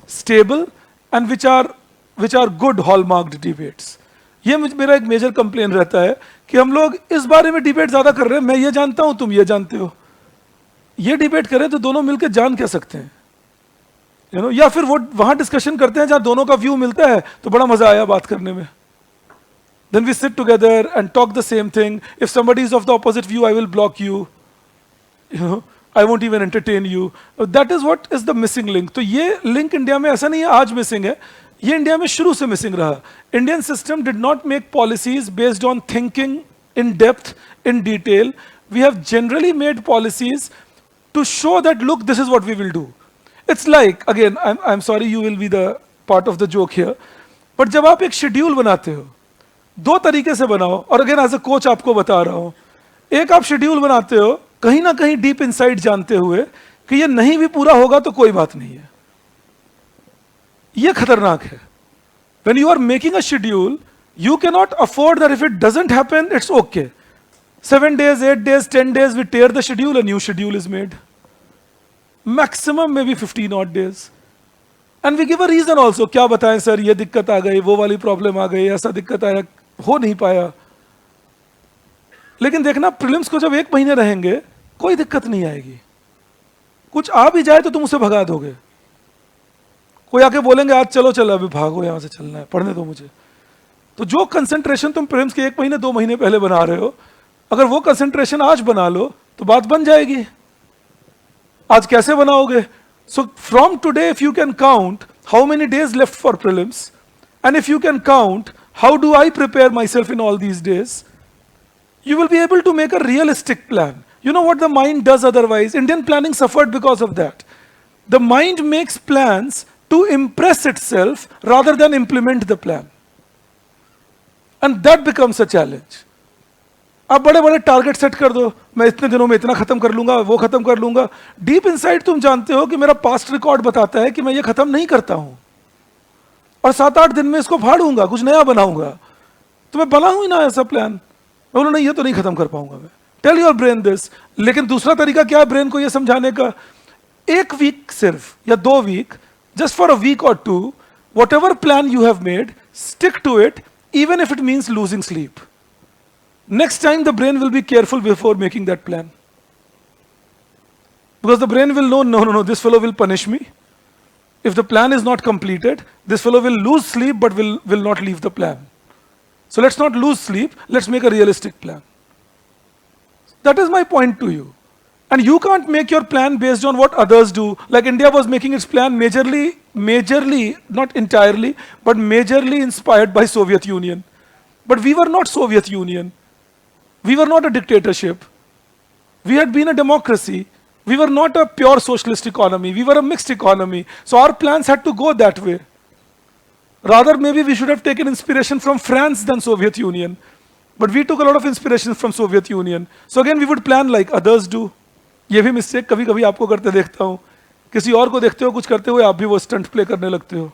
stable and which are good hallmarked debates. ये मेरा एक major complain रहता है कि हम लोग इस बारे में डिबेट ज्यादा कर रहे हैं, मैं ये जानता हूं तुम ये जानते हो. ये डिबेट करें तो दोनों मिलकर जान क्या सकते हैं, या फिर वो वहां डिस्कशन करते हैं जहां दोनों का व्यू मिलता है, तो बड़ा मजा आया बात करने में. Then we sit together and talk the same thing. If somebody is of the opposite view, I will block you. I won't even entertain you. That is what is the missing link. तो ये link India में ऐसा नहीं है आज missing है, ये India में शुरू से missing रहा. Indian system did not make policies based on thinking in depth, in detail. We have generally made policies to show that, look, this is what we will do. It's like, again, I'm sorry, you will be the part of the joke here, but जब आप एक schedule बनाते हो, दो तरीके से बनाओ, और अगेन एज अ कोच आपको बता रहा हूं, एक आप शेड्यूल बनाते हो कहीं ना कहीं डीप इनसाइड जानते हुए कि ये नहीं भी पूरा होगा तो कोई बात नहीं है. ये खतरनाक है. When you are making a schedule, you cannot afford that if it doesn't happen, it's okay. 7 days, 8 days, 10 days, we tear the schedule, a new schedule is made. Maximum maybe 15 odd days. And we give a reason also. क्या बताएं sir, ये दिक्कत आ गई, वो वाली problem आ गई, ऐसा दिक्कत आया, हो नहीं पाया. लेकिन देखना, प्रीलिम्स को जब 1 महीने रहेंगे, कोई दिक्कत नहीं आएगी. कुछ आ भी जाए तो तुम उसे भगा दोगे. कोई आके बोलेंगे आज चलो चलो, अभी भागो, यहां से चलना है, पढ़ने दो मुझे. तो जो कंसंट्रेशन तुम प्रीलिम्स के 1 महीने 2 महीने पहले बना रहे हो, अगर वो कंसंट्रेशन आज बना लो तो बात बन जाएगी. आज कैसे बनाओगे? So from today, if you can count how many days left for prelims, and if you can count how do I prepare myself in all these days, you will be able to make a realistic plan. You know what the mind does otherwise? Indian planning suffered because of that. The mind makes plans to impress itself rather than implement the plan. And that becomes a challenge. आप बड़े बड़े target set कर दो, मैं इतने दिनों में इतना खत्म कर लूंगा, वो खत्म कर लूंगा. डीप इनसाइड तुम जानते हो कि मेरा पास्ट रिकॉर्ड बताता है कि मैं ये खत्म नहीं करता हूं, और 7-8 दिन में इसको फाड़ूंगा, कुछ नया बनाऊंगा. तो मैं बनाऊं ही ना ऐसा प्लान. मैं बोला नहीं, ये तो नहीं खत्म कर पाऊंगा मैं. Tell your brain this. लेकिन दूसरा तरीका क्या है ब्रेन को ये समझाने का? 1 वीक सिर्फ या 2 week, just for a week और 2, whatever plan you have made, stick to it, even if it means losing sleep. Next time the brain will be careful before making that plan. Because the brain will know, no, this fellow will punish me. If the plan is not completed, this fellow will lose sleep but will not leave the plan. So let's not lose sleep. Let's make a realistic plan. That is my point to you. And you can't make your plan based on what others do. Like India was making its plan majorly, not entirely, but majorly inspired by Soviet Union. But we were not Soviet Union. We were not a dictatorship. We had been a democracy. We were not a pure socialist economy. We were a mixed economy. So our plans had to go that way. Rather, maybe we should have taken inspiration from France than Soviet Union. But we took a lot of inspiration from Soviet Union. So again, we would plan like others do. ये भी mistake कभी कभी आपको करते देखता हूँ. किसी और को देखते हो कुछ करते हुए आप भी वो स्टंट प्ले करने लगते हो.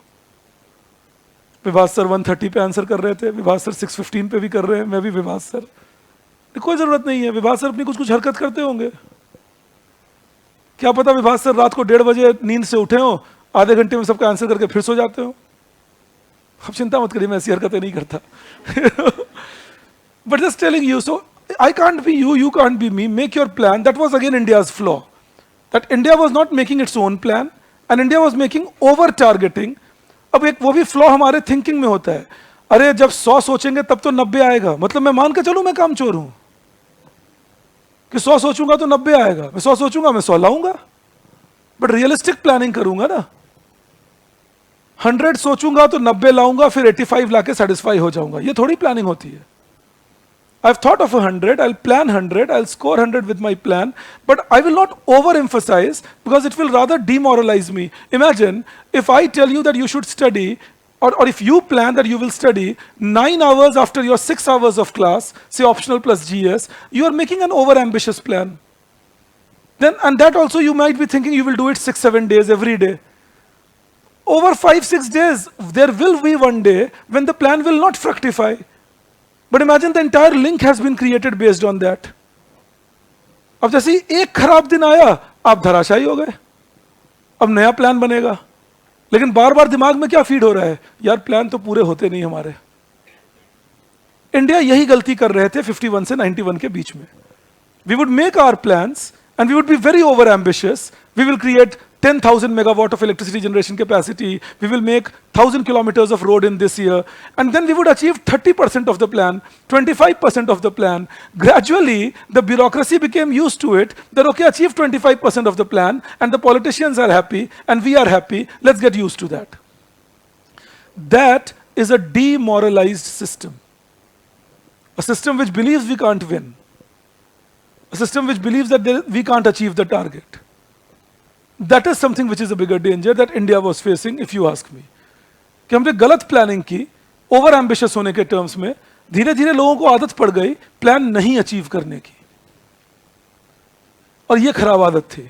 विभास सर 130 पे आंसर कर रहे थे, विभास सर 615 पे भी कर रहे हैं, मैं भी विभास सर. कोई जरूरत नहीं है, विभास सर अपनी कुछ कुछ हरकत करते होंगे. क्या पता विभास सर रात को 1:30 बजे नींद से उठे हो, आधे घंटे में सबका आंसर करके फिर सो जाते हो. अब चिंता मत करिए, मैं ऐसी हरकतें नहीं करता. But just telling you, so I can't be you, you can't be me. Make your plan. That was again India's flaw. That India was not making its own plan and India was making over targeting. अब एक वो भी flaw हमारे thinking में होता है. अरे जब 100 सोचेंगे तब तो 90 आएगा. मतलब मैं मान के चलूं मैं कामचोर हूं कि 100 सोचूंगा तो 90 आएगा. मैं 100 सोचूंगा मैं 100 लाऊंगा. बट रियलिस्टिक प्लानिंग करूंगा ना. 100 सोचूंगा तो 90 लाऊंगा, फिर 85 लाके सेटिस्फाई हो जाऊंगा. ये थोड़ी प्लानिंग होती है. I've thought of 100, I'll plan 100, I'll score 100 with my plan, but I will not overemphasize because it will rather demoralize me. Imagine if I tell you that you should study, or if you plan that you will study 9 hours after your 6 hours of class, say optional plus GS, you are making an overambitious plan. Then, and that also you might be thinking you will do it 6-7 days every day. Over 5-6 days, there will be one day when the plan will not fructify. But imagine the entire link has been created based on that. अब जैसे ही एक खराब दिन आया आप धराशायी हो गए. अब नया प्लान बनेगा. लेकिन बार बार दिमाग में क्या फीड हो रहा है, यार प्लान तो पूरे होते नहीं हमारे. इंडिया यही गलती कर रहे थे 51 से 91 के बीच में. We would make our plans and we would be very over ambitious. We will create 10,000 megawatt of electricity generation capacity. We will make 1,000 kilometers of road in this year. And then we would achieve 30% of the plan, 25% of the plan. Gradually, the bureaucracy became used to it, that okay, achieve 25% of the plan, and the politicians are happy, and we are happy. Let's get used to that. That is a demoralized system. A system which believes we can't win. A system which believes that we can't achieve the target. That is something which is a bigger danger that India was facing, if you ask me. कि हमने गलत planning की, over ambitious होने के terms में, धीरे धीरे लोगों को आदत पड़ गई प्लान नहीं अचीव करने की. और ये खराब आदत थी.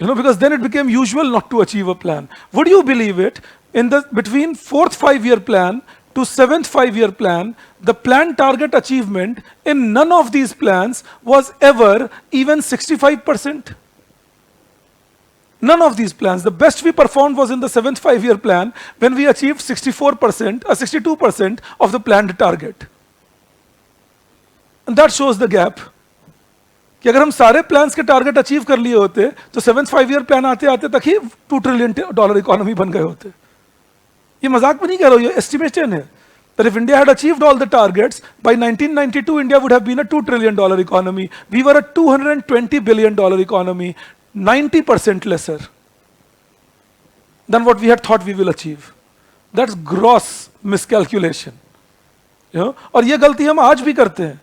You know, because then it became usual not to achieve a plan. Would you believe it? In the between 4th 5-year plan to 7th 5-year plan, the plan target achievement in none of these plans was ever even 65%. None of these plans. The best we performed was in the 7th 5-year plan when we achieved 64% or 62% of the planned target. And that shows the gap. कि अगर हम सारे plans के target achieve कर लिए होते तो 7th 5-year plan आते आते तक ही $2 trillion इकोनॉमी बन गए होते. ये मजाक में नहीं कह रहा हूं, ये एस्टिमेशन है. That if India had achieved all the targets, by 1992 India would have been a $2 trillion economy. We were a $220 billion economy, 90% lesser than what we had thought we will achieve. That's gross miscalculation. You know? और ये गलती हम आज भी करते हैं.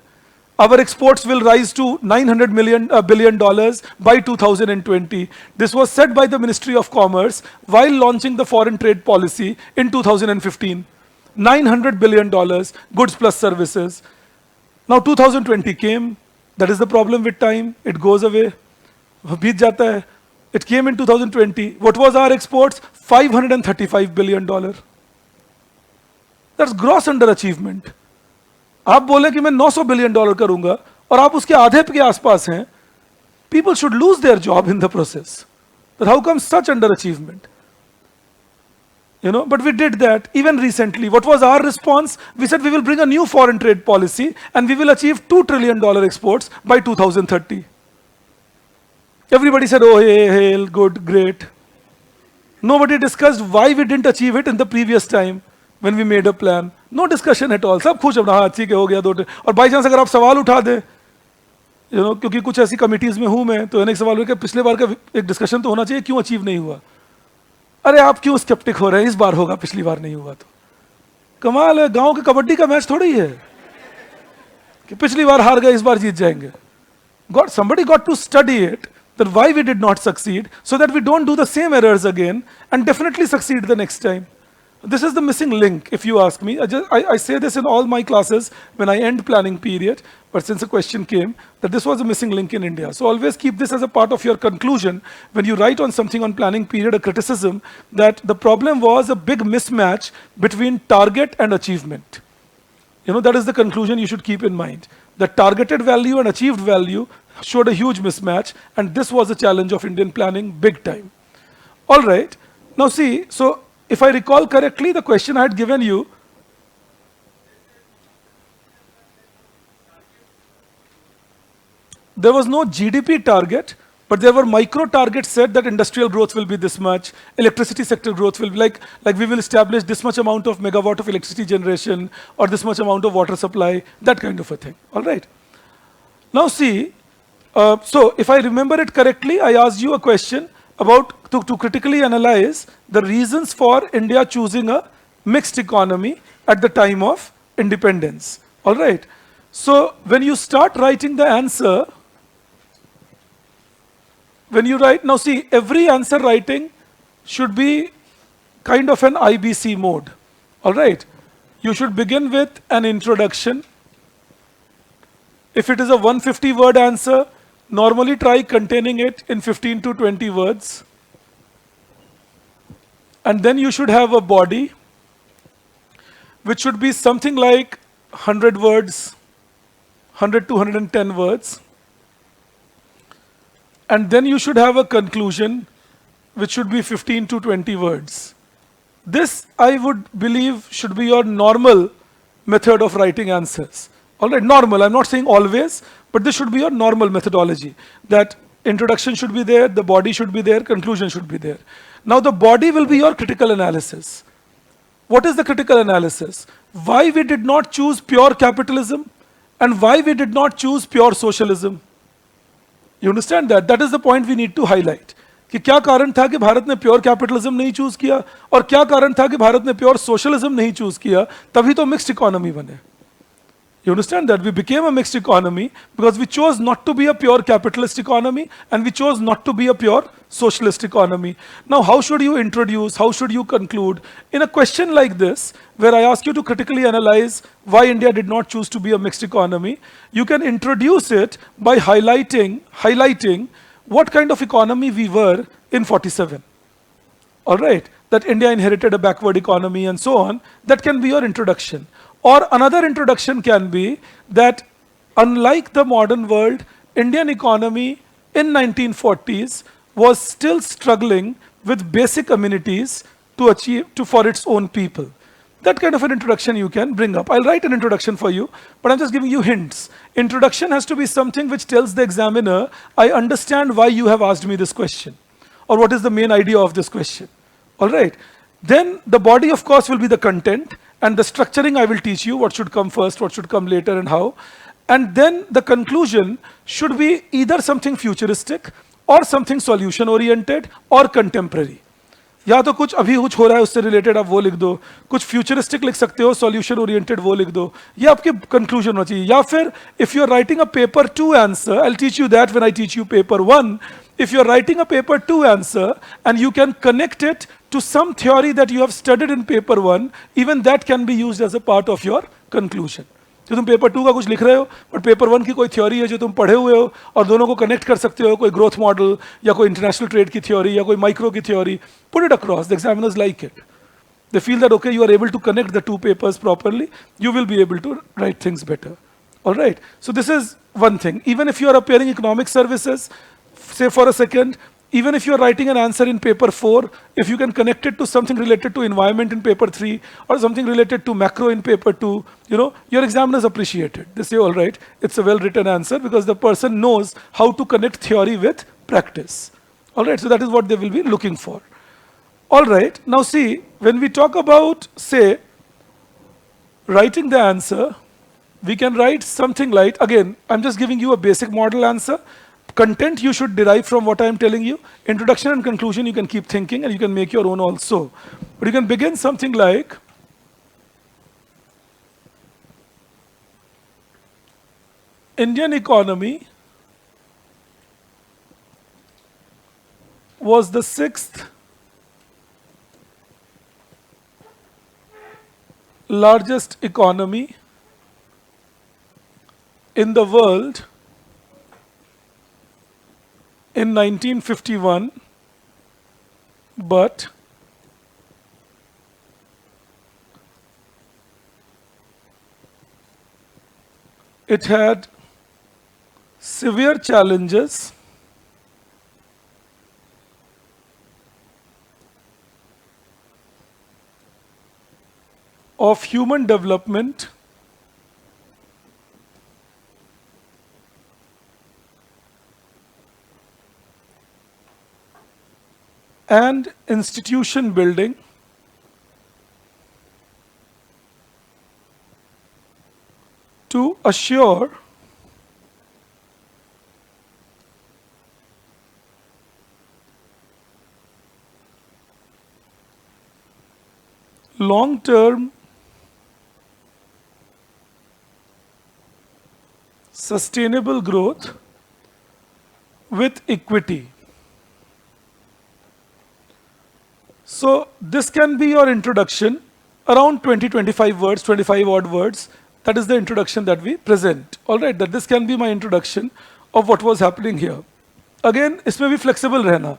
Our exports will rise to $900 billion by 2020. This was said by the Ministry of Commerce while launching the foreign trade policy in 2015. $900 billion, goods plus services. Now 2020 came. That is the problem with time. It goes away. बीत जाता है. It came in 2020. What was our exports? $535 billion. That's gross underachievement. आप बोले कि मैं $900 billion करूंगा और आप उसके आधे के आसपास हैं. People should lose their job in the process. But how come such underachievement? You know, but we did that even recently. What was our response? We said we will bring a new foreign trade policy and we will achieve $2 trillion exports by 2030. Everybody said, oh, hey, good, great. Nobody discussed why we didn't achieve it in the previous time when we made a plan. No discussion at all, सब खुश अपना, हाँ ठीक है हो गया दो। और बाई चांस अगर आप सवाल उठा दें, क्योंकि कुछ ऐसी कमिटीज में हूं मैं, तो एक सवाल हो कि पिछले बार का एक डिस्कशन तो होना चाहिए, क्यों अचीव नहीं हुआ? अरे आप क्यों स्केप्टिक हो रहे हैं, इस बार होगा, पिछली बार नहीं हुआ तो। कमाल है, गांव के कबड्डी का मैच थोड़ी है कि पिछली बार हार गए इस बार जीत जाएंगे। somebody got to study it, that why we did not succeed, so that we don't do the same errors again and definitely succeed the next time. This is the missing link, if you ask me. I say this in all my classes when I end planning period, but since a question came, that this was a missing link in India. So always keep this as a part of your conclusion when you write on something on planning period, a criticism, that the problem was a big mismatch between target and achievement. That is the conclusion you should keep in mind. The targeted value and achieved value showed a huge mismatch, and this was a challenge of Indian planning, big time. All right. Now see, so if I recall correctly, the question I had given you, there was no GDP target, but there were micro targets set that industrial growth will be this much, electricity sector growth will be like we will establish this much amount of megawatt of electricity generation, or this much amount of water supply, that kind of a thing. All right. Now see, so if I remember it correctly, I asked you a question about to critically analyze the reasons for India choosing a mixed economy at the time of independence. All right. So when you start writing the answer, when you write, now see, every answer writing should be kind of an IBC mode. All right. You should begin with an introduction. If it is a 150-word answer, normally try containing it in 15 to 20 words. And then you should have a body, which should be something like 100 words, 100 to 110 words. And then you should have a conclusion, which should be 15 to 20 words. This, I would believe, should be your normal method of writing answers. All right, normal, I'm not saying always, but this should be your normal methodology. That introduction should be there, the body should be there, conclusion should be there. Now the body will be your critical analysis. What is the critical analysis? Why we did not choose pure capitalism and why we did not choose pure socialism. You understand that? That is the point we need to highlight. कि क्या कारण था कि भारत ने pure capitalism नहीं choose किया, और क्या कारण था कि भारत ने प्योर सोशलिज्म नहीं चूज किया, तभी तो मिक्स्ड इकोनॉमी बने. You understand that? We became a mixed economy because we chose not to be a pure capitalist economy and we chose not to be a pure socialist economy. Now, how should you introduce, how should you conclude? In a question like this, where I ask you to critically analyze why India did not choose to be a mixed economy, you can introduce it by highlighting what kind of economy we were in 47. All right? That India inherited a backward economy and so on. That can be your introduction. Or another introduction can be that unlike the modern world, Indian economy in 1940s was still struggling with basic amenities for its own people. That kind of an introduction you can bring up. I'll write an introduction for you, but I'm just giving you hints. Introduction has to be something which tells the examiner, I understand why you have asked me this question, or what is the main idea of this question. All right. Then the body, of course, will be the content. And the structuring I will teach you, what should come first, what should come later, and how. And then the conclusion should be either something futuristic or something solution oriented or contemporary. या तो कुछ अभी कुछ हो रहा है उससे related आप वो लिख दो, कुछ फ्यूचरिस्टिक लिख सकते हो, सॉल्यूशन ओरिएंटेड वो लिख दो, ये आपके कंक्लूजन होना चाहिए. या फिर if you are writing a paper 2 answer, I will teach you that when I teach you paper 1. If you are writing a paper 2 answer and you can connect it to some theory that you have studied in paper 1, even that can be used as a part of your conclusion. तो तुम paper 2 का कुछ लिख रहे हो, but paper 1 की कोई theory है जो तुम पढ़े हुए हो और दोनों को कनेक्ट कर सकते हो, कोई ग्रोथ मॉडल या कोई इंटरनेशनल ट्रेड की थ्योरी या कोई माइक्रो की theory. Put it across. The examiners like it. They feel that okay, you are able to connect the two papers properly, you will be able to write things better. All right. So this is one thing. Even if you are appearing economic services, say for a second, even if you are writing an answer in paper 4, if you can connect it to something related to environment in paper 3 or something related to macro in paper 2, your examiners appreciate it. They say, all right, it's a well-written answer because the person knows how to connect theory with practice. All right, so that is what they will be looking for. All right, now see, when we talk about, say, Writing the answer, we can write something like, again, I'm just giving you a basic model answer. Content you should derive from what I'm telling you. Introduction and conclusion you can keep thinking and you can make your own also. But you can begin something like, Indian economy was the sixth largest economy in the world in 1951, but it had severe challenges of human development and institution building to assure long-term sustainable growth with equity. So this can be your introduction, around 20-25 words, 25 odd words. That is the introduction that we present. All right, that this can be my introduction of what was happening here. Again, इसमें भी flexible रहना.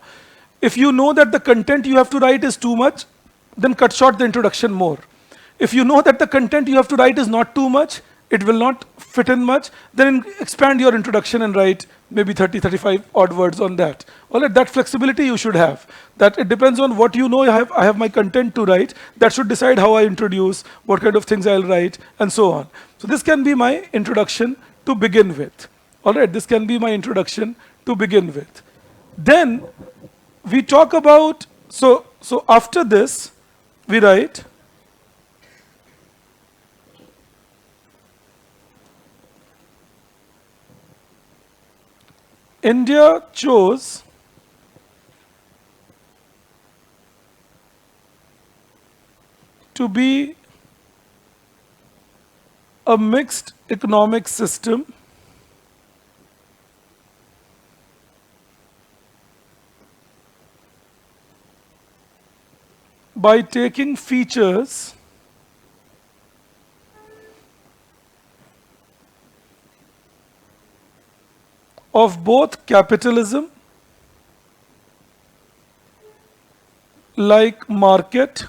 If you know that the content you have to write is too much, then cut short the introduction more. If you know that the content you have to write is not too much, it will not fit in much, then expand your introduction and write maybe 30, 35 odd words on that. All right, that flexibility you should have. That it depends on what you know I have my content to write. That should decide how I introduce, what kind of things I'll write, and so on. So this can be my introduction to begin with. All right, this can be my introduction to begin with. Then we talk about, so after this, we write, India chose to be a mixed economic system by taking features of both capitalism, like market,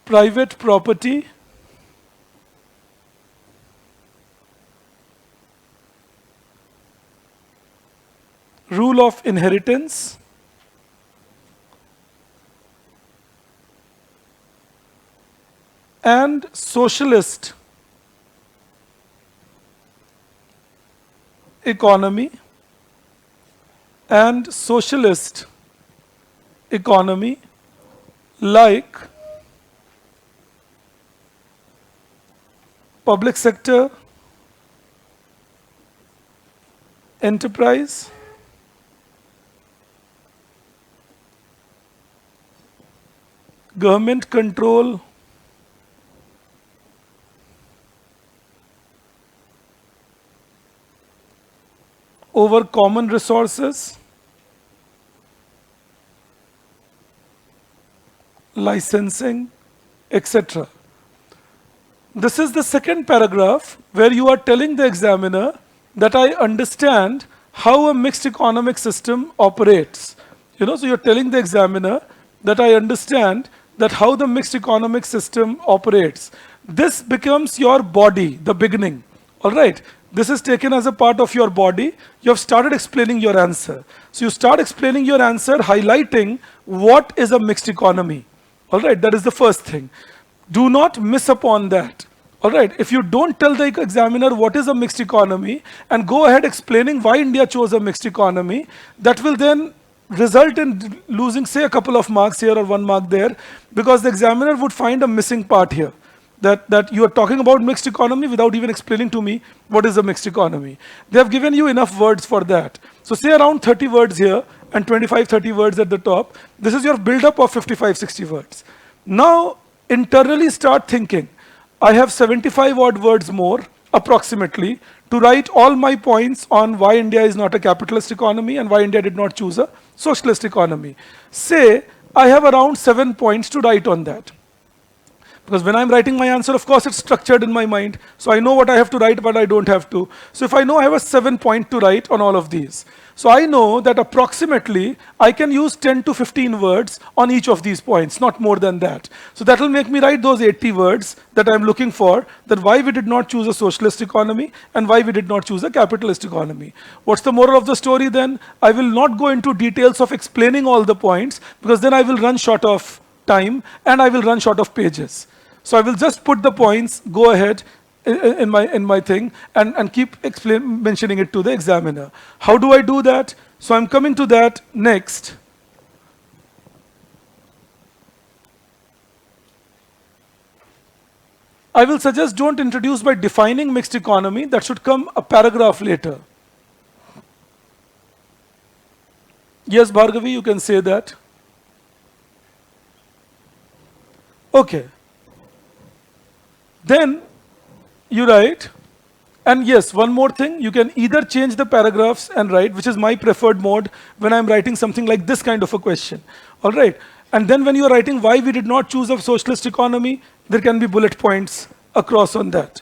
private property, rule of inheritance, and socialist economy like public sector, enterprise, government control over common resources, licensing, etc. This is the second paragraph where you are telling the examiner that I understand how a mixed economic system operates. So you're telling the examiner that I understand that how the mixed economic system operates. This becomes your body, the beginning. All right. This is taken as a part of your body. You have started explaining your answer. So you start explaining your answer, highlighting what is a mixed economy. All right, that is the first thing. Do not miss upon that. All right, if you don't tell the examiner what is a mixed economy and go ahead explaining why India chose a mixed economy, that will then result in losing, say, a couple of marks here or 1 mark there, because the examiner would find a missing part here. That you are talking about mixed economy without even explaining to me what is a mixed economy. They have given you enough words for that. So say around 30 words here and 25, 30 words at the top. This is your build-up of 55, 60 words. Now, internally start thinking, I have 75 odd words more, approximately, to write all my points on why India is not a capitalist economy and why India did not choose a socialist economy. Say, I have around 7 points to write on that. Because when I'm writing my answer, of course, it's structured in my mind. So I know what I have to write, but I don't have to. So if I know I have a 7 point to write on all of these, so I know that approximately I can use 10 to 15 words on each of these points, not more than that. So that will make me write those 80 words that I'm looking for, that why we did not choose a socialist economy and why we did not choose a capitalist economy. What's the moral of the story then? I will not go into details of explaining all the points, because then I will run short of time and I will run short of pages. So I will just put the points, go ahead in my thing, and keep mentioning it to the examiner. How do I do that? So I'm coming to that next. I will suggest don't introduce by defining mixed economy. That should come a paragraph later. Yes, Bhargavi, you can say that. Okay. Then you write, and yes, one more thing, you can either change the paragraphs and write, which is my preferred mode when I'm writing something like this kind of a question. All right. And then when you are writing why we did not choose a socialist economy, there can be bullet points across on that.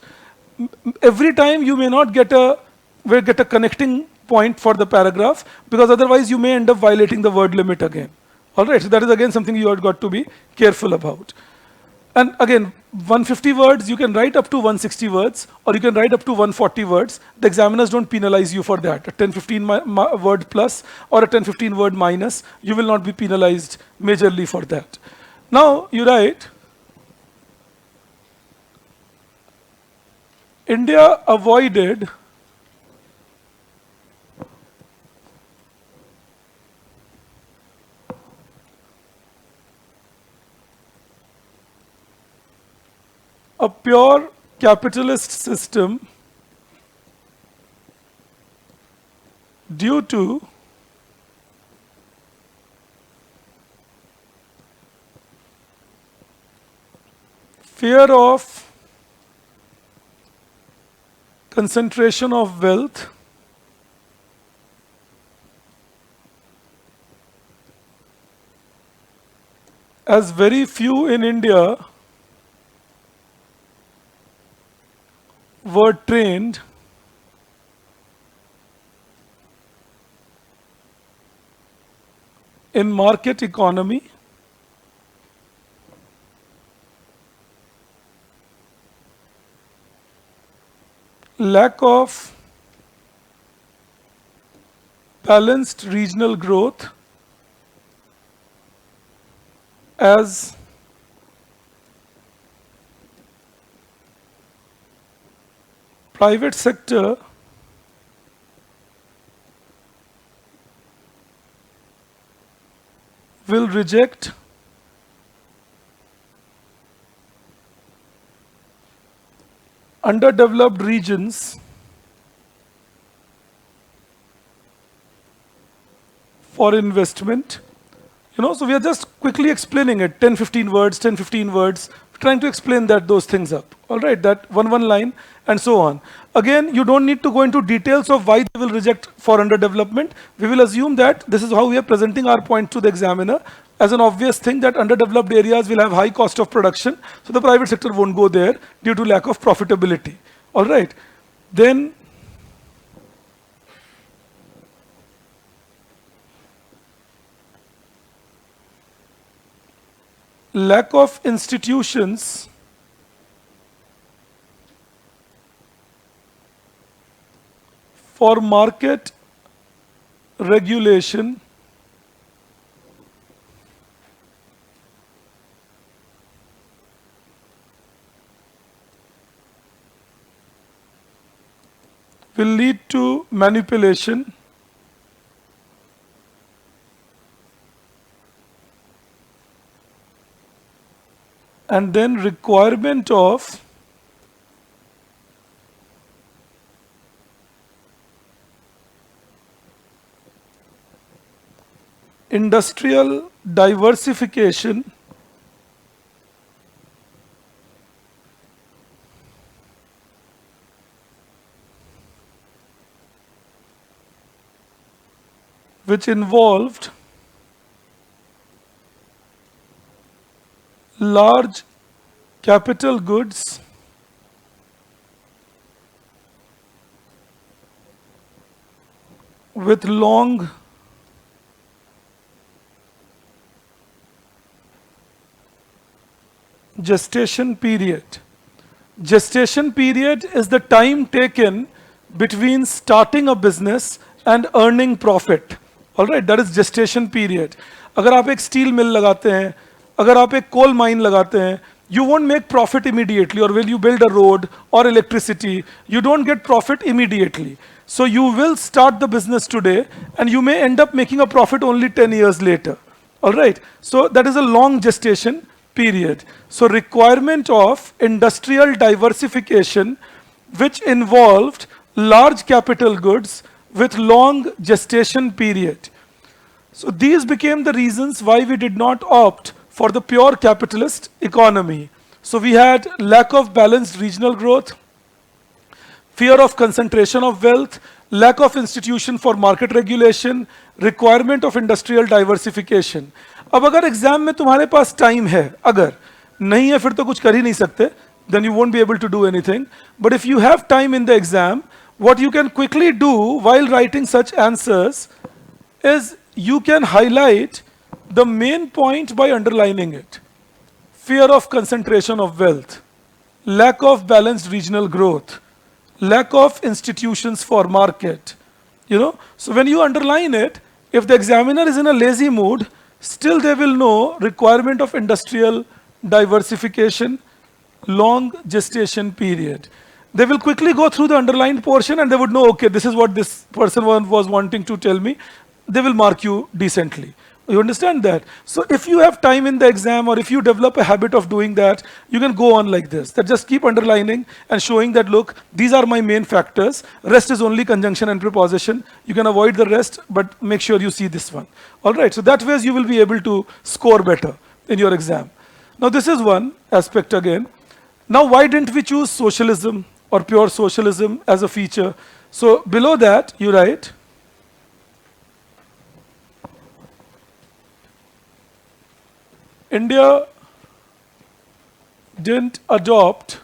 Every time you may not get a connecting point for the paragraph, because otherwise you may end up violating the word limit again. All right. So that is again something you have got to be careful about. And again, 150 words, you can write up to 160 words, or you can write up to 140 words. The examiners don't penalize you for that. A 10, 15 word plus or a 10, 15 word minus, you will not be penalized majorly for that. Now you write, India avoided a pure capitalist system due to fear of concentration of wealth as very few in India were trained in market economy, lack of balanced regional growth as private sector will reject underdeveloped regions for investment. So we are just quickly explaining it, 10, 15 words, 10, 15 words, trying to explain those things up. All right, that one line and so on. Again, you don't need to go into details of why they will reject for underdevelopment. We will assume that this is how we are presenting our point to the examiner as an obvious thing, that underdeveloped areas will have high cost of production, so the private sector won't go there due to lack of profitability. All right. Then lack of institutions for market regulation will lead to manipulation and then requirement of industrial diversification which involved large capital goods with long gestation period. Gestation period is the time taken between starting a business and earning profit. All right, that is gestation period. अगर आप एक steel mill लगाते हैं, अगर आप एक coal mine लगाते हैं, you won't make profit immediately, or when you build a road or electricity, you don't get profit immediately. So you will start the business today and you may end up making a profit only 10 years later. All right, so that is a long gestation period. So requirement of industrial diversification which involved large capital goods with long gestation period. So these became the reasons why we did not opt for the pure capitalist economy. So we had lack of balanced regional growth, fear of concentration of wealth, lack of institution for market regulation, requirement of industrial diversification. अब अगर exam में तुम्हारे पास time है, अगर नहीं है फिर तो कुछ कर ही नहीं सकते, then you won't be able to do anything. But if you have time in the exam, what you can quickly do while writing such answers is you can highlight the main point by underlining it. Fear of concentration of wealth, lack of balanced regional growth, lack of institutions for market. So when you underline it, if the examiner is in a lazy mood, still they will know requirement of industrial diversification, long gestation period. They will quickly go through the underlined portion and they would know, okay, this is what this person was wanting to tell me. They will mark you decently. You understand that? So if you have time in the exam, or if you develop a habit of doing that, you can go on like this. That just keep underlining and showing that, look, these are my main factors. Rest is only conjunction and preposition. You can avoid the rest, but make sure you see this one. All right, so that way you will be able to score better in your exam. Now this is one aspect again. Now why didn't we choose socialism or pure socialism as a feature? So below that, you write, India didn't adopt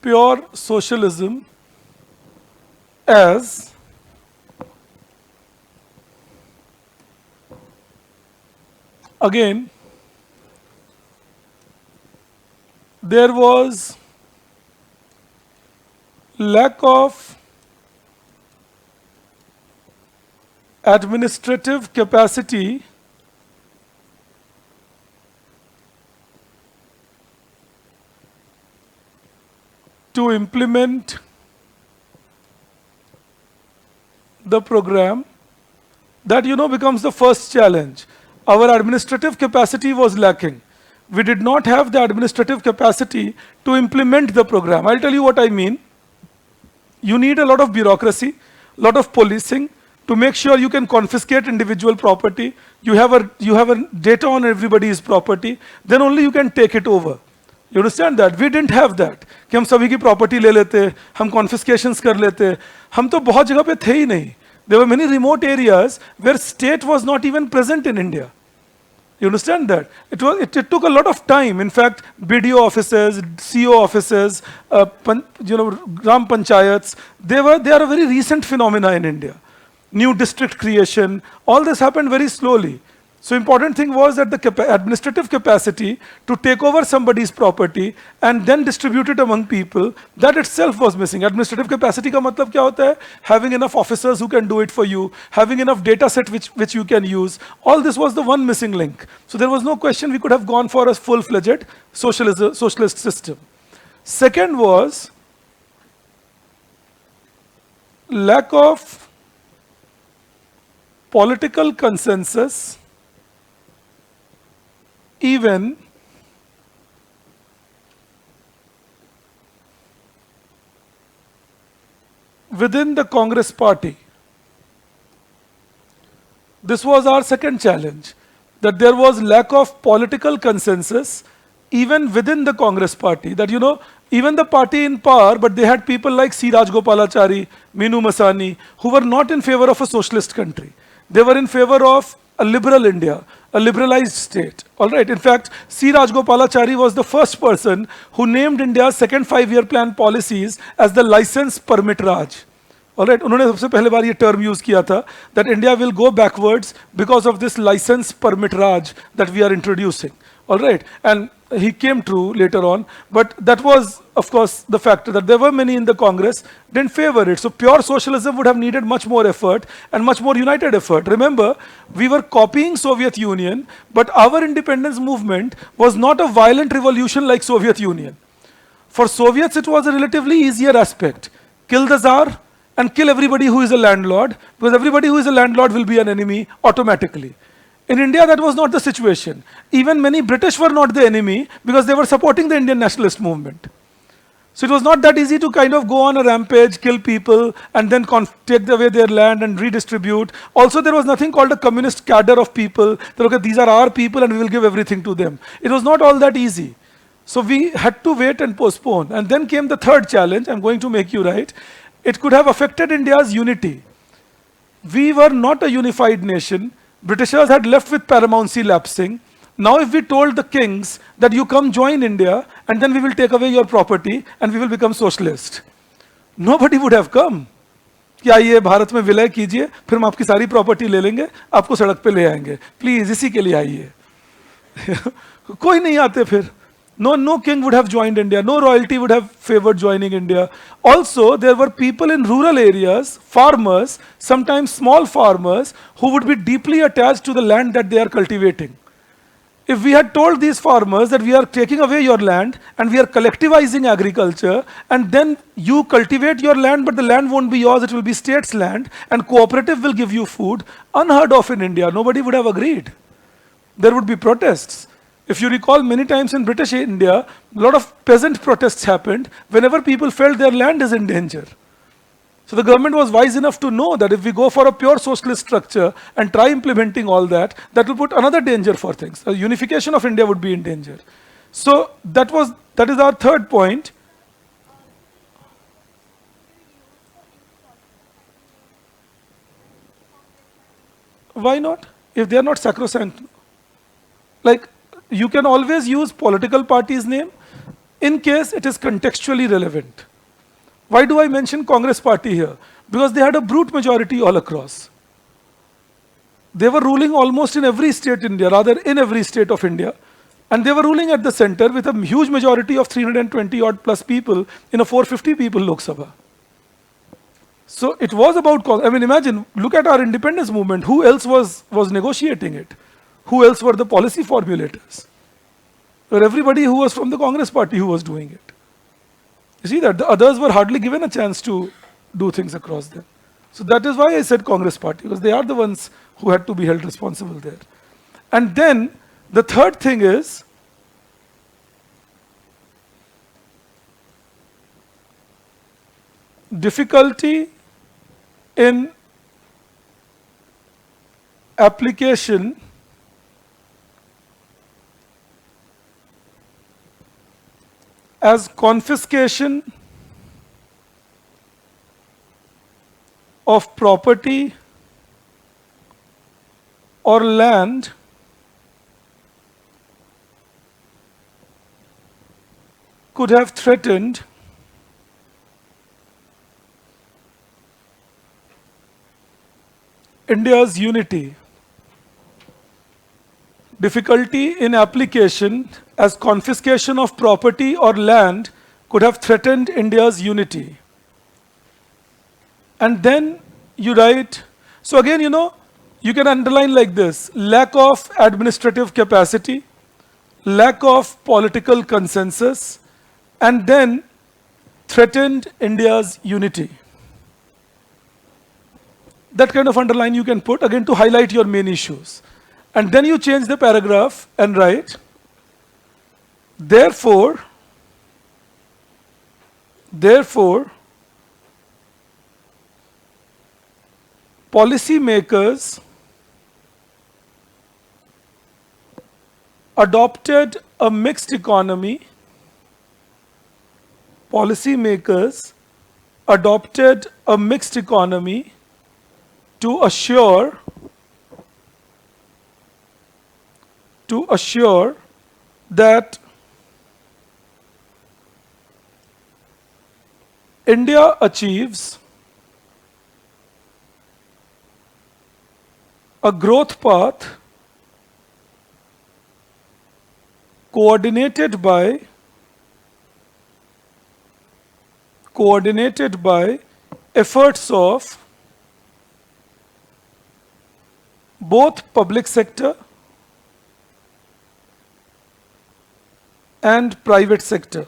pure socialism as again there was lack of administrative capacity to implement the program. That becomes the first challenge. Our administrative capacity was lacking. We did not have the administrative capacity to implement the program. I'll tell you what I mean. You need a lot of bureaucracy, lot of policing, to make sure you can confiscate individual property. You have a data on everybody's property, then only you can take it over. You understand that? We didn't have that. कि हम सभी की property ले लेते, हम confiscations कर लेते, हम तो बहुत जगह पे थे ही नहीं. There were many remote areas where state was not even present in India. You understand that? It took a lot of time. In fact, BDO offices, CO offices, Gram Panchayats, they are a very recent phenomena in India. New district creation, all this happened very slowly. So important thing was that the administrative capacity to take over somebody's property and then distribute it among people, that itself was missing. Administrative capacity ka matlab kya hota hai? Having enough officers who can do it for you, having enough data set which you can use. All this was the one missing link. So there was no question we could have gone for a full-fledged socialist system. Second was lack of political consensus even within the Congress party. This was our second challenge, that there was lack of political consensus even within the Congress party. That, even the party in power, but they had people like C. Rajgopalachari, Minu Masani, who were not in favor of a socialist country. They were in favor of a liberal India, a liberalized state. All right. In fact, C. Rajgopalachari was the first person who named India's second five-year plan policies as the license permit Raj. All right. उन्होंने सबसे पहले बार ये term use किया था that India will go backwards because of this license permit Raj that we are introducing. All right. And he came true later on, but that was, of course, the factor that there were many in the Congress didn't favor it. So pure socialism would have needed much more effort and much more united effort. Remember, we were copying Soviet Union, but our independence movement was not a violent revolution like Soviet Union. For Soviets, it was a relatively easier aspect. Kill the Tsar and kill everybody who is a landlord, because everybody who is a landlord will be an enemy automatically. In India, that was not the situation. Even many British were not the enemy because they were supporting the Indian nationalist movement. So it was not that easy to kind of go on a rampage, kill people, and then take away their land and redistribute. Also, there was nothing called a communist cadre of people. That, okay, these are our people and we will give everything to them. It was not all that easy. So we had to wait and postpone. And then came the third challenge. I'm going to make you right. It could have affected India's unity. We were not a unified nation. Britishers had left with paramountcy lapsing. Now if we told the kings that you come join India and then we will take away your property and we will become socialist, nobody would have come. कि आइए भारत में विलय कीजिए, फिर हम आपकी सारी property ले लेंगे, आपको सड़क पे ले आएंगे, प्लीज इसी के लिए आइए. कोई नहीं आते फिर. No king would have joined India. No royalty would have favored joining India. Also, there were people in rural areas, farmers, sometimes small farmers, who would be deeply attached to the land that they are cultivating. If we had told these farmers that we are taking away your land and we are collectivizing agriculture, and then you cultivate your land, but the land won't be yours, it will be state's land, and cooperative will give you food, unheard of in India, nobody would have agreed. There would be protests. If you recall, many times in British India, a lot of peasant protests happened whenever people felt their land is in danger. So the government was wise enough to know that if we go for a pure socialist structure and try implementing all that, that will put another danger for things. The unification of India would be in danger. So that is our third point. Why not? If they are not sacrosanct. Like, you can always use political party's name in case it is contextually relevant. Why do I mention Congress party here? Because they had a brute majority all across. They were ruling almost in every state in India, rather in every state of India. And they were ruling at the center with a huge majority of 320 odd plus people in a 450 people Lok Sabha. So it was about, I mean, imagine, look at our independence movement. Who else was negotiating it? Who else were the policy formulators? Or everybody who was from the Congress party who was doing it. You see that the others were hardly given a chance to do things across them. So that is why I said Congress party, because they are the ones who had to be held responsible there. And then the third thing is, difficulty in application as confiscation of property or land could have threatened India's unity. Difficulty in application as confiscation of property or land could have threatened India's unity. And then you write, so again, you can underline like this: lack of administrative capacity, lack of political consensus, and then threatened India's unity. That kind of underline you can put again to highlight your main issues. And then you change the paragraph and write, therefore, policymakers adopted a mixed economy. Policymakers adopted a mixed economy to assure that India achieves a growth path coordinated by efforts of both public sector and private sector.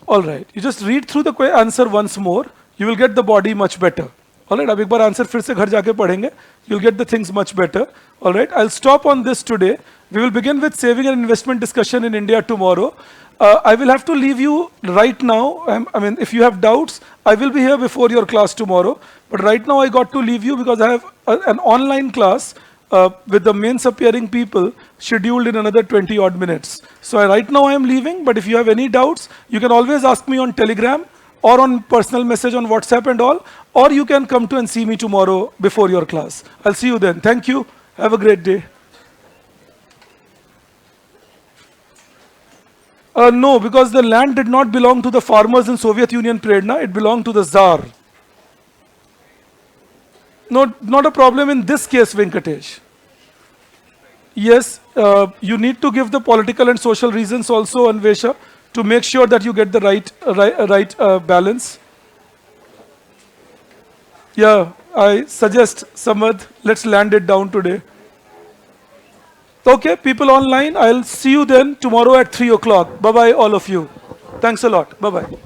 All right, you just read through the answer once more, you will get the body much better. All right, अब एक बार answer फिर से घर जाके पढ़ेंगे, you'll get the things much better. All right, I'll stop on this today. We will begin with saving and investment discussion in India tomorrow. I will have to leave you right now. I mean, if you have doubts, I will be here before your class tomorrow. But right now I got to leave you because I have an online class with the mains appearing people scheduled in another 20 odd minutes. So right now I am leaving, but if you have any doubts, you can always ask me on Telegram or on personal message on WhatsApp and all, or you can come to and see me tomorrow before your class. I'll see you then. Thank you. Have a great day. No, because the land did not belong to the farmers in Soviet Union, Prerna. It belonged to the Tsar. No, not a problem in this case, Venkatesh. Yes, you need to give the political and social reasons also, Anvesha, to make sure that you get the right balance. Yeah, I suggest, Samad, let's land it down today. Okay, people online, I'll see you then tomorrow at 3 o'clock. Bye-bye, all of you. Thanks a lot. Bye-bye.